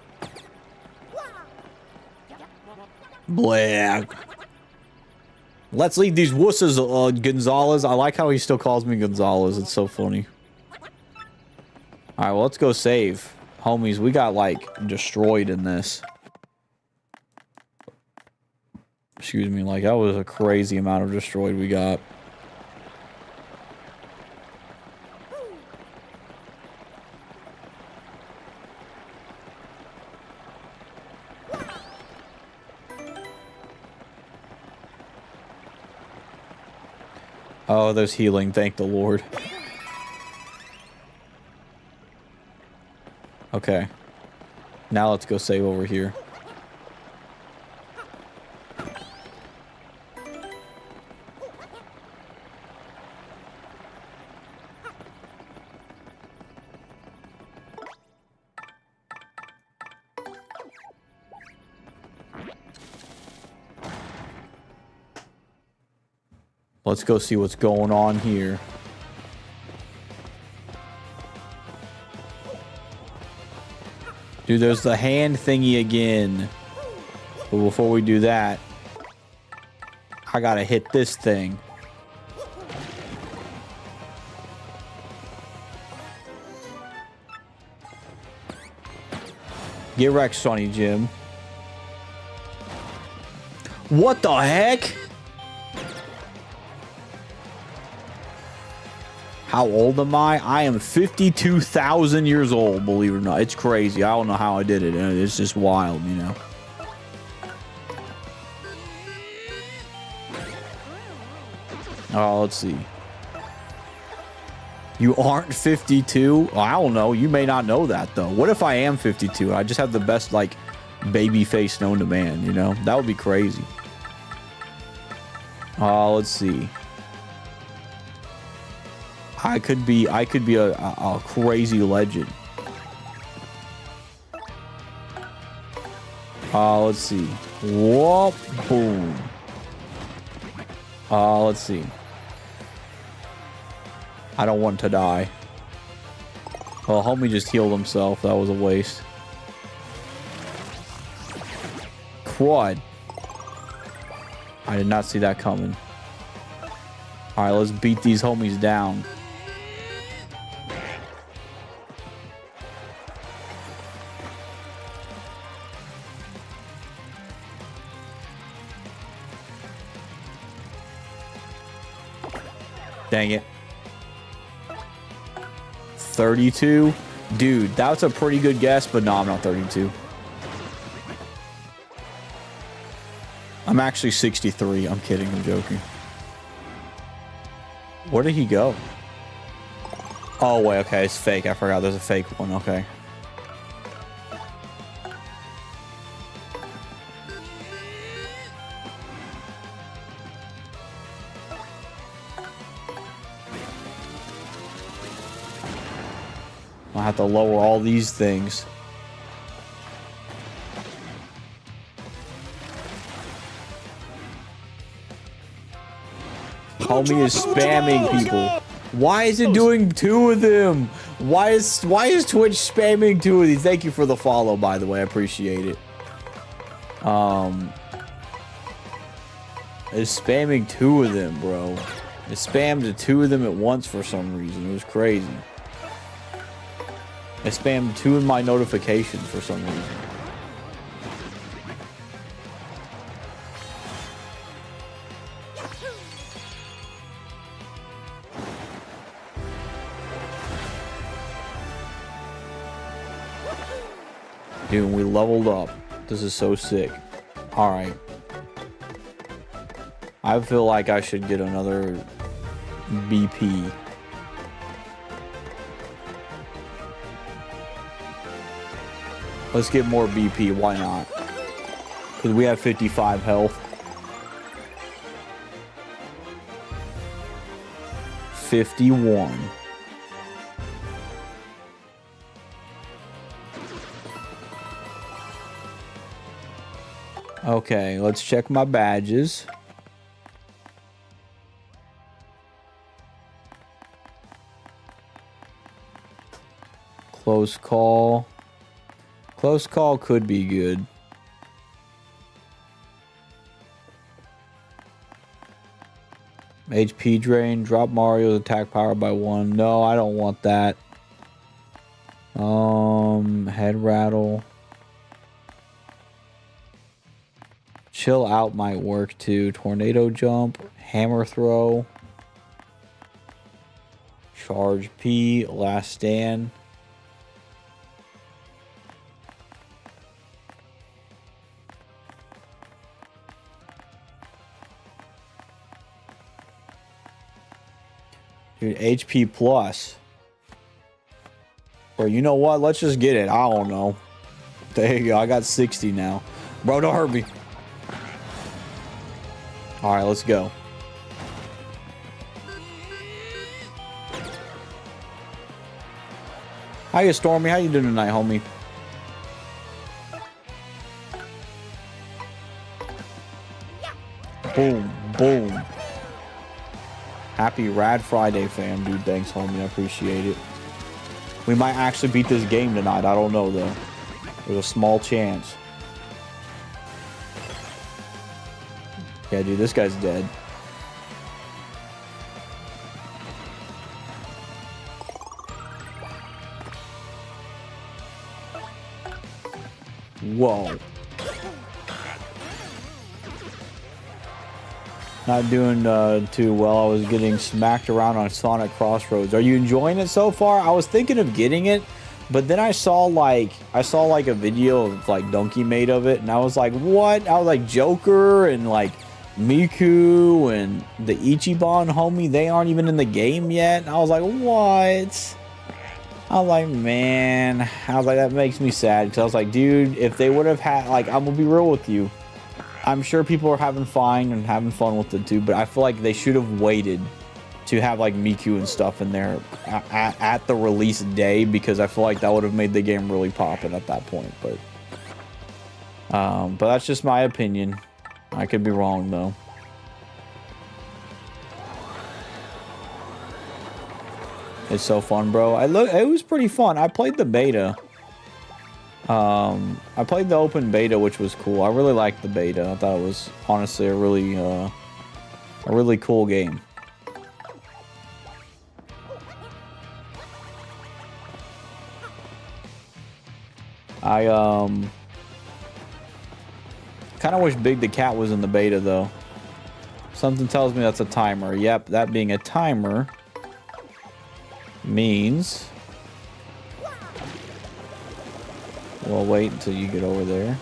S1: Black. Let's leave these wusses, Gonzalez. I like how he still calls me Gonzalez. It's so funny. Alright, well, let's go save. Homies, we got, like, destroyed in this. Excuse me, like, that was a crazy amount of destroyed we got. Oh, there's healing. Thank the Lord. Okay. Now let's go save over here. Let's go see what's going on here. Dude, there's the hand thingy again. But before we do that, I gotta hit this thing. Get wrecked, Sonny Jim. What the heck? How old am I? I am 52,000 years old, believe it or not. It's crazy. I don't know how I did it. It's just wild, you know. Oh, let's see. You aren't 52? Oh, I don't know. You may not know that, though. What if I am 52? I just have the best, like, baby face known to man, you know? That would be crazy. Let's see. I could be a crazy legend. Let's see. Whoop, boom. Let's see. I don't want to die. Well, homie just healed himself. That was a waste. Crud. I did not see that coming. All right, let's beat these homies down. Dang it. 32? Dude, that's a pretty good guess, but no, I'm not 32. I'm actually 63. I'm kidding. I'm joking. Where did he go? Oh, wait. Okay, it's fake. I forgot there's a fake one. Okay. I have to lower all these things. Homie is spamming people. Why is it doing 2 of them? Why is Twitch spamming 2 of these? Thank you for the follow, by the way. I appreciate it. It's spamming 2 of them, bro. It spammed 2 of them at once for some reason. It was crazy. It spammed 2 of my notifications for some reason. Dude, we leveled up. This is so sick. Alright. I feel like I should get another BP. Let's get more BP. Why not? Because we have 55 health. 51. Okay, let's check my badges. Close call. Close call could be good. HP drain. Drop Mario's attack power by 1. No, I don't want that. Head rattle. Chill out might work too. Tornado jump. Hammer throw. Charge P. Last stand. Dude, HP plus. Bro, you know what? Let's just get it. I don't know. There you go. I got 60 now. Bro, don't hurt me. Alright, let's go. Hiya, Stormy. How you doing tonight, homie? Boom, boom. Happy Rad Friday, fam, dude. Thanks, homie. I appreciate it. We might actually beat this game tonight. I don't know, though. There's a small chance. Yeah, dude, this guy's dead. Whoa. Not doing too well. I was getting smacked around on Sonic Crossroads. Are you enjoying it so far? I was thinking of getting it, but then I saw like a video of like Donkey made of it, and I was like, what? I was like Joker and like Miku and the Ichiban homie, they aren't even in the game yet. And I was like, what? I was like, man. I was like, that makes me sad, because I was like, dude, if they would have had, like, I'm gonna be real with you. I'm sure people are having fun with it too, but I feel like they should have waited to have like Miku and stuff in there at the release day, because I feel like that would have made the game really poppin' at that point. But that's just my opinion. I could be wrong though. It's so fun, bro. It was pretty fun. I played the beta. I played the open beta, which was cool. I really liked the beta. I thought it was honestly a really cool game. I kind of wish Big the Cat was in the beta though. Something tells me that's a timer. Yep, that being a timer means we'll wait until you get over there.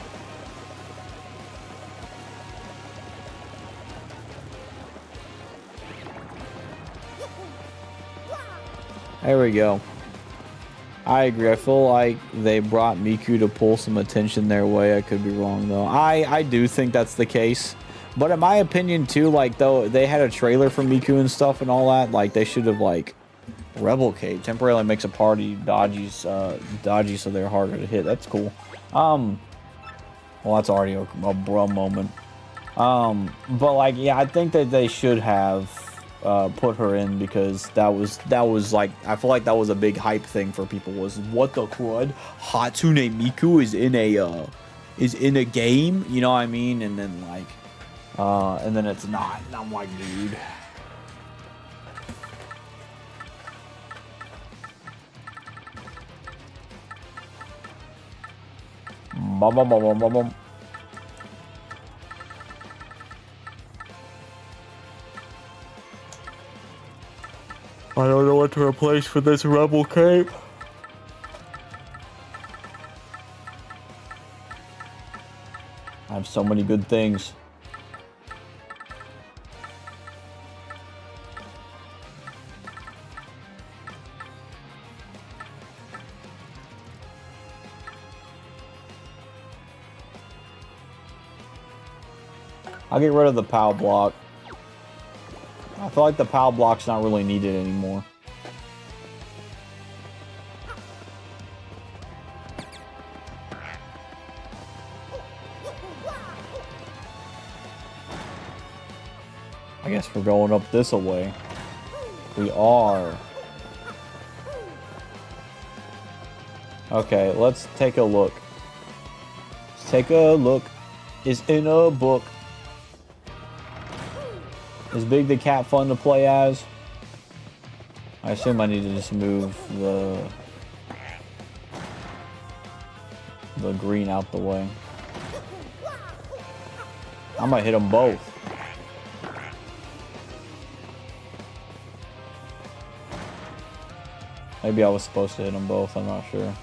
S1: There we go. I agree. I feel like they brought Miku to pull some attention their way. I could be wrong though. I do think that's the case. But in my opinion too, like though they had a trailer for Miku and stuff and all that, like they should have like Rebel Cage temporarily makes a party dodgy so they're harder to hit. That's cool. Well, that's already a bro moment. But like, yeah, I think that they should have put her in, because that was like, I feel like that was a big hype thing for people, was what the crud, Hatsune Miku is in a game, you know what I mean? And then like and then it's not, and I'm like, dude. Bum, bum, bum, bum, bum, bum. I don't know what to replace for this Rebel Cape. I have so many good things. I'll get rid of the POW block. I feel like the POW block's not really needed anymore. I guess we're going up this way. We are. Okay, let's take a look. Let's take a look. It's in a book. Is Big the Cat fun to play as? I assume I need to just move the green out the way. I might hit them both. Maybe I was supposed to hit them both, I'm not sure.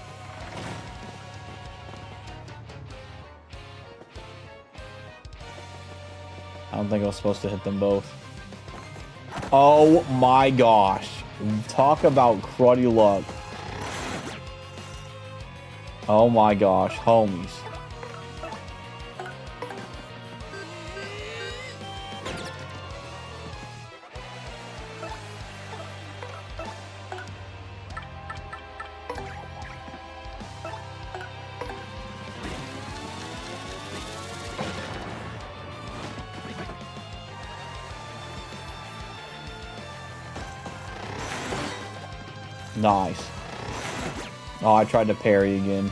S1: I don't think I was supposed to hit them both. Oh my gosh. Talk about cruddy luck. Oh my gosh, homies. Nice. Oh, I tried to parry again.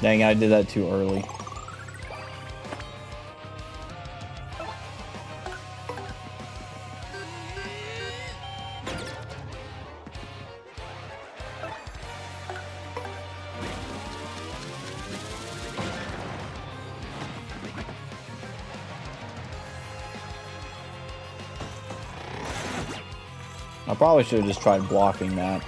S1: Dang, I did that too early. I probably should have just tried blocking that.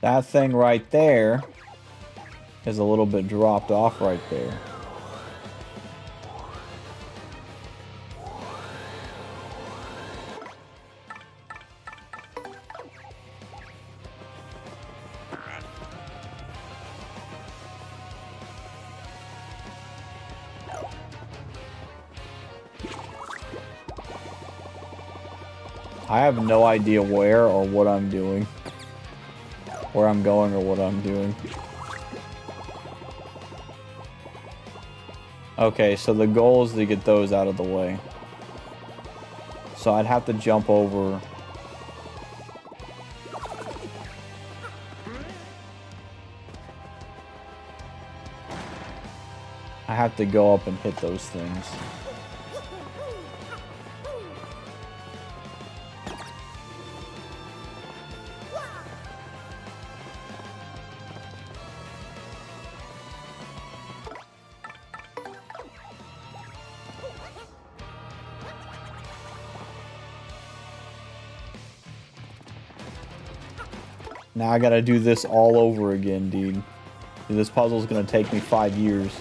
S1: That thing right there is a little bit dropped off right there. I have no idea where or what I'm doing. Where I'm going or what I'm doing. Okay, so the goal is to get those out of the way. So I'd have to jump over. I have to go up and hit those things. Now I gotta do this all over again, dude. This puzzle's gonna take me 5 years.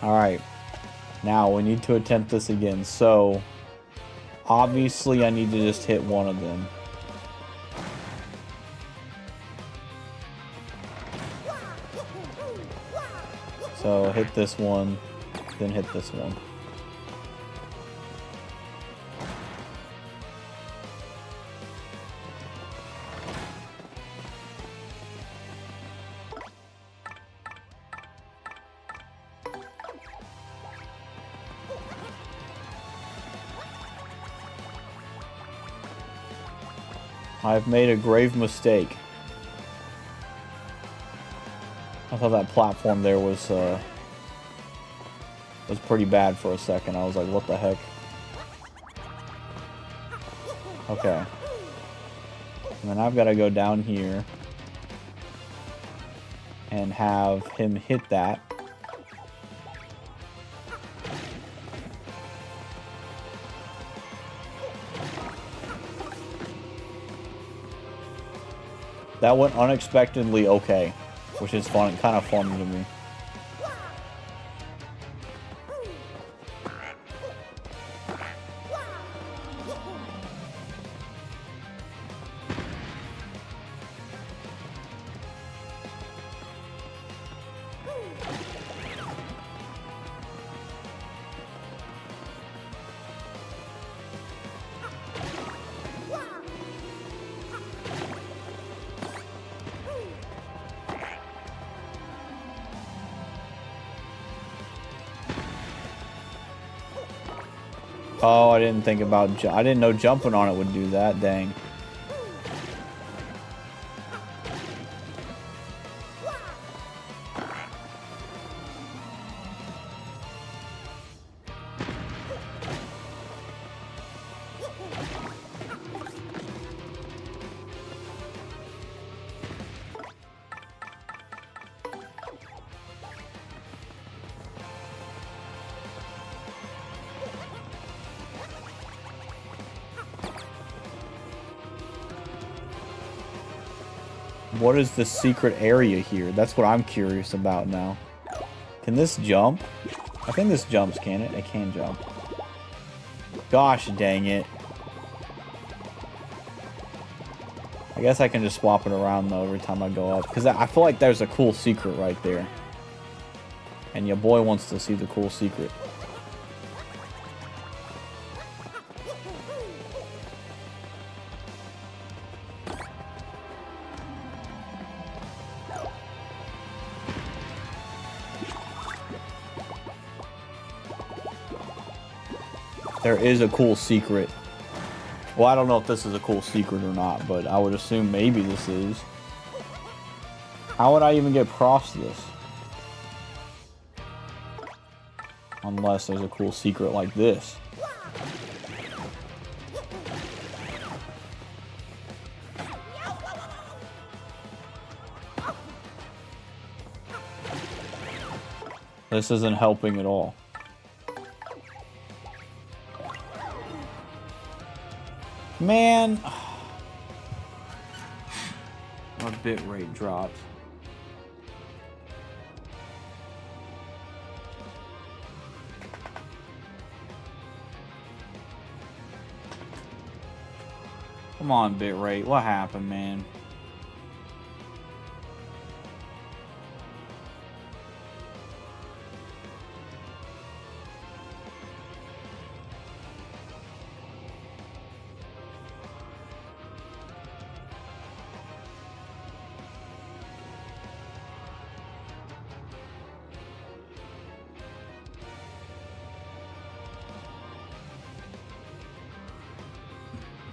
S1: Alright. Now we need to attempt this again. So, obviously I need to just hit one of them. So hit this one, then hit this one. I've made a grave mistake. I thought that platform there was pretty bad for a second. I was like, what the heck? Okay. And then I've got to go down here and have him hit that. That went unexpectedly okay, which is fun, kind of fun to me. Oh, I didn't think about... I didn't know jumping on it would do that. Dang. What is the secret area here? That's what I'm curious about now. Can this jump? I think this jumps, can it? It can jump. Gosh dang it. I guess I can just swap it around though every time I go up. Because I feel like there's a cool secret right there. And your boy wants to see the cool secret. there is a cool secret. Well, I don't know if this is a cool secret or not, but I would assume maybe this is. How would I even get past this? Unless there's a cool secret like this. This isn't helping at all. Man. My bit rate dropped. Come on, bit rate. What happened, man?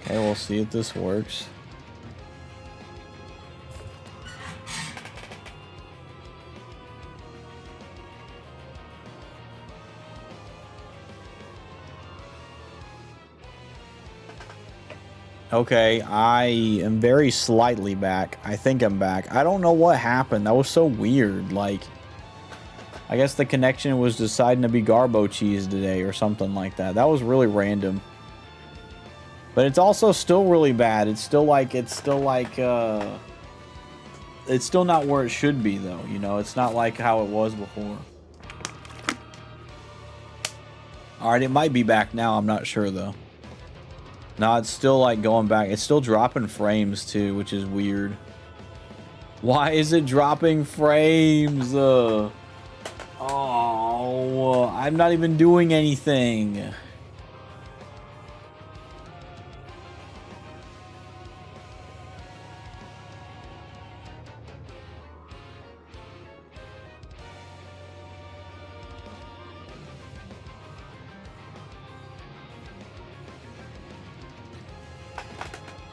S1: Okay, we'll see if this works. Okay, I am very slightly back. I think I'm back. I don't know what happened. That was so weird. Like, I guess the connection was deciding to be Garbo cheese today or something like that. That was really random. But it's also still really bad. It's still not where it should be, though. You know, it's not like how it was before. Alright, it might be back now. I'm not sure, though. No, it's still, like, going back. It's still dropping frames, too, which is weird. Why is it dropping frames? Oh, I'm not even doing anything.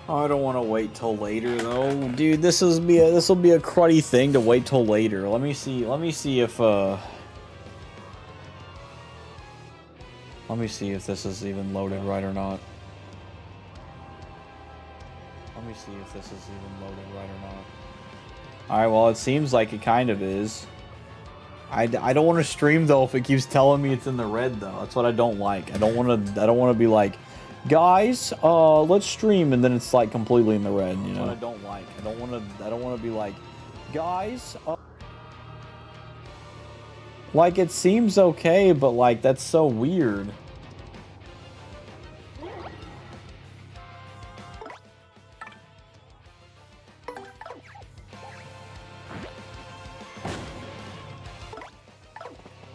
S1: I don't want to wait till later though, dude. This will be a cruddy thing to wait till later. Let me see if this is even loaded right or not. Let me see if this is even loaded right or not. All right, well, it seems like it kind of is. I don't want to stream though if it keeps telling me it's in the red though. That's what I don't like. I don't want to be like, guys, let's stream, and then it's like completely in the red, you know. That's what I don't like. I don't want to be like, guys, like, it seems okay, but like, that's so weird.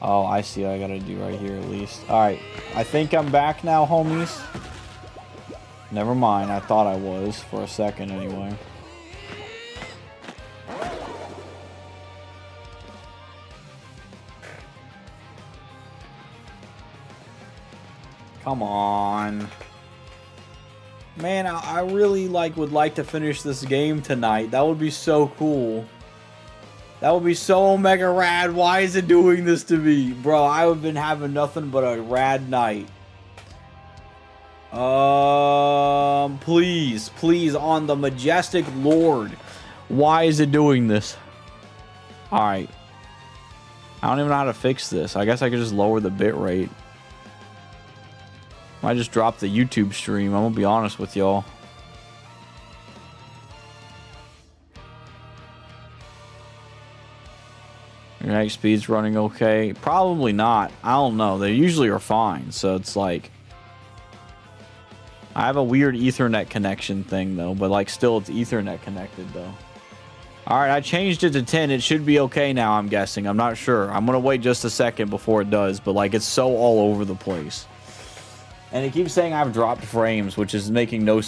S1: Oh, I see what I gotta do right here at least. Alright, I think I'm back now, homies. Never mind, I thought I was for a second anyway. Come on. Man, I really would like to finish this game tonight. That would be so cool. That would be so mega rad. Why is it doing this to me? Bro, I have been having nothing but a rad night. Please, on the majestic Lord. Why is it doing this? Alright. I don't even know how to fix this. I guess I could just lower the bit rate. I just dropped the YouTube stream. I'm gonna be honest with y'all. Your next speed's running okay? Probably not. I don't know. They usually are fine. So it's like, I have a weird Ethernet connection thing though, but like still it's Ethernet connected though. Alright, I changed it to 10. It should be okay now, I'm guessing. I'm not sure. I'm gonna wait just a second before it does, but like it's so all over the place. And it keeps saying I've dropped frames, which is making no sense.